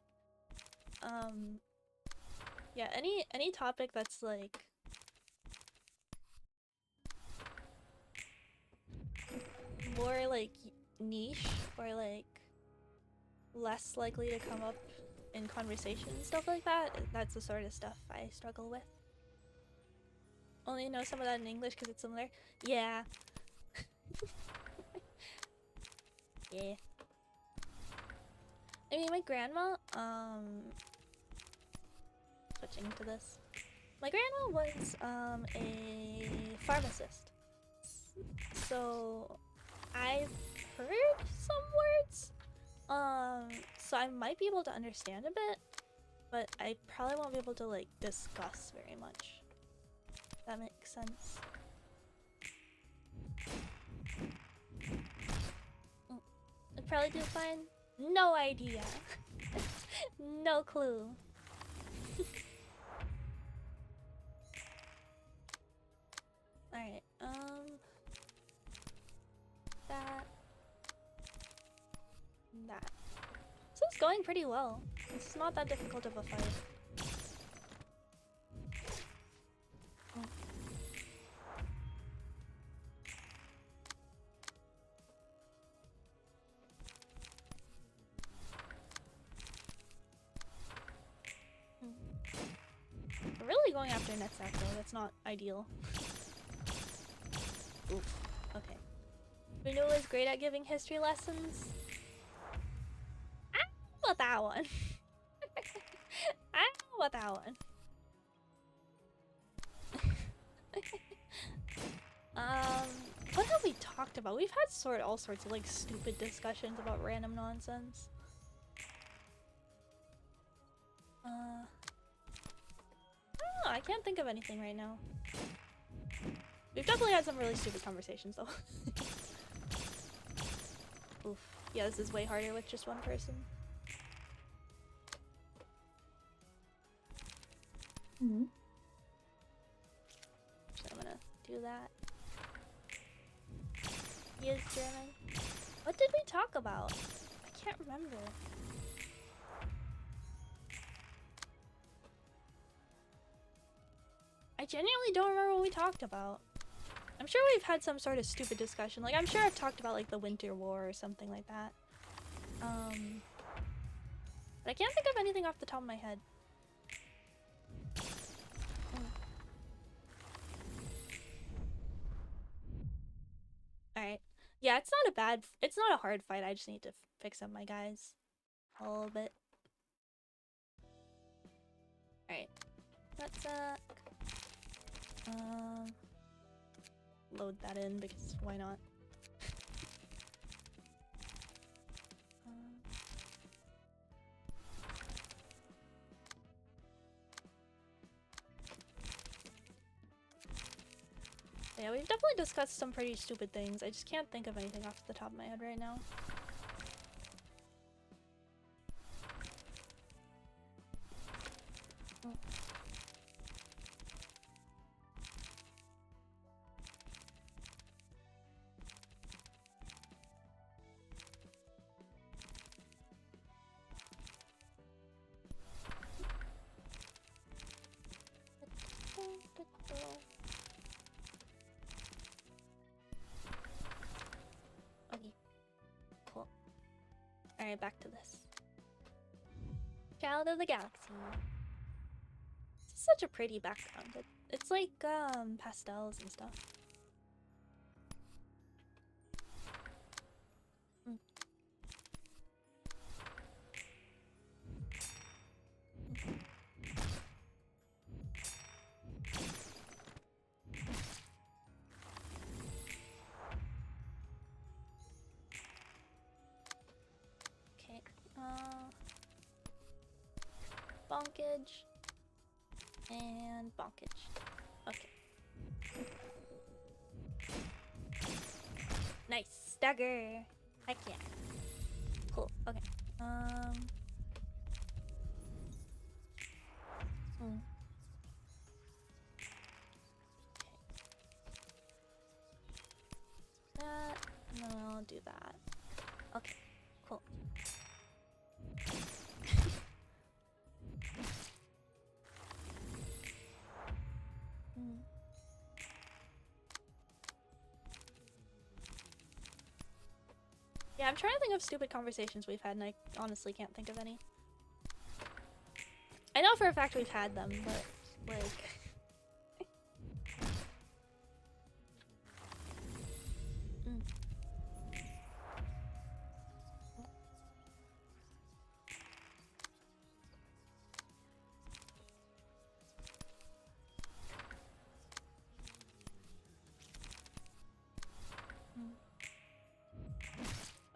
Yeah, any topic that's like more like niche or like less likely to come up in conversation and stuff like that, that's the sort of stuff I struggle with. Only know some of that in English because it's similar. Yeah. Yeah. I mean, my grandma, switching to this. My grandma was, a pharmacist. So, I've heard some words. So I might be able to understand a bit, but I probably won't be able to, like, discuss very much. If that makes sense. Probably do fine. No idea. No clue. Alright, that. This is going pretty well. It's not that difficult of a fight. We're really going after Netsack though, that's not ideal. Oof. Okay. Bnuyna is great at giving history lessons. I don't know about that one. I don't know about that one. What have we talked about? We've had all sorts of like stupid discussions about random nonsense. I don't know, I can't think of anything right now. We've definitely had some really stupid conversations though. Oof. Yeah, this is way harder with just one person. Mm-hmm. So I'm gonna do that. He is German. What did we talk about? I can't remember. I genuinely don't remember what we talked about. I'm sure we've had some sort of stupid discussion. Like, I'm sure I've talked about, like, the Winter War or something like that. But I can't think of anything off the top of my head. Alright. Yeah, it's not a hard fight. I just need to fix up my guys a little bit. Alright. Let's, load that in because why not? Yeah, we've definitely discussed some pretty stupid things. I just can't think of anything off the top of my head right now. Okay, cool. Alright, back to this. Child of the Galaxy. This is such a pretty background. It's like, pastels and stuff. Okay, bonkage. And bonkage. Okay. Nice. Stagger. Heck yeah. Cool. Okay. That, and then I'll do that. Okay. Cool. Yeah, I'm trying to think of stupid conversations we've had, and I honestly can't think of any. I know for a fact we've had them, but, like...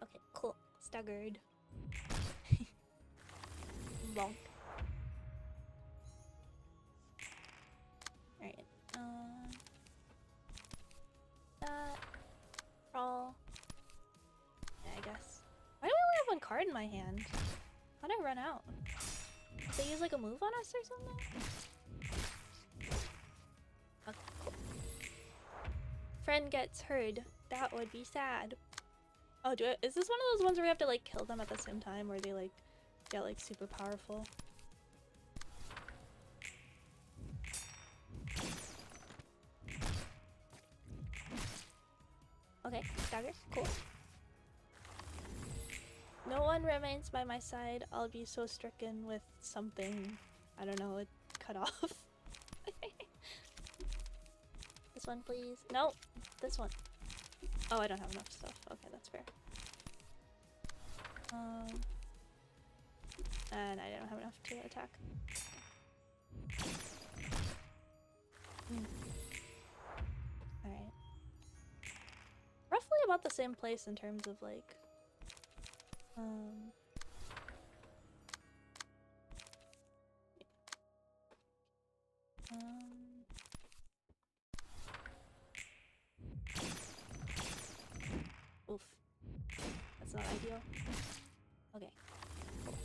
Okay, cool. Staggered. Bonk. Alright, that. Crawl. Yeah, I guess. Why do my hand. How'd I run out? Did they use like a move on us or something? Okay, cool. Friend gets hurt. That would be sad. Oh, is this one of those ones where we have to like kill them at the same time, where they like get like super powerful? Okay, daggers, cool. No one remains by my side. I'll be so stricken with something. I don't know, it cut off. This one, please. No, this one. Oh, I don't have enough stuff. Okay, that's fair. And I don't have enough to attack. Alright. Roughly about the same place in terms of like oof. That's not ideal. Okay. Cool.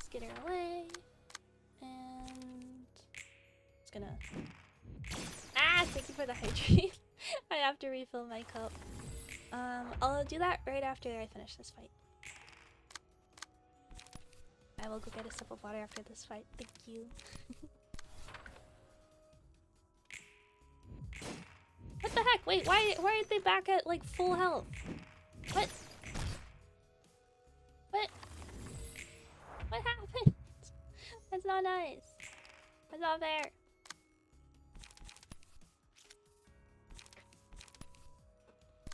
Skitter away. And just gonna thank you for the hydrate. I have to refill my cup. I'll do that right after I finish this fight. I will go get a sip of water after this fight. Thank you. What the heck? Wait, why aren't they back at like full health? What? What? What happened? That's not nice. That's not fair.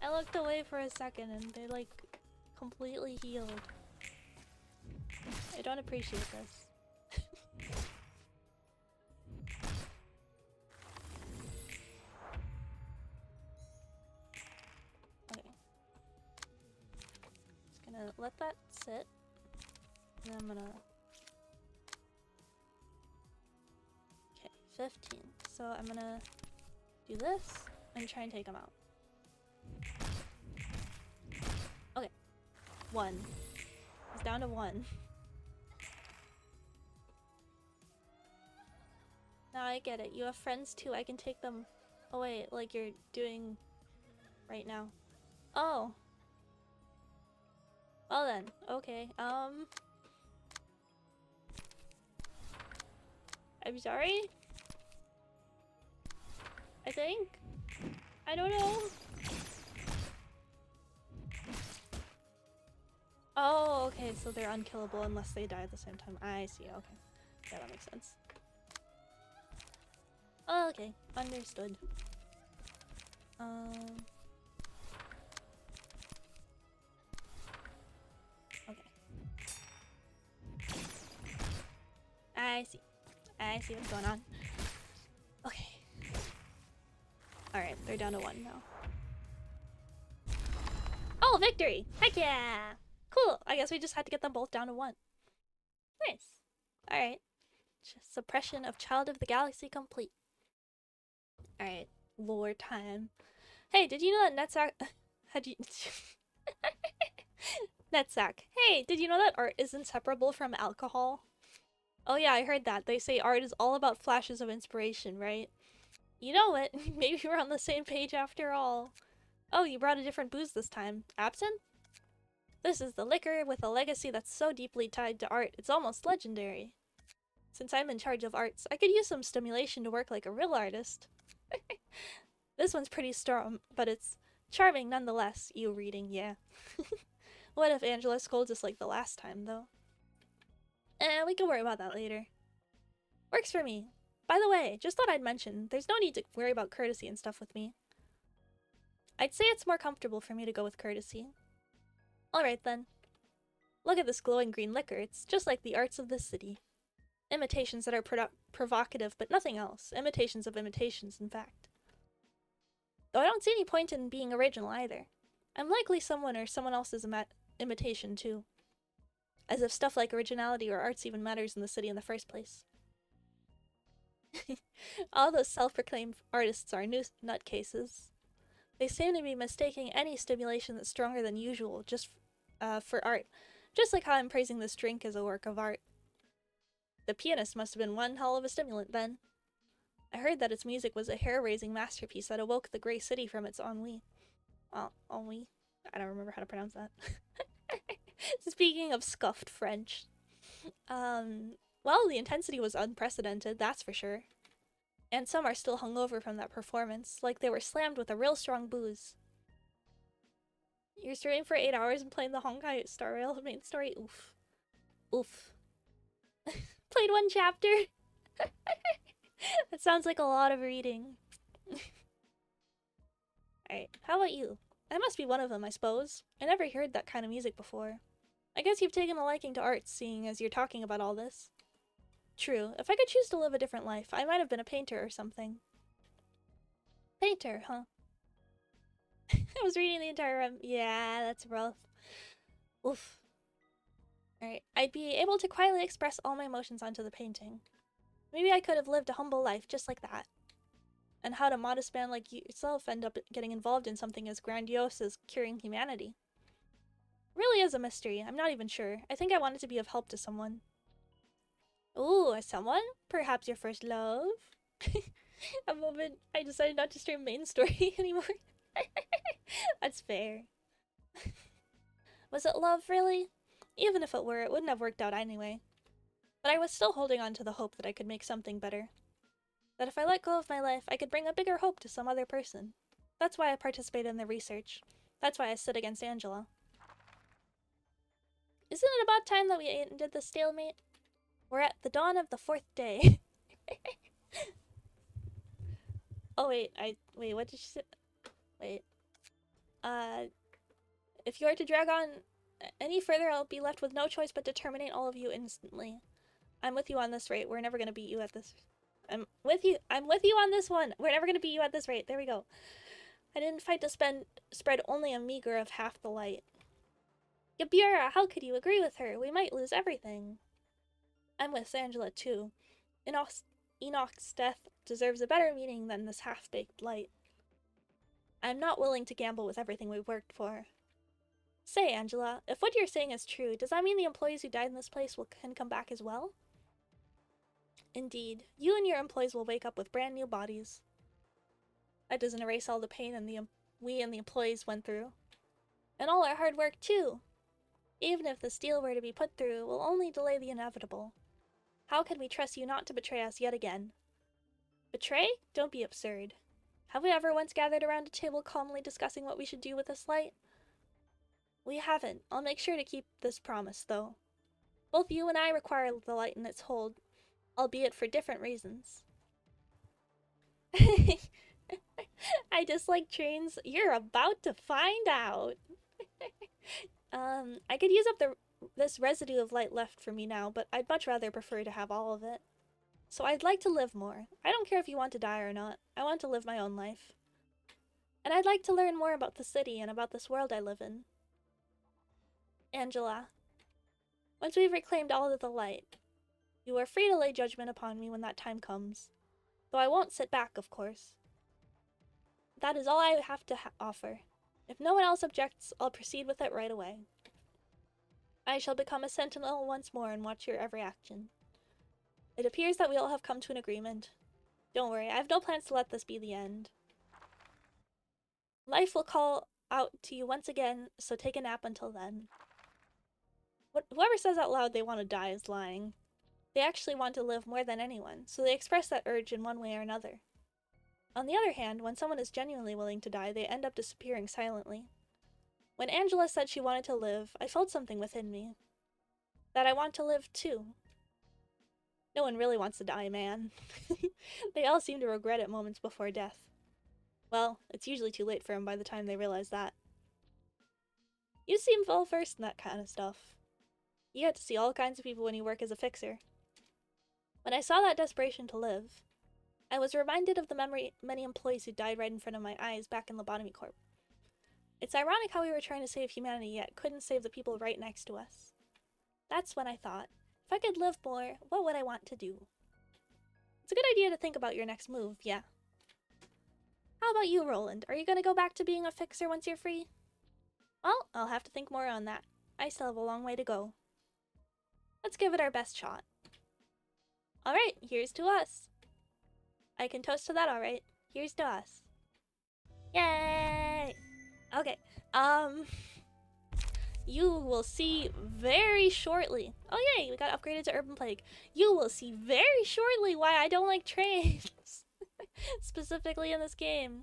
I looked away for a second and they like completely healed. I don't appreciate this. Okay. Just gonna let that sit. And then I'm gonna... Okay, 15. So I'm gonna do this and try and take him out. Okay. 1. He's down to 1. Now I get it. You have friends too. I can take them away like you're doing right now. Oh. Well then. Okay. I'm sorry? I think? I don't know. Oh, okay, so they're unkillable unless they die at the same time. I see, okay. Yeah, that makes sense. Oh, okay, understood. Okay. I see. I see what's going on. Okay. Alright, they're down to 1 now. Oh, victory! Heck yeah! Cool! I guess we just had to get them both down to 1. Nice. Alright. Suppression of Child of the Galaxy complete. Alright, lore time. Hey, did you know that Netsack... Had you... Netsack. Hey, did you know that art is inseparable from alcohol? Oh yeah, I heard that. They say art is all about flashes of inspiration, right? You know what? Maybe we're on the same page after all. Oh, you brought a different booze this time. Absinthe? This is the liquor with a legacy that's so deeply tied to art, it's almost legendary. Since I'm in charge of arts, I could use some stimulation to work like a real artist. This one's pretty strong, but it's charming nonetheless. You reading, yeah. What if Angela scolds us like the last time, though? We can worry about that later. Works for me. By the way, just thought I'd mention, there's no need to worry about courtesy and stuff with me. I'd say it's more comfortable for me to go with courtesy. Alright then. Look at this glowing green liquor, it's just like the arts of this city. Imitations that are provocative, but nothing else. Imitations of imitations, in fact. Though I don't see any point in being original either. I'm likely someone or someone else's imitation too. As if stuff like originality or arts even matters in the city in the first place. All those self-proclaimed artists are nutcases. They seem to be mistaking any stimulation that's stronger than usual just for art. Just like how I'm praising this drink as a work of art. The pianist must have been one hell of a stimulant then. I heard that its music was a hair-raising masterpiece that awoke the Grey City from its ennui. Ennui? I don't remember how to pronounce that. Speaking of scuffed French. Well, the intensity was unprecedented, that's for sure. And some are still hungover from that performance, like they were slammed with a real strong booze. You're streaming for 8 hours and playing the Honkai Star Rail main story? Oof. Oof. Played one chapter? That sounds like a lot of reading. Alright, how about you? I must be one of them, I suppose. I never heard that kind of music before. I guess you've taken a liking to art, seeing as you're talking about all this. True. If I could choose to live a different life, I might have been a painter or something. Painter, huh? I was reading the entire yeah, that's rough. Oof. Alright, I'd be able to quietly express all my emotions onto the painting. Maybe I could have lived a humble life just like that. And how'd a modest man like yourself end up getting involved in something as grandiose as curing humanity? Really is a mystery. I'm not even sure. I think I wanted to be of help to someone. Ooh, a someone? Perhaps your first love? A moment I decided not to stream main story anymore. That's fair. Was it love, really? Even if it were, it wouldn't have worked out anyway. But I was still holding on to the hope that I could make something better. That if I let go of my life, I could bring a bigger hope to some other person. That's why I participated in the research. That's why I stood against Angela. Isn't it about time that we ended the stalemate? We're at the dawn of the 4th day. Oh wait, wait, what did she say? Wait. If you are to drag on any further, I'll be left with no choice but to terminate all of you instantly. I'm with you on this rate. We're never gonna beat you at this. I'm with you on this one. We're never gonna beat you at this rate. There we go. I didn't fight to spread only a meager of half the light. Gabura, how could you agree with her? We might lose everything. I'm with Angela too. Enoch's death deserves a better meaning than this half-baked light. I'm not willing to gamble with everything we've worked for. Say, Angela, if what you're saying is true, does that mean the employees who died in this place can come back as well? Indeed. You and your employees will wake up with brand new bodies. That doesn't erase all the pain we and the employees went through. And all our hard work, too. Even if the steel were to be put through, it will only delay the inevitable. How can we trust you not to betray us yet again? Betray? Don't be absurd. Have we ever once gathered around a table calmly discussing what we should do with this light? We haven't. I'll make sure to keep this promise, though. Both you and I require the light in its hold, albeit for different reasons. I dislike trains. You're about to find out. I could use up this residue of light left for me now, but I'd much rather prefer to have all of it. So I'd like to live more. I don't care if you want to die or not. I want to live my own life. And I'd like to learn more about the city and about this world I live in. Angela, once we've reclaimed all of the light, you are free to lay judgment upon me when that time comes. Though I won't sit back, of course. That is all I have to offer. If no one else objects, I'll proceed with it right away. I shall become a sentinel once more and watch your every action. It appears that we all have come to an agreement. Don't worry, I have no plans to let this be the end. Life will call out to you once again, so take a nap until then. Whoever says out loud they want to die is lying. They actually want to live more than anyone, so they express that urge in one way or another. On the other hand, when someone is genuinely willing to die, they end up disappearing silently. When Angela said she wanted to live, I felt something within me. That I want to live too. No one really wants to die, man. They all seem to regret it moments before death. Well, it's usually too late for them by the time they realize that. You seem well versed in that kind of stuff. You get to see all kinds of people when you work as a fixer. When I saw that desperation to live, I was reminded of the many employees who died right in front of my eyes back in Lobotomy Corp. It's ironic how we were trying to save humanity yet couldn't save the people right next to us. That's when I thought, if I could live more, what would I want to do? It's a good idea to think about your next move, yeah. How about you, Roland? Are you gonna go back to being a fixer once you're free? Well, I'll have to think more on that. I still have a long way to go. Let's give it our best shot. Alright, here's to us. I can toast to that, alright. Here's to us. Yay! Okay, you will see very shortly. Oh yay, we got upgraded to Urban Plague. You will see very shortly why I don't like trains. Specifically in this game.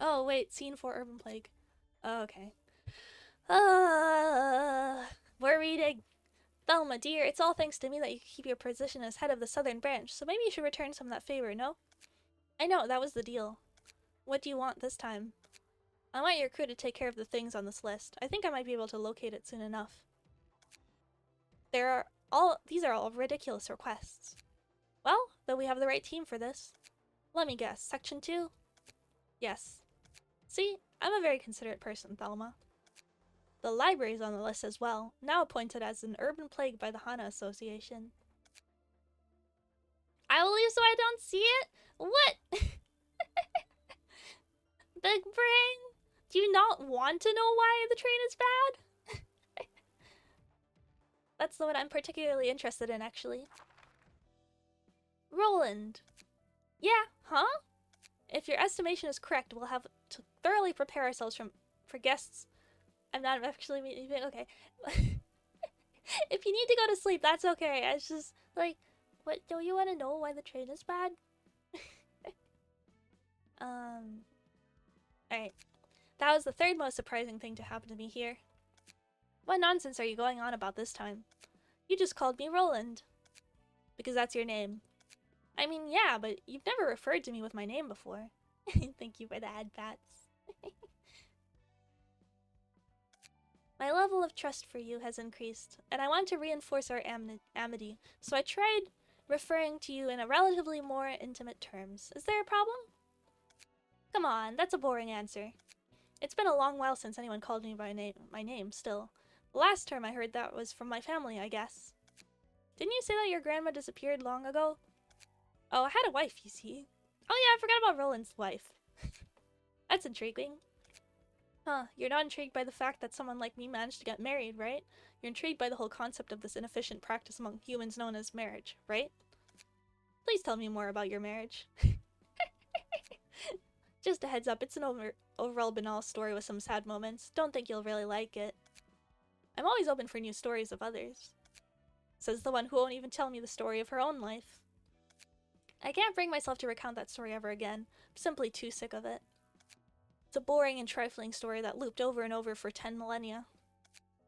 Oh wait, scene 4 Urban Plague. Oh, okay. We're reading. Thelma, dear, it's all thanks to me that you keep your position as head of the Southern Branch, so maybe you should return some of that favor, no? I know, that was the deal. What do you want this time? I want your crew to take care of the things on this list. I think I might be able to locate it soon enough. These are all ridiculous requests. Well, then we have the right team for this. Let me guess, Section 2? Yes. See, I'm a very considerate person, Thelma. The library's on the list as well, now appointed as an urban plague by the Hana Association. I will leave so I don't see it? What? Big brain? Do you not want to know why the train is bad? That's the one I'm particularly interested in, actually. Roland. Yeah, huh? If your estimation is correct, we'll have to thoroughly prepare ourselves for guests. I'm not actually meeting. Okay. If you need to go to sleep, that's okay. It's just like, what? Don't you want to know why the train is bad? Alright. That was the third most surprising thing to happen to me here. What nonsense are you going on about this time? You just called me Roland. Because that's your name. I mean, yeah, but you've never referred to me with my name before. Thank you for the ad pats. My level of trust for you has increased, and I want to reinforce our amity, so I tried referring to you in a relatively more intimate terms. Is there a problem? Come on, that's a boring answer. It's been a long while since anyone called me by my name, still. The last term I heard that was from my family, I guess. Didn't you say that your grandma disappeared long ago? Oh, I had a wife, you see. Oh yeah, I forgot about Roland's wife. That's intriguing. Huh, you're not intrigued by the fact that someone like me managed to get married, right? You're intrigued by the whole concept of this inefficient practice among humans known as marriage, right? Please tell me more about your marriage. Just a heads up, it's an overall banal story with some sad moments. Don't think you'll really like it. I'm always open for new stories of others. Says the one who won't even tell me the story of her own life. I can't bring myself to recount that story ever again. I'm simply too sick of it. It's a boring and trifling story that looped over and over for 10 millennia.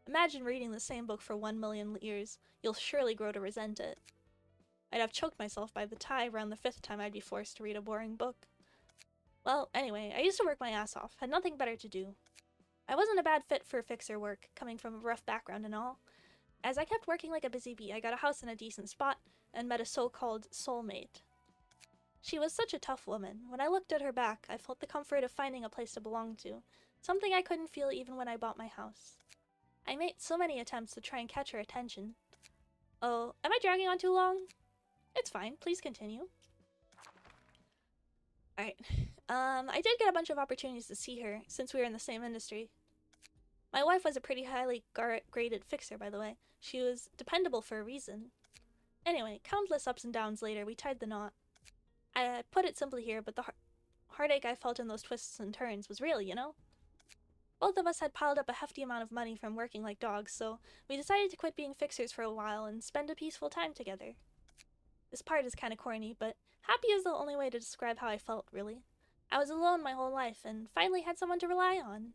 Imagine reading the same book for 1 million years. You'll surely grow to resent it. I'd have choked myself by the tie around the 5th time I'd be forced to read a boring book. Well, anyway, I used to work my ass off, had nothing better to do. I wasn't a bad fit for fixer work, coming from a rough background and all. As I kept working like a busy bee, I got a house in a decent spot and met a so-called soulmate. She was such a tough woman. When I looked at her back, I felt the comfort of finding a place to belong to, something I couldn't feel even when I bought my house. I made so many attempts to try and catch her attention. Oh, am I dragging on too long? It's fine, please continue. Alright. I did get a bunch of opportunities to see her, since we were in the same industry. My wife was a pretty highly graded fixer, by the way. She was dependable for a reason. Anyway, countless ups and downs later, we tied the knot. I put it simply here, but the heartache I felt in those twists and turns was real, you know? Both of us had piled up a hefty amount of money from working like dogs, so we decided to quit being fixers for a while and spend a peaceful time together. This part is kinda corny, but happy is the only way to describe how I felt, really. I was alone my whole life, and finally had someone to rely on.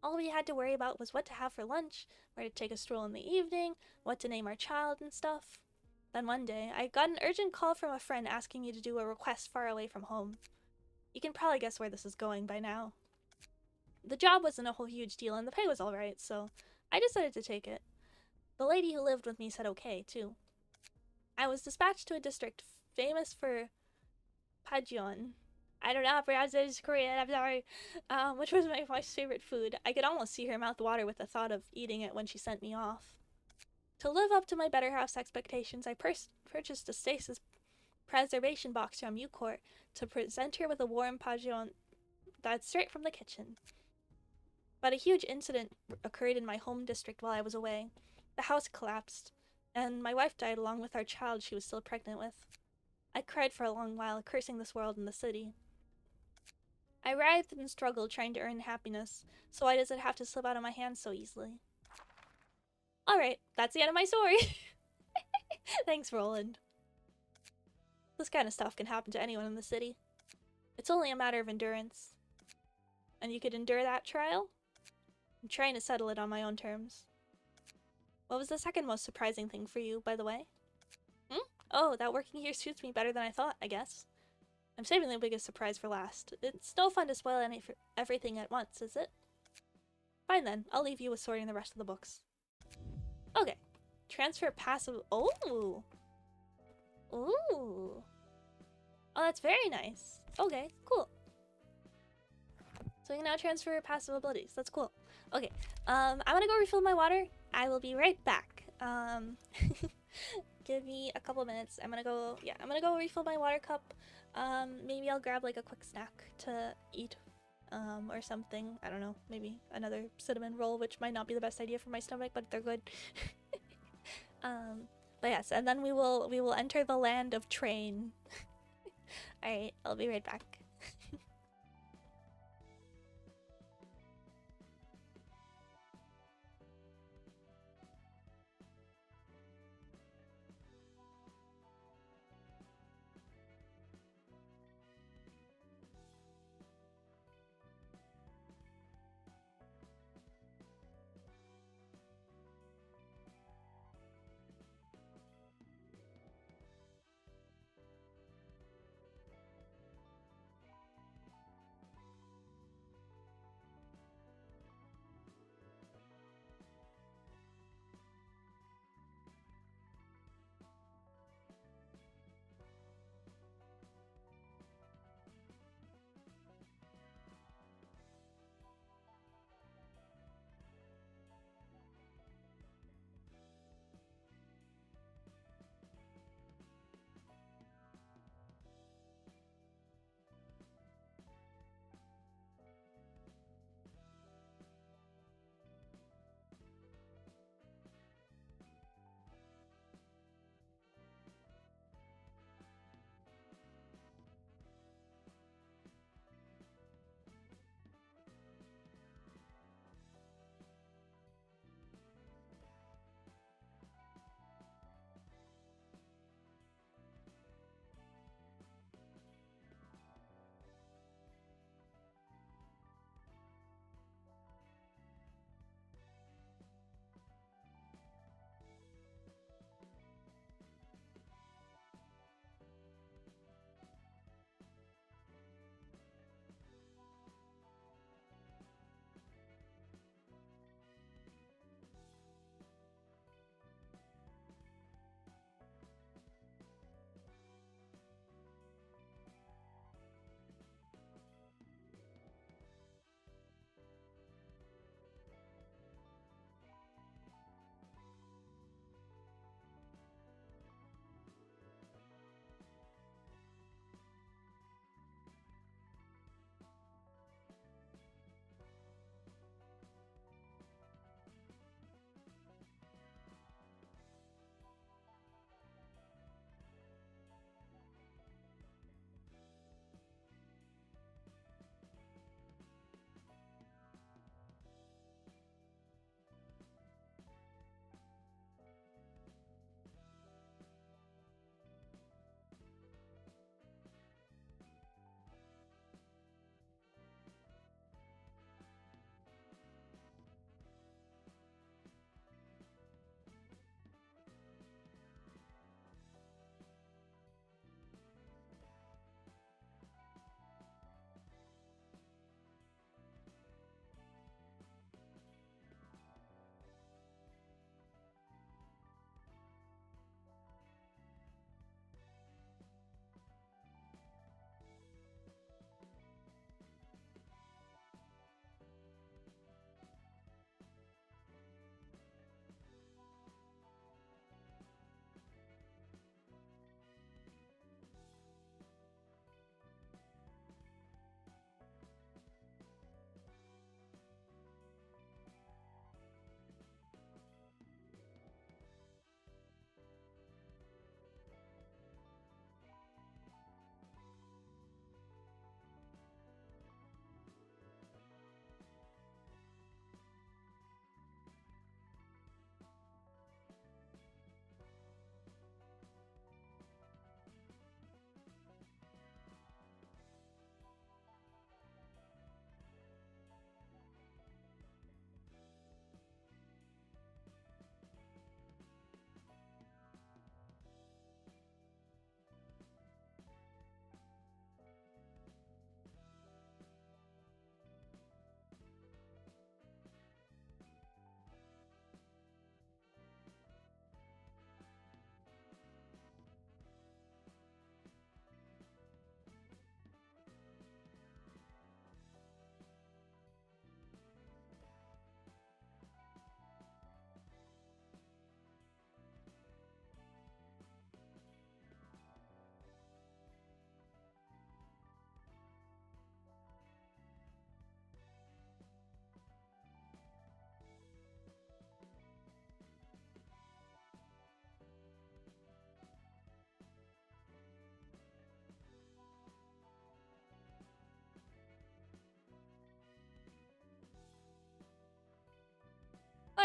All we had to worry about was what to have for lunch, where to take a stroll in the evening, what to name our child and stuff. Then one day, I got an urgent call from a friend asking me to do a request far away from home. You can probably guess where this is going by now. The job wasn't a whole huge deal and the pay was alright, so I decided to take it. The lady who lived with me said okay, too. I was dispatched to a district famous for Pajeon. I don't know how to pronounce it, it's Korean, I'm sorry. Which was my wife's favorite food. I could almost see her mouth water with the thought of eating it when she sent me off. To live up to my better house expectations, I purchased a stasis preservation box from Ucourt to present her with a warm pajon that's straight from the kitchen. But a huge incident occurred in my home district while I was away. The house collapsed, and my wife died along with our child she was still pregnant with. I cried for a long while, cursing this world and the city. I writhed and struggled trying to earn happiness, so why does it have to slip out of my hands so easily? Alright, that's the end of my story. Thanks, Roland. This kind of stuff can happen to anyone in the city. It's only a matter of endurance. And you could endure that trial? I'm trying to settle it on my own terms. What was the second most surprising thing for you, by the way? Oh, that working here suits me better than I thought, I guess. I'm saving the biggest surprise for last. It's no fun to spoil everything at once, is it? Fine then, I'll leave you with sorting the rest of the books. Okay. Transfer passive. Oh! Ooh! Oh, that's very nice. Okay, cool. So we can now transfer passive abilities. That's cool. Okay, I'm gonna go refill my water. I will be right back. Give me a couple minutes. I'm gonna go refill my water cup. Maybe I'll grab like a quick snack to eat, or something. I don't know. Maybe another cinnamon roll, which might not be the best idea for my stomach, but they're good. But yes, and then we will enter the land of train. All right, I'll be right back.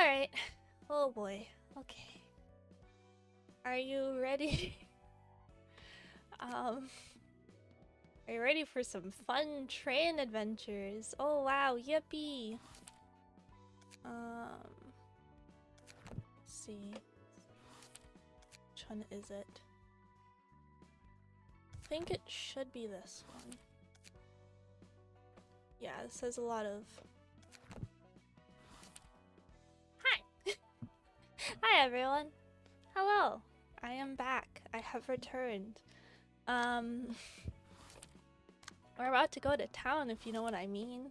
Alright. Oh boy. Okay. Are you ready? Are you ready for some fun train adventures? Oh wow, yippee! Let's see. Which one is it? I think it should be this one. Yeah, this has a lot of... Hi! Hi everyone! Hello! I am back. I have returned. We're about to go to town, if you know what I mean.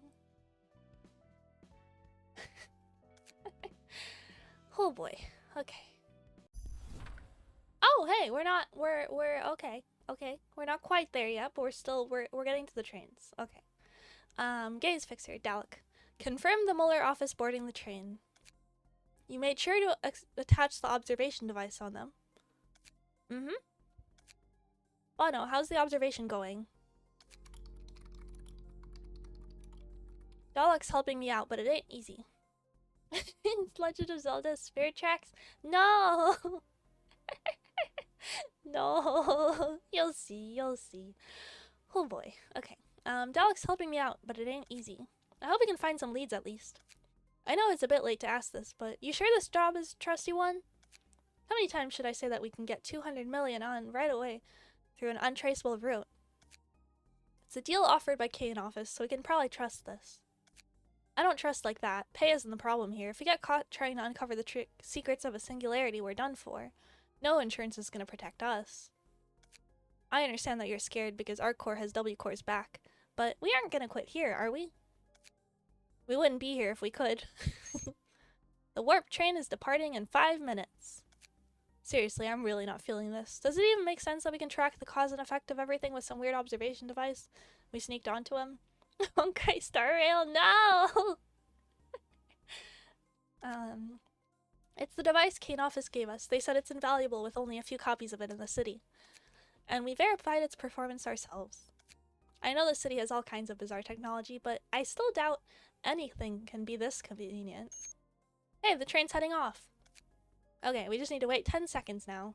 Oh boy. Okay. Oh, hey, we're okay. Okay. We're not quite there yet, but we're getting to the trains. Okay. Gaze fixer, Dalek. Confirm the Muller office boarding the train. You made sure to attach the observation device on them. Mm-hmm. Oh no, how's the observation going? Dalek's helping me out, but it ain't easy. Legend of Zelda Spirit Tracks? No! No! You'll see, you'll see. Oh boy. Okay. Dalek's helping me out, but it ain't easy. I hope we can find some leads at least. I know it's a bit late to ask this, but you sure this job is a trusty one? How many times should I say that we can get 200 million on right away through an untraceable route? It's a deal offered by Kane office, so we can probably trust this. I don't trust like that. Pay isn't the problem here. If we get caught trying to uncover the secrets of a singularity, we're done for. No insurance is going to protect us. I understand that you're scared because our core has W Core's back, but we aren't going to quit here, are we? We wouldn't be here if we could. The warp train is departing in 5 minutes. Seriously, I'm really not feeling this. Does it even make sense that we can track the cause and effect of everything with some weird observation device? We sneaked onto him. Okay, Star Rail, no! It's the device Kane office gave us. They said it's invaluable with only a few copies of it in the city. And we verified its performance ourselves. I know the city has all kinds of bizarre technology, but I still doubt anything can be this convenient. Hey, the train's heading off. Okay, we just need to wait 10 seconds now.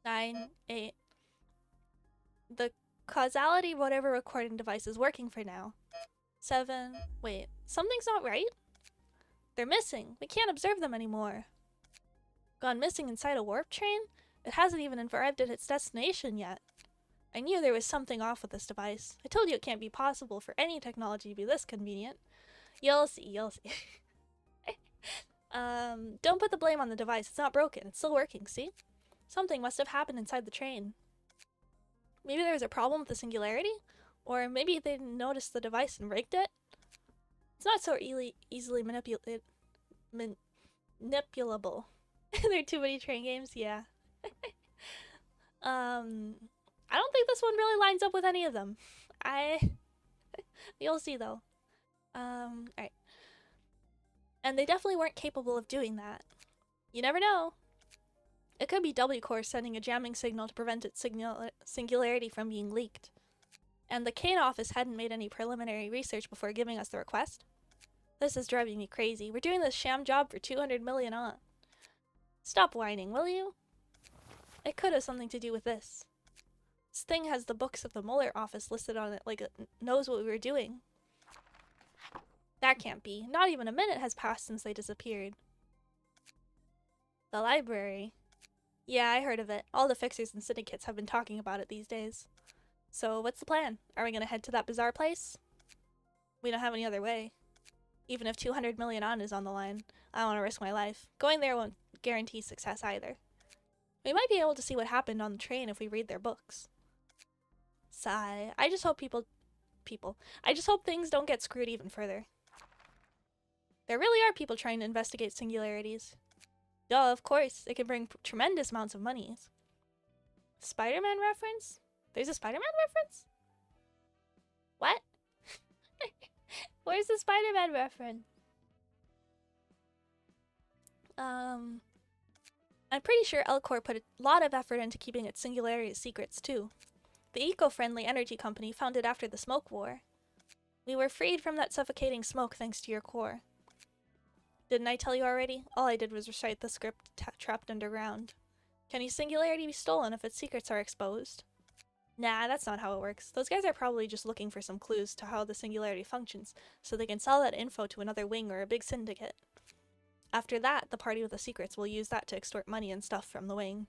9, 8. The causality whatever recording device is working for now. 7. Wait, something's not right? They're missing. We can't observe them anymore. Gone missing inside a warp train? It hasn't even arrived at its destination yet. I knew there was something off with this device. I told you it can't be possible for any technology to be this convenient. You'll see, you'll see. Don't put the blame on the device. It's not broken. It's still working, see? Something must have happened inside the train. Maybe there was a problem with the singularity? Or maybe they didn't notice the device and rigged it? It's not so easily manipulable. There are too many train games? Yeah. I don't think this one really lines up with any of them. You'll see though. Alright. And they definitely weren't capable of doing that. You never know. It could be W Core sending a jamming signal to prevent its singularity from being leaked. And the Kane office hadn't made any preliminary research before giving us the request. This is driving me crazy. We're doing this sham job for 200 million on. Stop whining, will you? It could have something to do with this. This thing has the books of the Muller office listed on it, like it knows what we were doing. That can't be. Not even a minute has passed since they disappeared. The library. Yeah, I heard of it. All the fixers and syndicates have been talking about it these days. So, what's the plan? Are we gonna head to that bizarre place? We don't have any other way. Even if 200 million on is on the line, I don't want to risk my life. Going there won't guarantee success either. We might be able to see what happened on the train if we read their books. Sigh. I just hope I just hope things don't get screwed even further. There really are people trying to investigate singularities. Duh, of course. It can bring tremendous amounts of money. Spider-Man reference? There's a Spider-Man reference? What? Where's the Spider-Man reference? I'm pretty sure Elcor put a lot of effort into keeping its singularity secrets, too. The eco-friendly energy company founded after the smoke war. We were freed from that suffocating smoke thanks to your core. Didn't I tell you already? All I did was recite the script trapped underground. Can your singularity be stolen if its secrets are exposed? Nah, that's not how it works. Those guys are probably just looking for some clues to how the singularity functions, so they can sell that info to another wing or a big syndicate. After that, the party with the secrets will use that to extort money and stuff from the wing.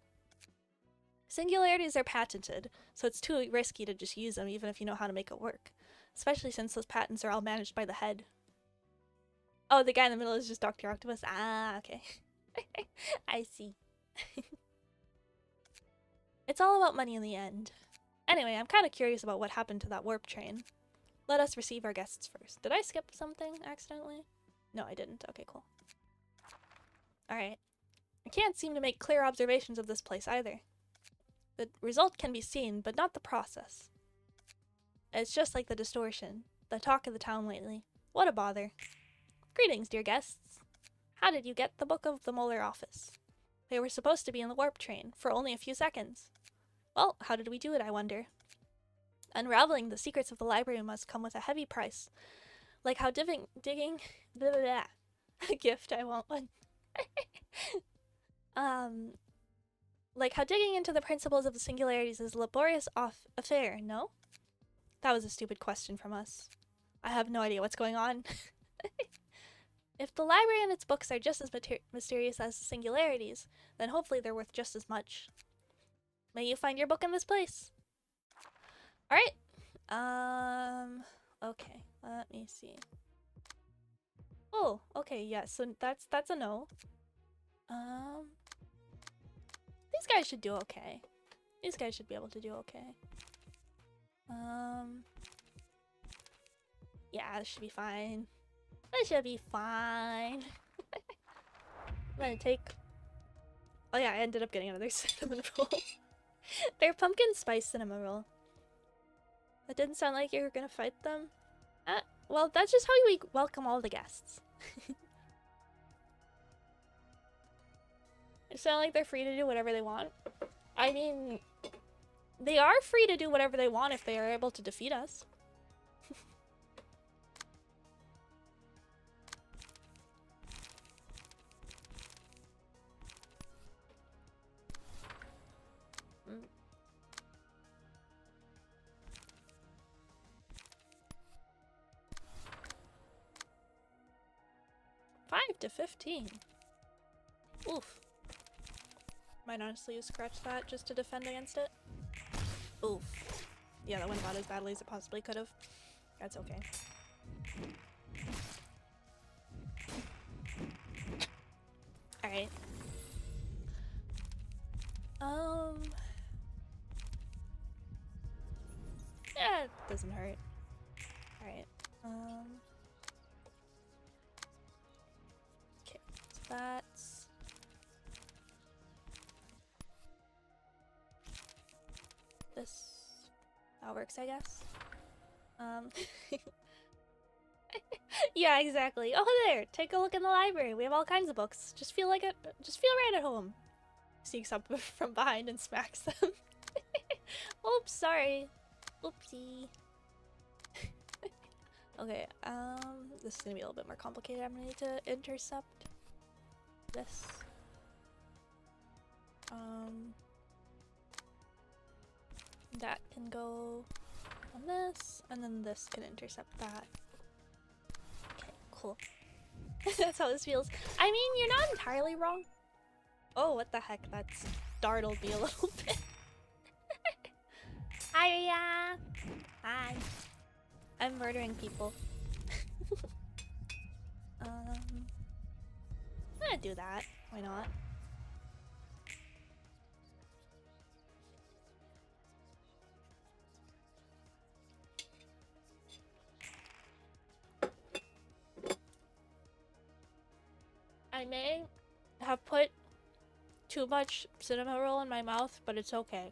Singularities are patented, so it's too risky to just use them even if you know how to make it work. Especially since those patents are all managed by the head. Oh, the guy in the middle is just Dr. Octopus? Ah, okay. I see. It's all about money in the end. Anyway, I'm kind of curious about what happened to that warp train. Let us receive our guests first. Did I skip something accidentally? No, I didn't. Okay, cool. Alright. I can't seem to make clear observations of this place either. The result can be seen, but not the process. It's just like the distortion, the talk of the town lately. What a bother. Greetings, dear guests. How did you get the book of the Molar office? They were supposed to be in the warp train, for only a few seconds. Well, how did we do it, I wonder? Unraveling the secrets of the library must come with a heavy price. Like how digging blah, blah, blah. A gift, I want one. Like how digging into the principles of the singularities is a laborious affair, no? That was a stupid question from us. I have no idea what's going on. If the library and its books are just as mysterious as the singularities, then hopefully they're worth just as much. May you find your book in this place. Alright. Okay. Let me see. Oh, okay, yeah, so that's a no. These guys should do okay. These guys should be able to do okay. Yeah, this should be fine. This should be fine. I'm gonna take... Oh yeah, I ended up getting another cinnamon roll. They're pumpkin spice cinnamon roll. That didn't sound like you were gonna fight them. Well, that's just how we welcome all the guests. It sounds like they're free to do whatever they want. I mean, they are free to do whatever they want if they are able to defeat us. Mm. 5 to 15. Oof. Might honestly scratch that just to defend against it. Oof. Yeah, that went about as badly as it possibly could have. That's okay. Alright. Yeah, it doesn't hurt. Alright. Okay, so that's... This... That works, I guess. Yeah, exactly. Oh, there! Take a look in the library. We have all kinds of books. Just feel right at home. Sneaks up from behind and smacks them. Oops, sorry. Oopsie. Okay, this is gonna be a little bit more complicated. I'm gonna need to intercept this. That can go on this, and then this can intercept that. Okay, cool. That's how this feels. I mean, you're not entirely wrong. Oh, what the heck? That startled me a little bit. Hiya! Hi. I'm murdering people. I'm gonna do that. Why not? I may have put too much cinnamon roll in my mouth, but it's okay.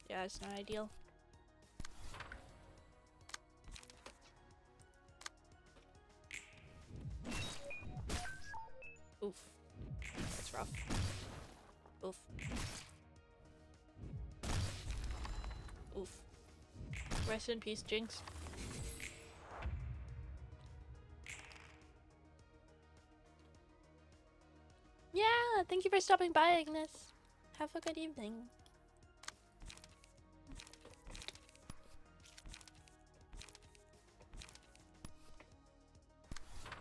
Yeah, it's not ideal. Oof. That's rough. Oof. Rest in peace, Jinx. Yeah, thank you for stopping by, Agnes. Have a good evening.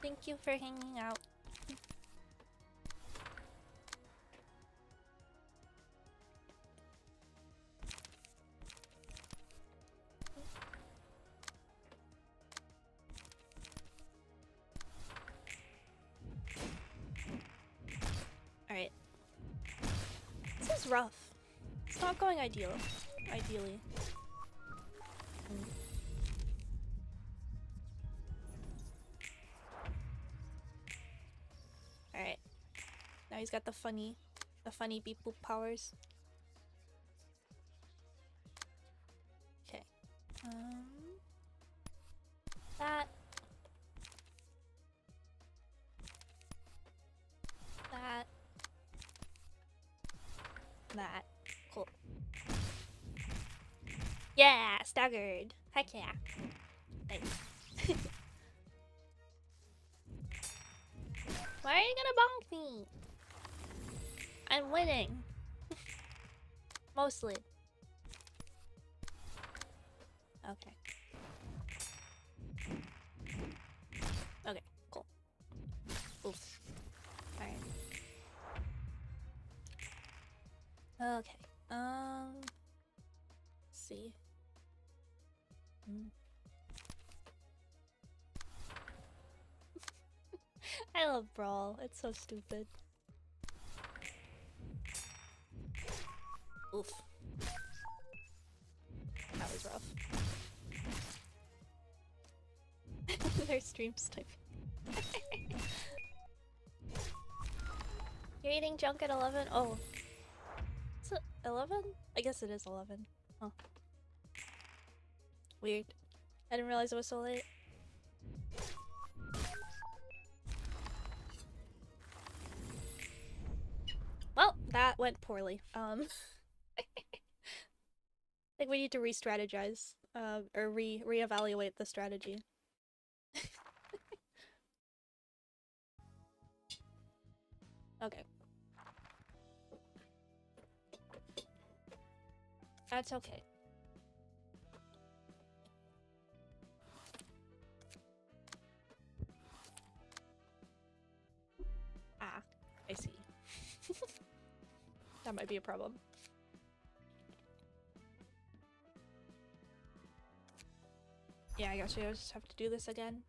Thank you for hanging out. Alright. This is rough. It's not going ideally. Alright. Now he's got the funny beep boop powers. Okay. That. Cool. Yeah, staggered. Heck yeah. Nice. Why are you gonna bonk me? I'm winning. Mostly. Okay. Okay, cool. Oof. Alright. Okay. Let's see. I love Brawl. It's so stupid. Oof. That was rough. Their stream sniping. You're eating junk at 11? Oh. Is it 11? I guess it is 11. Huh. Weird. I didn't realize it was so late. Well, that went poorly. I think we need to re-strategize. Or re-evaluate the strategy. Okay. That's okay. Ah, I see. That might be a problem. Yeah, I guess we just have to do this again.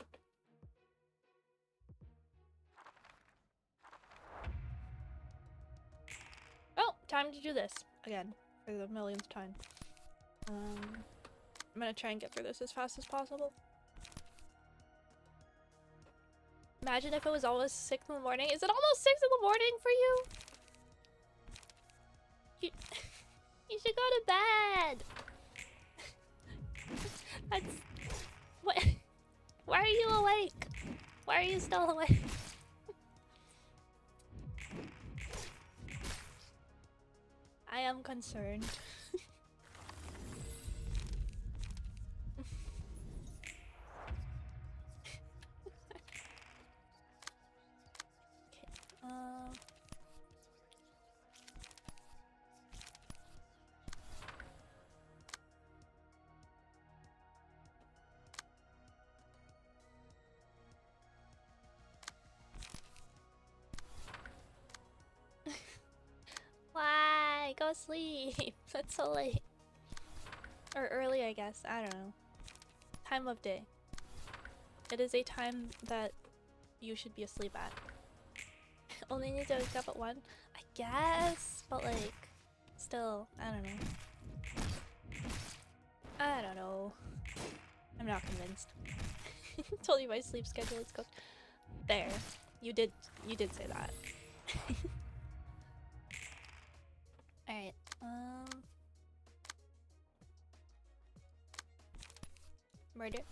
Oh, time to do this again for the millionth time. I'm gonna try and get through this as fast as possible. Imagine if it was almost 6 in the morning. Is it almost 6 in the morning for you? You should go to bed. That's what. Why are you awake? Why are you still awake? I am concerned. Okay. Why? Go sleep. That's so late. Or early, I guess. I don't know. Time of day. It is a time that you should be asleep at. Only need to wake up at 1? I guess, but like, still, I don't know. I don't know. I'm not convinced. Told you my sleep schedule is cooked. There. You did say that. Alright, murder.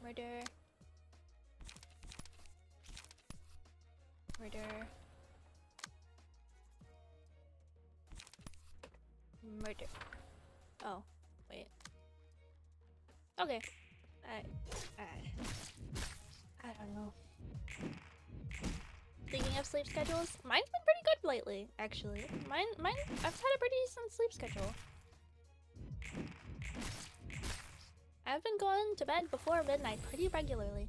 Murder. Murder. Murder. Oh, wait. Okay. I don't know. Speaking of sleep schedules, mine's been pretty good lately, actually. I've had a pretty decent sleep schedule. I've been going to bed before midnight pretty regularly.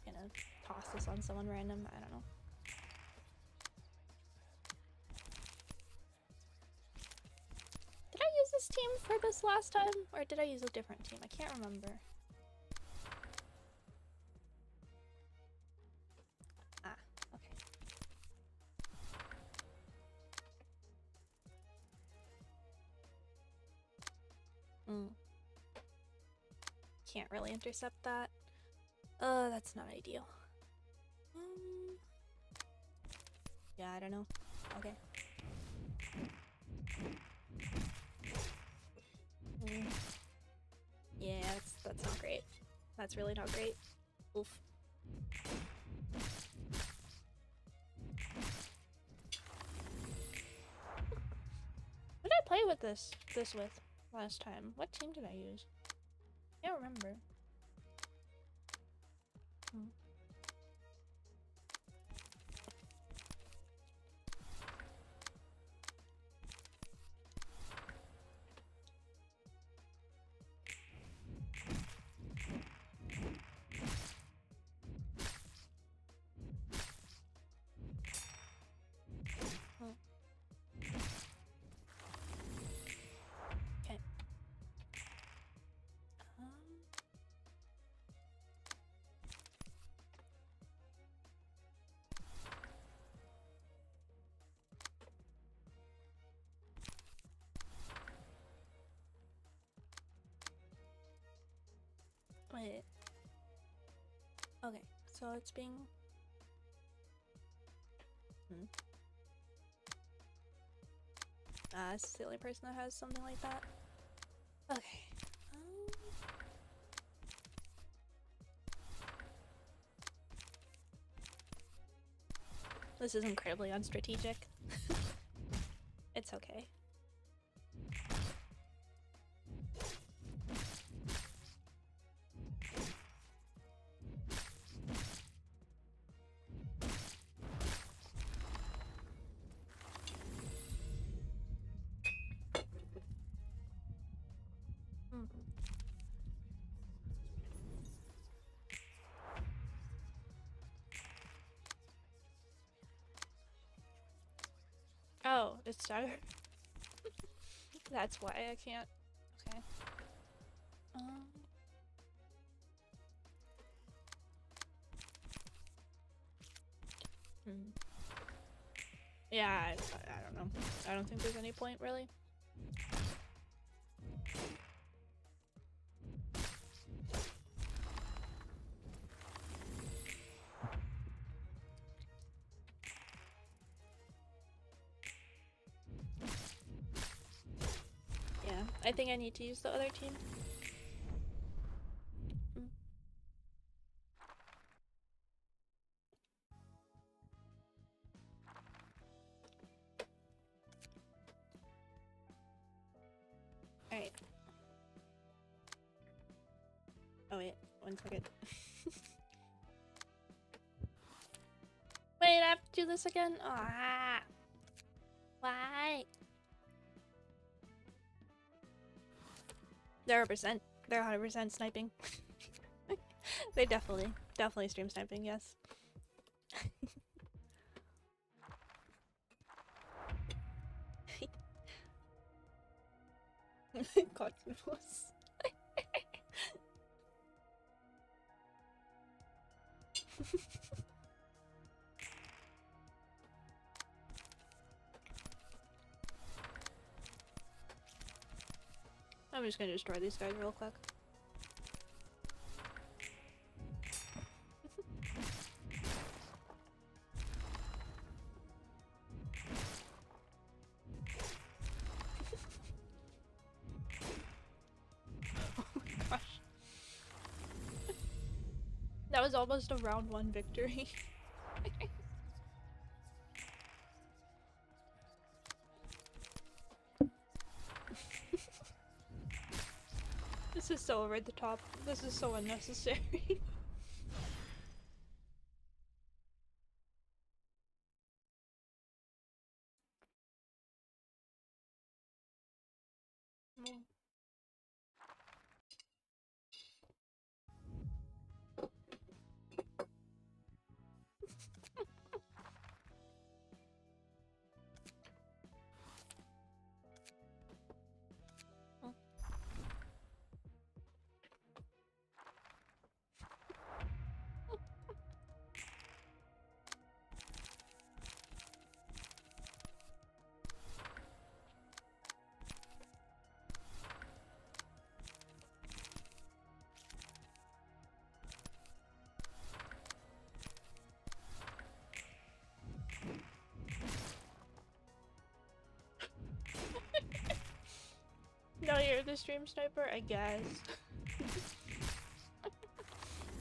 Gonna toss this on someone random, I don't know. Did I use this team for this last time, or did I use a different team? I can't remember. Ah, okay. Can't really intercept that. That's not ideal. Yeah, I don't know. Okay. Yeah, that's not great. That's really not great. Oof. What did I play with this with last time? What team did I use? I can't remember. Okay. Wait. Okay, so it's being... this is the only person that has something like that. Okay. This is incredibly unstrategic. It's okay. Oh, it's staggered. That's why I can't. Okay. Yeah, I don't know. I don't think there's any point, really. Yeah, I think I need to use the other team. Alright. Oh wait, 1 second. Wait, I have to do this again? Ah! Why? They're 100% sniping. They definitely stream sniping, yes. Cosmos. I'm just gonna destroy these guys real quick. Oh my gosh. That was almost a round 1 victory. This is so over the top. This is so unnecessary. Now you're the stream sniper, I guess.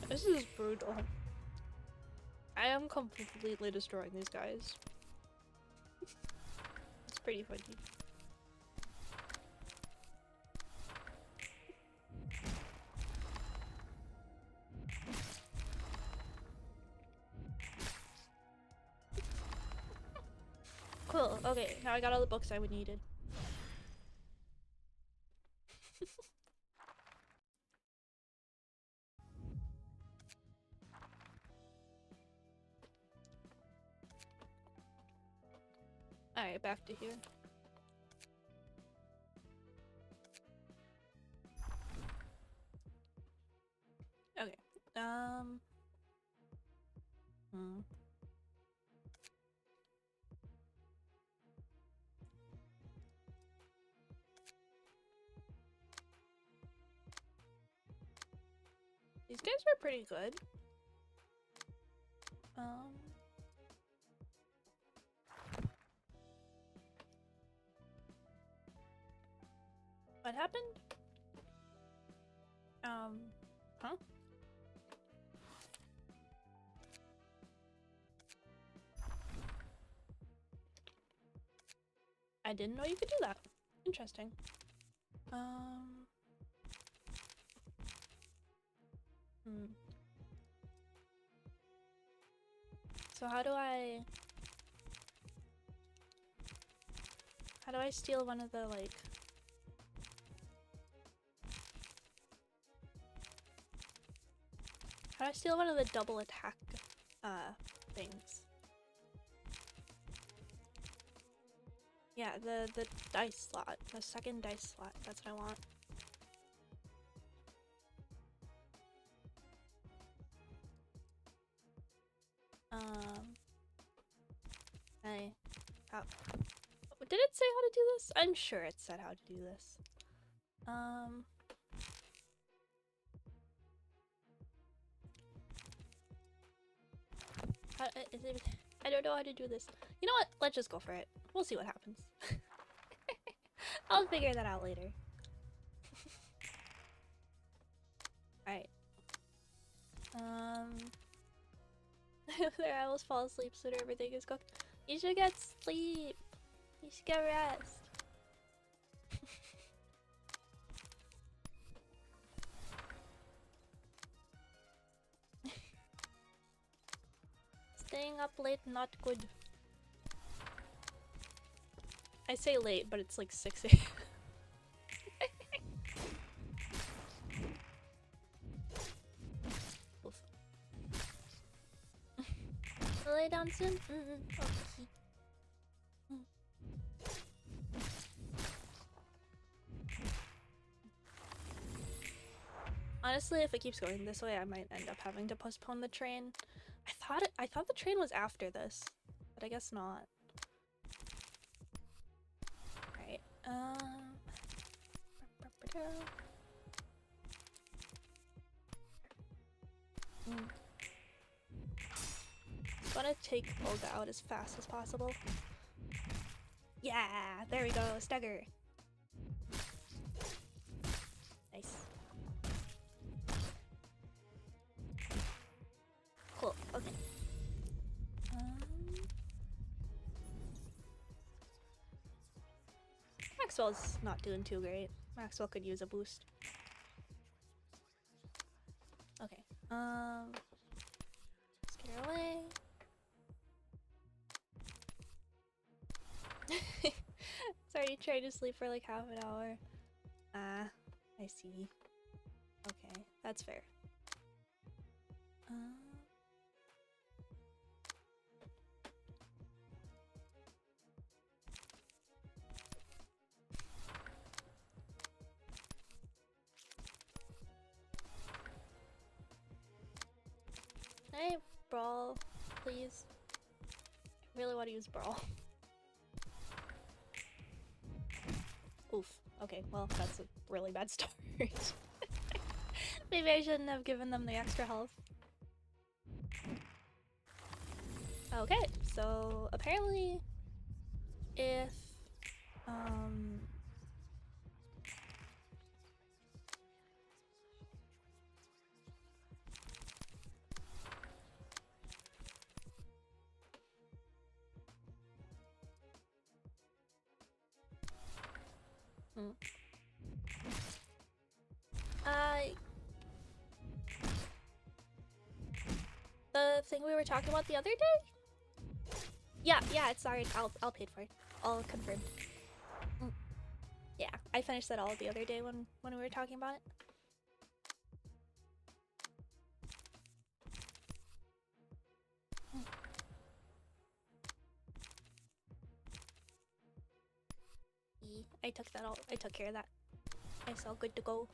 This is brutal. I am completely destroying these guys. It's pretty funny. Cool, okay, now I got all the books I would needed. Alright, back to here. Okay, These guys were pretty good. What happened? Huh? I didn't know you could do that. Interesting. So how do I steal one of the, like... How do I steal one of the double attack, things? Yeah, the dice slot. The second dice slot. That's what I want. Did it say how to do this? I'm sure it said how to do this. I don't know how to do this. You know what? Let's just go for it. We'll see what happens. I'll figure that out later. Alright. I almost fall asleep sooner everything is cooked. You should get sleep. You should get rest. Staying up late, not good. I say late, but it's like 6 a.m. Lay down soon? Okay. Honestly, if it keeps going this way, I might end up having to postpone the train. I thought the train was after this, but I guess not. Alright, just want to take Olga out as fast as possible. Yeah, there we go, stagger. Nice. Cool, okay. Maxwell's not doing too great. Maxwell could use a boost. Scare away. It's already trying to sleep for like half an hour. Ah, I see. Okay, that's fair. Hey, Brawl, please. I really want to use Brawl. Oof. Okay, well, that's a really bad start. Maybe I shouldn't have given them the extra health. Okay, so apparently if the thing we were talking about the other day? Yeah, it's alright. I'll pay for it. All confirmed. Yeah, I finished that all the other day when we were talking about it. I took that all. I took care of that. It's all good to go.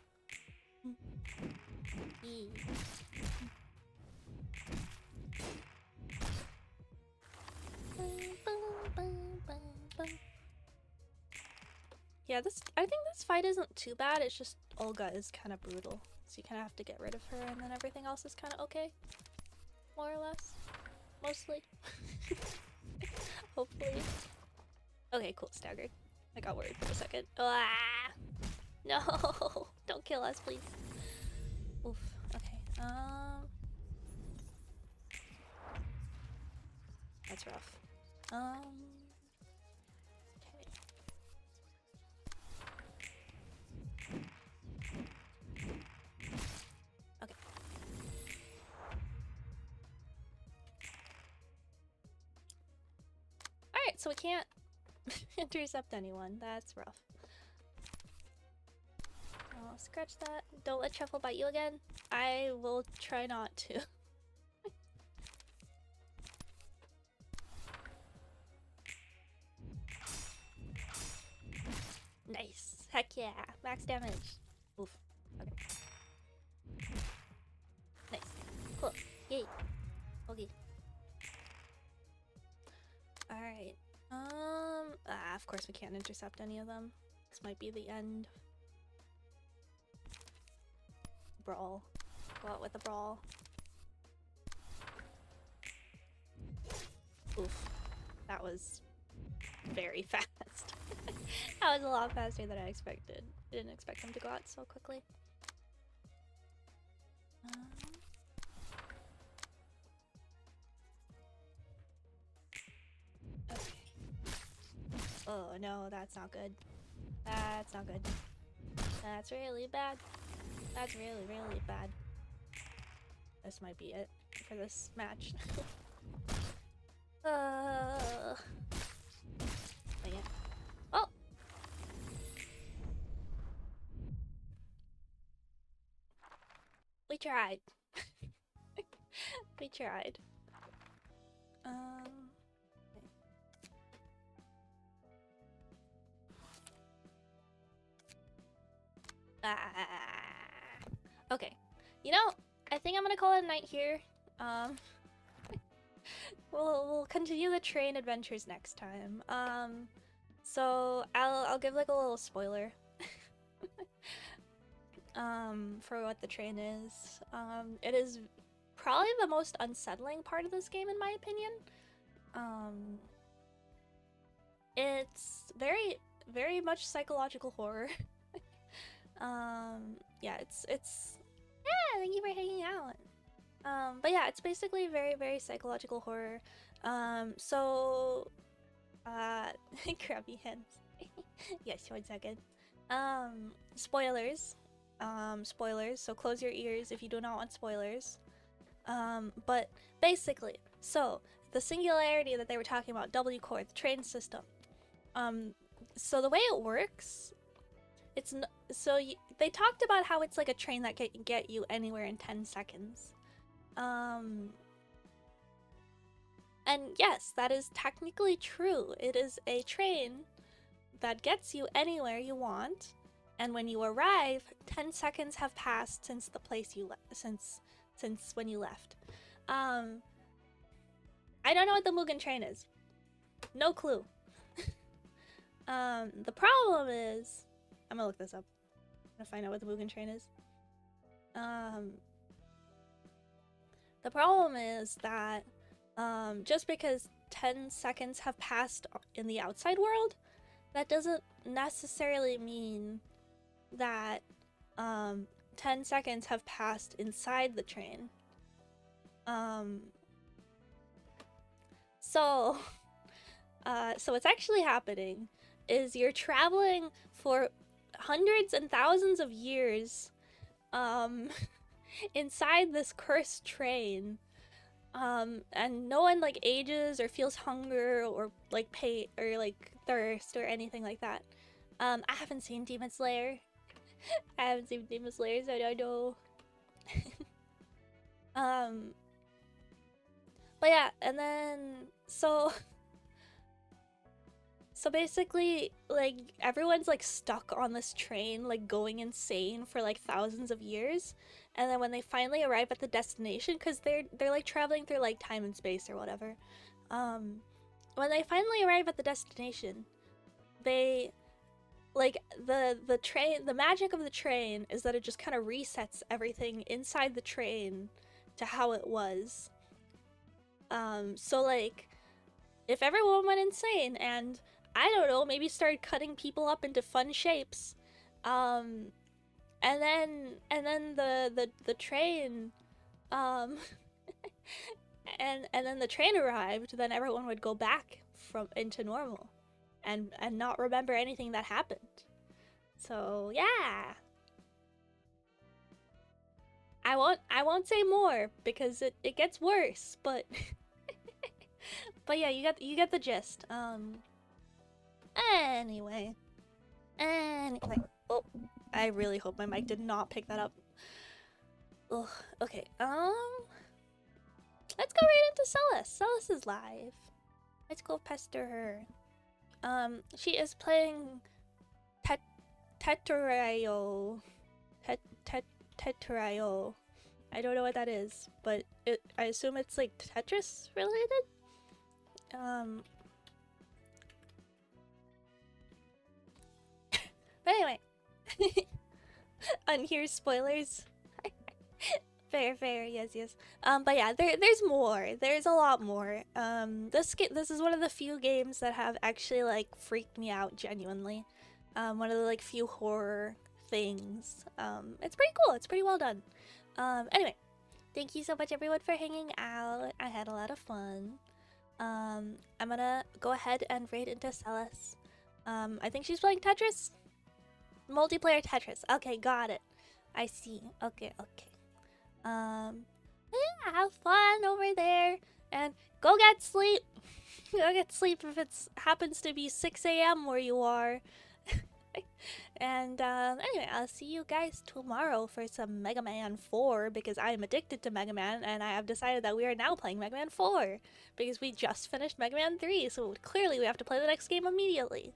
Yeah, I think this fight isn't too bad. It's just Olga is kind of brutal, so you kind of have to get rid of her, and then everything else is kind of okay, more or less, mostly. Hopefully. Okay, cool. Staggered. I got worried for a second. Ah! No! Don't kill us, please. Oof. Okay. That's rough. Okay. Okay. Alright, so we can't intercept anyone. That's rough. I'll scratch that. Don't let Truffle bite you again. I will try not to. Nice. Heck yeah. Max damage. Oof. Okay. Nice. Cool. Yay. Okay. Alright. Of course we can't intercept any of them. This might be the end. Brawl. Go out with a brawl. Oof. That was very fast. That was a lot faster than I expected. Didn't expect them to go out so quickly. Okay. Oh no, that's not good. That's not good. That's really bad. That's really, really bad. This might be it for this match. Dang it. Oh! We tried. We tried. Okay. You know, I think I'm gonna call it a night here. We'll continue the train adventures next time. So I'll give like a little spoiler. For what the train is. It is probably the most unsettling part of this game in my opinion. It's very, very much psychological horror. Yeah, it's yeah, thank you for hanging out. But yeah, it's basically very, very psychological horror. Crabby hands. Yes, 1 second. Spoilers. Spoilers, so close your ears if you do not want spoilers. But basically, so the singularity that they were talking about, W core, the train system. So the way it works, they talked about how it's like a train that can get you anywhere in 10 seconds. And yes, that is technically true. It is a train that gets you anywhere you want, and when you arrive, 10 seconds have passed since the place you since when you left. I don't know what the Mugen train is. No clue. The problem is, I'm gonna look this up. I'm gonna find out what the Mugen train is. The problem is that just because 10 seconds have passed in the outside world, that doesn't necessarily mean that 10 seconds have passed inside the train. So what's actually happening is you're traveling for hundreds and thousands of years inside this cursed train, and no one like ages or feels hunger or like pain or like thirst or anything like that. I haven't seen Demon Slayer. I haven't seen Demon Slayer, so I don't know. But yeah, and then so basically, like, everyone's like stuck on this train, like going insane for like thousands of years, and then when they finally arrive at the destination, because they're like traveling through like time and space or whatever, when they finally arrive at the destination, they like the train, the magic of the train is that it just kind of resets everything inside the train to how it was. So like, if everyone went insane and, I don't know, maybe started cutting people up into fun shapes, and then the train, and then the train arrived, then everyone would go back into normal, and not remember anything that happened. So yeah, I won't say more because it gets worse, but but yeah, you get the gist. Anyway. Oh, I really hope my mic did not pick that up. Ugh, okay, let's go right into Celis. Celis is live. Let's go pester her. She is playing Tetrayo. Tetrayo. I don't know what that is, but I assume it's like Tetris related? But anyway. Unhear spoilers. Fair, yes. But yeah, there's more. There's a lot more. This is one of the few games that have actually like freaked me out genuinely. One of the like few horror things. It's pretty cool. It's pretty well done. Anyway, thank you so much everyone for hanging out. I had a lot of fun. I'm gonna go ahead and raid into Celis. I think she's playing Tetris. Multiplayer Tetris. Okay, got it. I see. Okay. Yeah, have fun over there and go get sleep. Go get sleep if it happens to be 6 a.m. where you are. And anyway, I'll see you guys tomorrow for some Mega Man 4 because I am addicted to Mega Man, and I have decided that we are now playing Mega Man 4 because we just finished Mega Man 3, so clearly we have to play the next game immediately.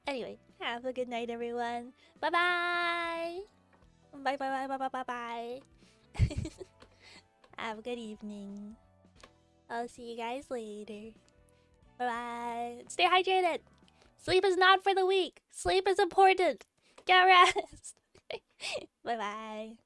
Anyway, have a good night, everyone. Bye-bye. Bye. Have a good evening. I'll see you guys later. Bye-bye. Stay hydrated. Sleep is not for the weak. Sleep is important. Get rest. Bye-bye.